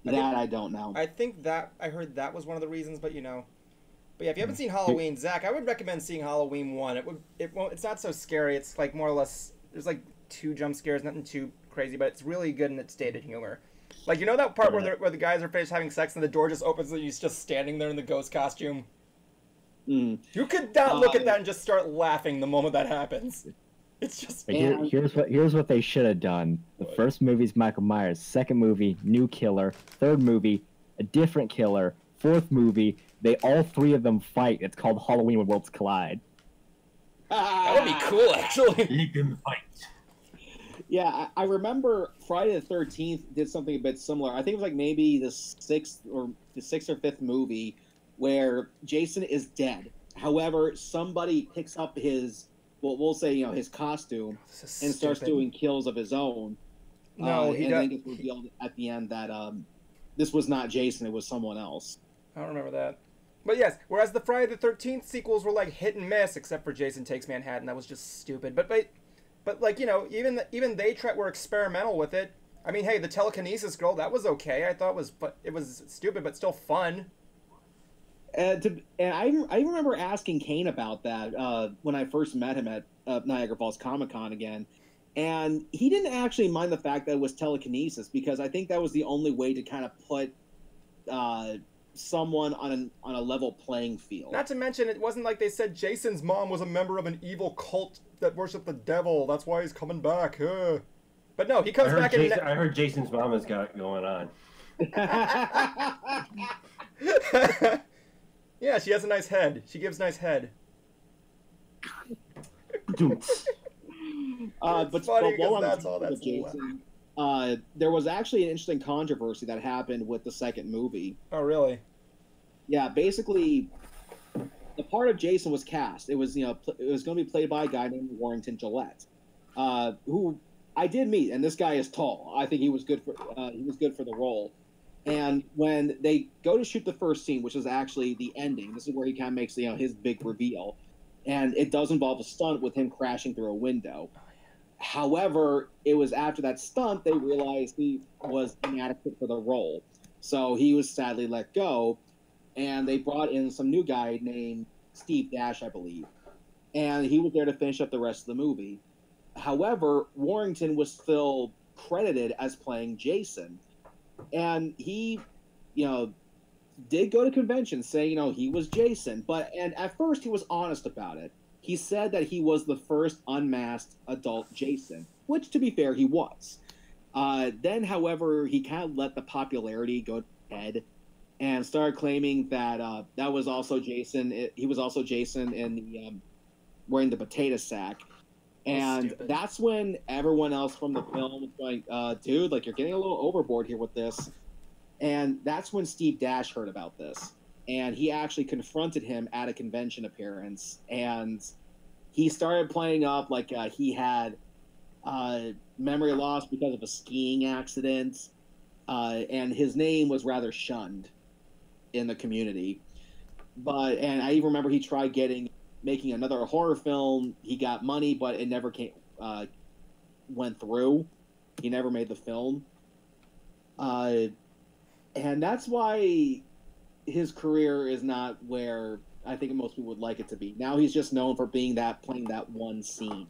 Speaker 2: I don't know.
Speaker 1: I think that I heard that was one of the reasons, but But yeah, if you haven't seen Halloween, Zach, I would recommend seeing Halloween 1. It's not so scary. It's more or less, there's 2 jump scares, nothing too crazy, but it's really good in its dated humor. That part where the guys are finished having sex and the door just opens and he's just standing there in the ghost costume.
Speaker 2: Mm.
Speaker 1: You could not look at that and just start laughing the moment that happens. It's just...
Speaker 3: Here's what they should have done. The first movie's Michael Myers. Second movie, new killer. Third movie, a different killer. Fourth movie, all 3 of them fight. It's called Halloween When Worlds Collide.
Speaker 1: That would be cool, actually.
Speaker 4: Let them fight.
Speaker 2: Yeah, I remember Friday the 13th did something a bit similar. I think it was maybe the 6th or 5th movie where Jason is dead. However, somebody picks up his, we'll say, his costume and starts doing kills of his own.
Speaker 1: No,
Speaker 2: and then gets revealed at the end that this was not Jason, it was someone else.
Speaker 1: I don't remember that. But yes, whereas the Friday the 13th sequels were like hit and miss, except for Jason Takes Manhattan, that was just stupid. But like, you know, even they were experimental with it. I mean, hey, the telekinesis girl, that was okay. I thought it was stupid, but still fun.
Speaker 2: And I remember asking Kane about that when I first met him at Niagara Falls Comic Con again, and he didn't actually mind the fact that it was telekinesis, because I think that was the only way to kind of put someone on a level playing field.
Speaker 1: Not to mention, it wasn't like they said Jason's mom was a member of an evil cult that worshipped the devil. That's why he's coming back. But no, he comes back.
Speaker 4: I heard Jason's mom has got it going on.
Speaker 1: Yeah, she has a nice head. She gives nice head.
Speaker 2: But while I'm talking about Jason, there was actually an interesting controversy that happened with the second movie.
Speaker 1: Oh, really?
Speaker 2: Yeah, basically, the part of Jason was cast. It was it was going to be played by a guy named Warrington Gillette, who I did meet, and this guy is tall. I think he was good for the role. And when they go to shoot the first scene, which is actually the ending, this is where he kind of makes his big reveal, and it does involve a stunt with him crashing through a window. However, it was after that stunt they realized he was inadequate for the role, so he was sadly let go, and they brought in some new guy named Steve Dash, I believe, and he was there to finish up the rest of the movie. However, Warrington was still credited as playing Jason, and he, did go to conventions saying, he was Jason, and at first he was honest about it. He said that he was the first unmasked adult Jason, which, to be fair, he was. Then, however, he kind of let the popularity go to head and started claiming that that was also Jason. He was also Jason in the wearing the potato sack. And that's when everyone else from the film was going, dude, like, you're getting a little overboard here with this. And that's when Steve Dash heard about this. And he actually confronted him at a convention appearance. And he started playing up like he had memory loss because of a skiing accident. And his name was rather shunned in the community. And I even remember he tried making another horror film. He got money, but it never went through. He never made the film. And that's why his career is not where I think most people would like it to be. Now he's just known for playing that one scene.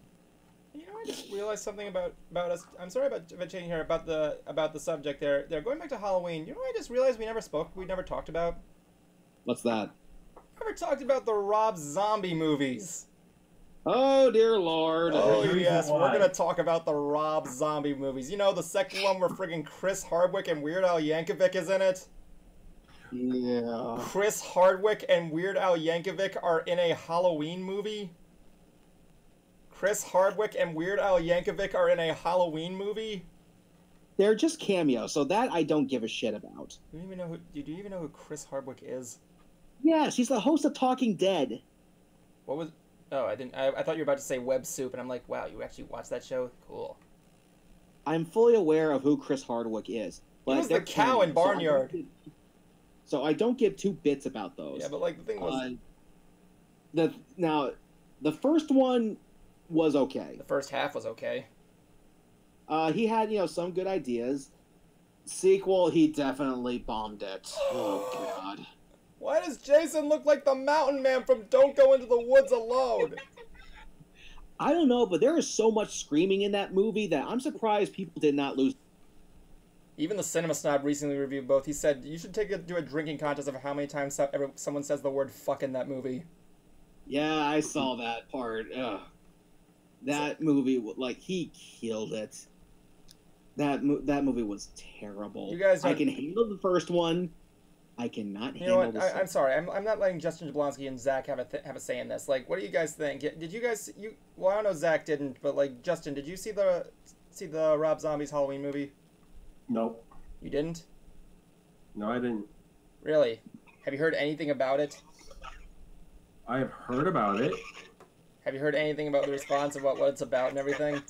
Speaker 1: I just realized something about us. I'm sorry about changing here about the subject there. They're going back to Halloween. I just realized we never talked about?
Speaker 2: What's that?
Speaker 1: Never talked about the Rob Zombie movies.
Speaker 2: Oh, dear Lord.
Speaker 1: Oh, yes, we're going to talk about the Rob Zombie movies. The second one where friggin' Chris Hardwick and Weird Al Yankovic is in it?
Speaker 2: Yeah.
Speaker 1: Chris Hardwick and Weird Al Yankovic are in a Halloween movie? Chris Hardwick and Weird Al Yankovic are in a Halloween movie?
Speaker 2: They're just cameos, so that I don't give a shit about.
Speaker 1: Do you even know who Chris Hardwick is?
Speaker 2: Yes, he's the host of Talking Dead.
Speaker 1: What was... Oh, I didn't... I thought you were about to say Web Soup, and I'm like, wow, you actually watched that show? Cool.
Speaker 2: I'm fully aware of who Chris Hardwick is. But
Speaker 1: he was the cow in Barnyard.
Speaker 2: So I don't give two bits about those.
Speaker 1: Yeah, but like the thing was...
Speaker 2: the first one was okay.
Speaker 1: The first half was okay.
Speaker 2: He had, some good ideas. Sequel, he definitely bombed it. Oh, God.
Speaker 1: Why does Jason look like the mountain man from Don't Go Into the Woods Alone?
Speaker 2: I don't know, but there is so much screaming in that movie that I'm surprised people did not lose.
Speaker 1: Even the Cinema Snob recently reviewed both. He said, you should do a drinking contest of how many times someone says the word fuck in that movie.
Speaker 2: Yeah, I saw that part. Ugh. That movie, he killed it. That movie was terrible.
Speaker 1: You guys
Speaker 2: I can handle the first one. I cannot handle
Speaker 1: You know what?
Speaker 2: the second.
Speaker 1: I'm sorry. I'm not letting Justin Jablonski and Zach have a say in this. Like, what do you guys think? Did you guys... Well, I don't know Zach didn't, but, like, Justin, did you see the Rob Zombie's Halloween movie?
Speaker 4: Nope.
Speaker 1: You didn't?
Speaker 4: No, I didn't.
Speaker 1: Really? Have you heard anything about it?
Speaker 4: I have heard about it.
Speaker 1: Have you heard anything about the response of what it's about and everything?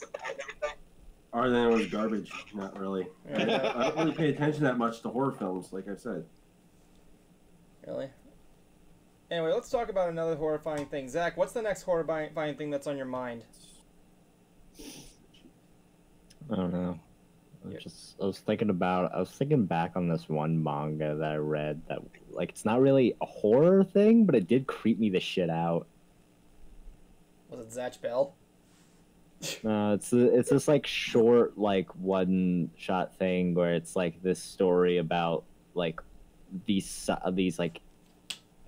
Speaker 4: Other than it was garbage, not really. I don't really pay attention that much to horror films, like I said.
Speaker 1: Really? Anyway, let's talk about another horrifying thing. Zach, what's the next horrifying thing that's on your mind?
Speaker 3: I don't know. I was thinking back on this one manga that I read that, like, it's not really a horror thing, but it did creep me the shit out.
Speaker 1: Was it Zatch Bell?
Speaker 3: It's this like short, like, one shot thing where it's like this story about like these like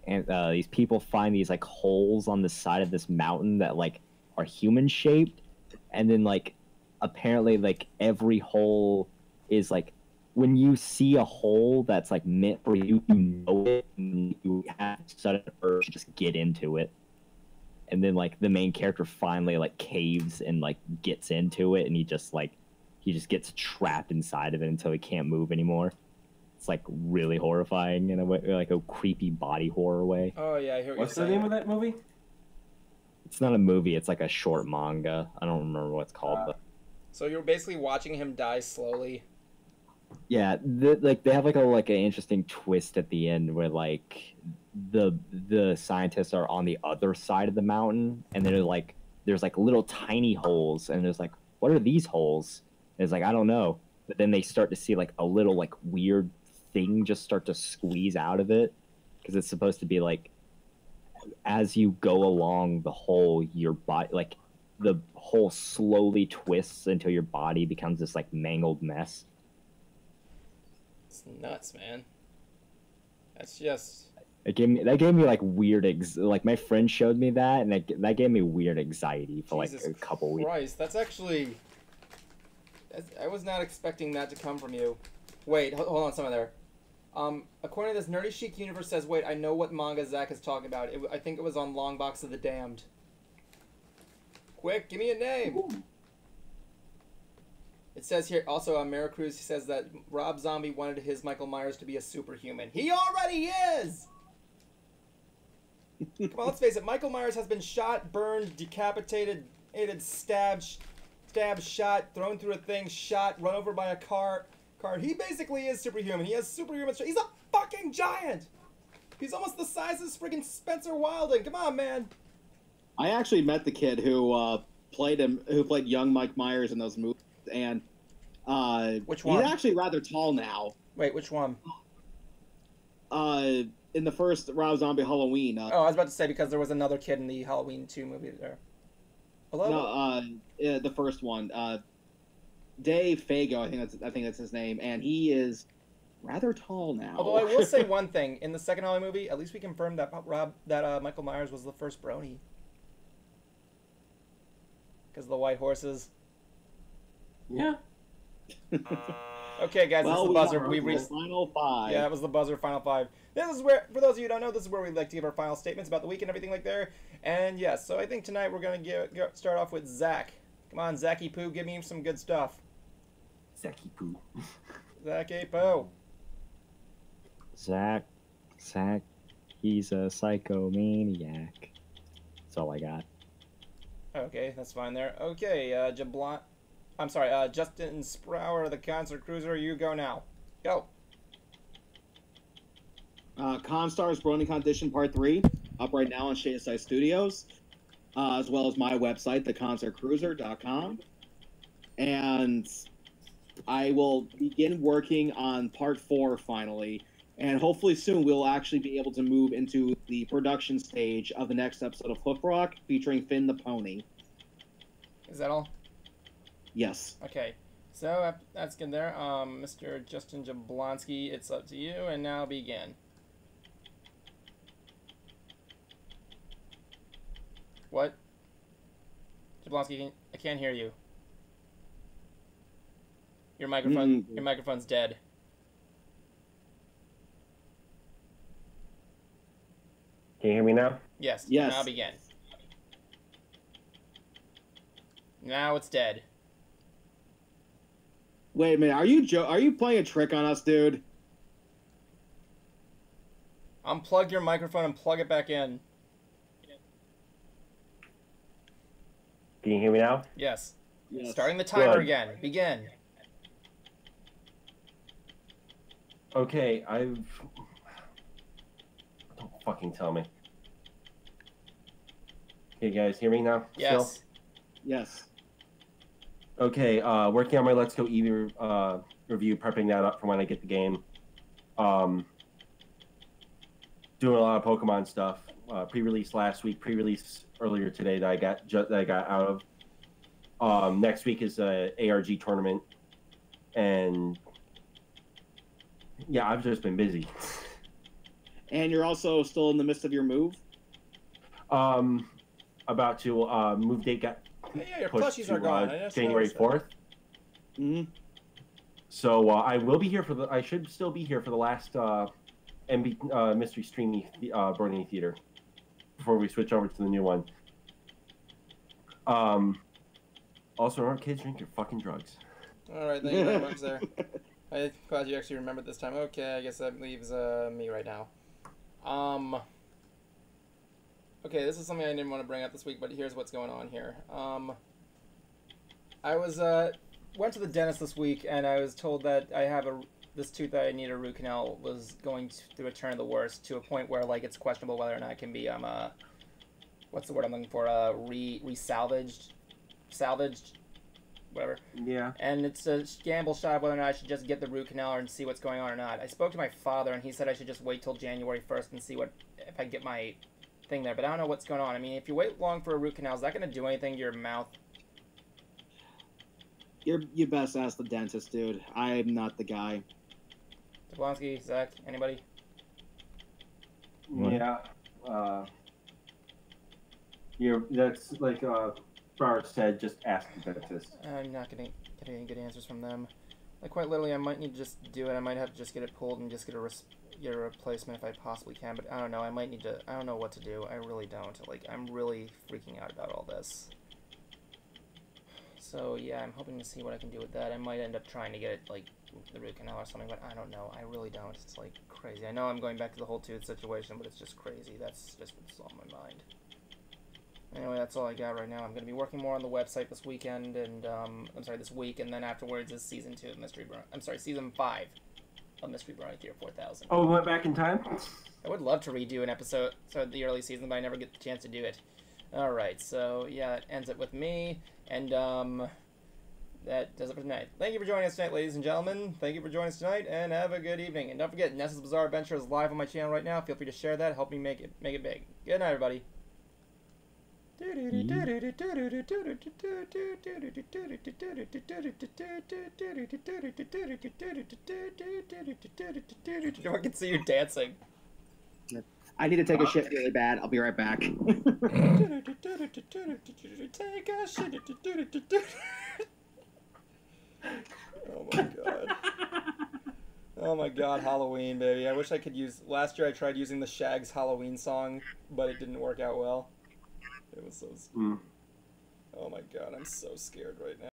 Speaker 3: and these people find these like holes on the side of this mountain that like are human shaped, and then like apparently like every hole is like, when you see a hole that's like meant for you, you know it, and you have a sudden urge to just get into it. And then like the main character finally like caves and like gets into it, and he just gets trapped inside of it until he can't move anymore. It's like really horrifying in a way, like a creepy body horror way.
Speaker 1: Oh yeah, I hear what
Speaker 4: What's
Speaker 1: you're
Speaker 4: the
Speaker 1: saying.
Speaker 4: name of that movie?
Speaker 3: It's not a movie, it's like a short manga. I don't remember what it's called, but
Speaker 1: So you're basically watching him die slowly.
Speaker 3: yeah, like they have like an interesting twist at the end where like the scientists are on the other side of the mountain, and they're like there's like little tiny holes, and there's like, what are these holes? And it's like, I don't know. But then they start to see like a little like weird thing just start to squeeze out of it, because it's supposed to be like as you go along the hole, your body, like the hole slowly twists until your body becomes this like mangled mess.
Speaker 1: It's nuts, man. That's just...
Speaker 3: That gave me like weird like my friend showed me that, and that gave me weird anxiety for
Speaker 1: Jesus
Speaker 3: like a couple weeks.
Speaker 1: Christ, that's actually... I was not expecting that to come from you. Wait, hold on, something there. According to this, Nerdy Chic Universe says, wait, I know what manga Zach is talking about. I think it was on Long Box of the Damned. Quick, give me a name. Ooh. It says here, also on Maricruz, he says that Rob Zombie wanted his Michael Myers to be a superhuman. He already is! Come on, let's face it, Michael Myers has been shot, burned, decapitated, stabbed, shot, thrown through a thing, shot, run over by a car. He basically is superhuman. He has superhuman strength. He's a fucking giant! He's almost the size of friggin' Spencer Wilding. Come on, man.
Speaker 2: I actually met the kid who played young Mike Myers in those movies, and
Speaker 1: which one?
Speaker 2: He's actually rather tall now.
Speaker 1: Wait, which one?
Speaker 2: In the first Rob Zombie Halloween.
Speaker 1: Oh, I was about to say, because there was another kid in the Halloween 2 movie there.
Speaker 2: Hello? No, the first one. Dave Fago, I think that's his name, and he is rather tall now.
Speaker 1: Although I will say one thing, in the second Halloween movie, at least we confirmed that Michael Myers was the first Brony. Because of the white horses.
Speaker 4: Yeah.
Speaker 1: Okay, guys, this is the buzzer. We reached
Speaker 2: final five.
Speaker 1: Yeah, that was the buzzer. Final five. This is where, for those of you who don't know, this is where we like to give our final statements about the week and everything like there. And yes, so I think tonight we're gonna start off with Zach. Come on, Zachy Poo, give me some good stuff.
Speaker 4: Zachy Poo.
Speaker 1: Zachy Poo.
Speaker 3: Zach, he's a psychomaniac. That's all I got.
Speaker 1: Okay, that's fine there. Okay, Justin Sprower, the Concert Cruiser, you go now. Go.
Speaker 2: Constars Brony Condition Part 3, up right now on Shadeside Studios, as well as my website, theconcertcruiser.com. And I will begin working on Part 4 finally, and hopefully soon we'll actually be able to move into the production stage of the next episode of Hoof Rock, featuring Finn the Pony.
Speaker 1: Is that all?
Speaker 2: Yes.
Speaker 1: Okay, so that's good there. Mr. Justin Jablonski, it's up to you, and now begin. What? Jablonski, I can't hear you. Your microphone's dead.
Speaker 4: Can you hear me now?
Speaker 1: Yes.
Speaker 2: Yes.
Speaker 1: Now begin. Now it's dead.
Speaker 2: Wait a minute, are you playing a trick on us, dude?
Speaker 1: Unplug your microphone and plug it back in.
Speaker 4: Can you hear me now?
Speaker 1: Yes.
Speaker 2: Yes.
Speaker 1: Starting the timer
Speaker 3: Good.
Speaker 1: again. Begin.
Speaker 4: Okay, don't fucking tell me. Okay, guys, hear me now?
Speaker 1: Yes.
Speaker 4: Still?
Speaker 2: Yes.
Speaker 4: Okay, working on my Let's Go Eevee review, prepping that up for when I get the game. Doing a lot of Pokemon stuff. Pre-release last week, pre-release earlier today that I got out of. Next week is a ARG tournament, and yeah, I've just been busy.
Speaker 2: And you're also still in the midst of your move?
Speaker 4: About to move date got
Speaker 1: Yeah, your
Speaker 4: pushed
Speaker 1: plushies
Speaker 4: to
Speaker 1: are gone. I just
Speaker 4: January
Speaker 1: noticed that.
Speaker 4: 4th.
Speaker 2: Mm-hmm.
Speaker 4: So I will be here I should still be here for the last MysTREAMy Brony Theater before we switch over to the new one. Also, remember, kids, drink your fucking drugs.
Speaker 1: All right, thank you very much there. I'm glad you actually remembered this time. Okay, I guess that leaves me right now. Okay, this is something I didn't want to bring up this week, but here's what's going on here. I went to the dentist this week, and I was told that I have this tooth that I need a root canal was going through a turn of the worst to a point where like it's questionable whether or not it can be what's the word I'm looking for, salvaged, whatever.
Speaker 4: Yeah.
Speaker 1: And it's a gamble shot of whether or not I should just get the root canal and see what's going on or not. I spoke to my father, and he said I should just wait till January 1st and see if I get my thing there. But I don't know what's going on. I mean, if you wait long for a root canal, is that going to do anything to your mouth?
Speaker 2: You best ask the dentist, dude. I'm not the guy.
Speaker 1: Jablonski, Zach, anybody?
Speaker 4: Yeah. That's like Bart said, just ask the dentist.
Speaker 1: I'm not getting any good answers from them. Like, quite literally, I might need to just do it. I might have to just get it pulled and just get a replacement if I possibly can. But I don't know. I might need to. I don't know what to do. I really don't. Like, I'm really freaking out about all this. So yeah, I'm hoping to see what I can do with that. I might end up trying to get it, like, the root canal or something, but I don't know. I really don't. It's like crazy. I know I'm going back to the whole tooth situation, but it's just crazy. That's just what's on my mind. Anyway, that's all I got right now. I'm going to be working more on the website this weekend, and, this week, and then afterwards is Season 2 of Season 5 of Mystery Brony Theater 4000.
Speaker 4: Oh, we went back in time?
Speaker 1: I would love to redo an episode of the early season, but I never get the chance to do it. Alright, so, yeah, that ends it with me, and, that does it for tonight. Thank you for joining us tonight, ladies and gentlemen. Thank you for joining us tonight, and have a good evening. And don't forget, Nessa's Bizarre Adventure is live on my channel right now. Feel free to share that. Help me make it big. Good night, everybody. I can see you dancing.
Speaker 2: I need to take a shit really bad. I'll be right back.
Speaker 1: Take a shit. Oh my god. Oh my god, Halloween, baby. I wish I could use... Last year I tried using the Shags Halloween song, but it didn't work out well. It was so... Oh my god, I'm so scared right now.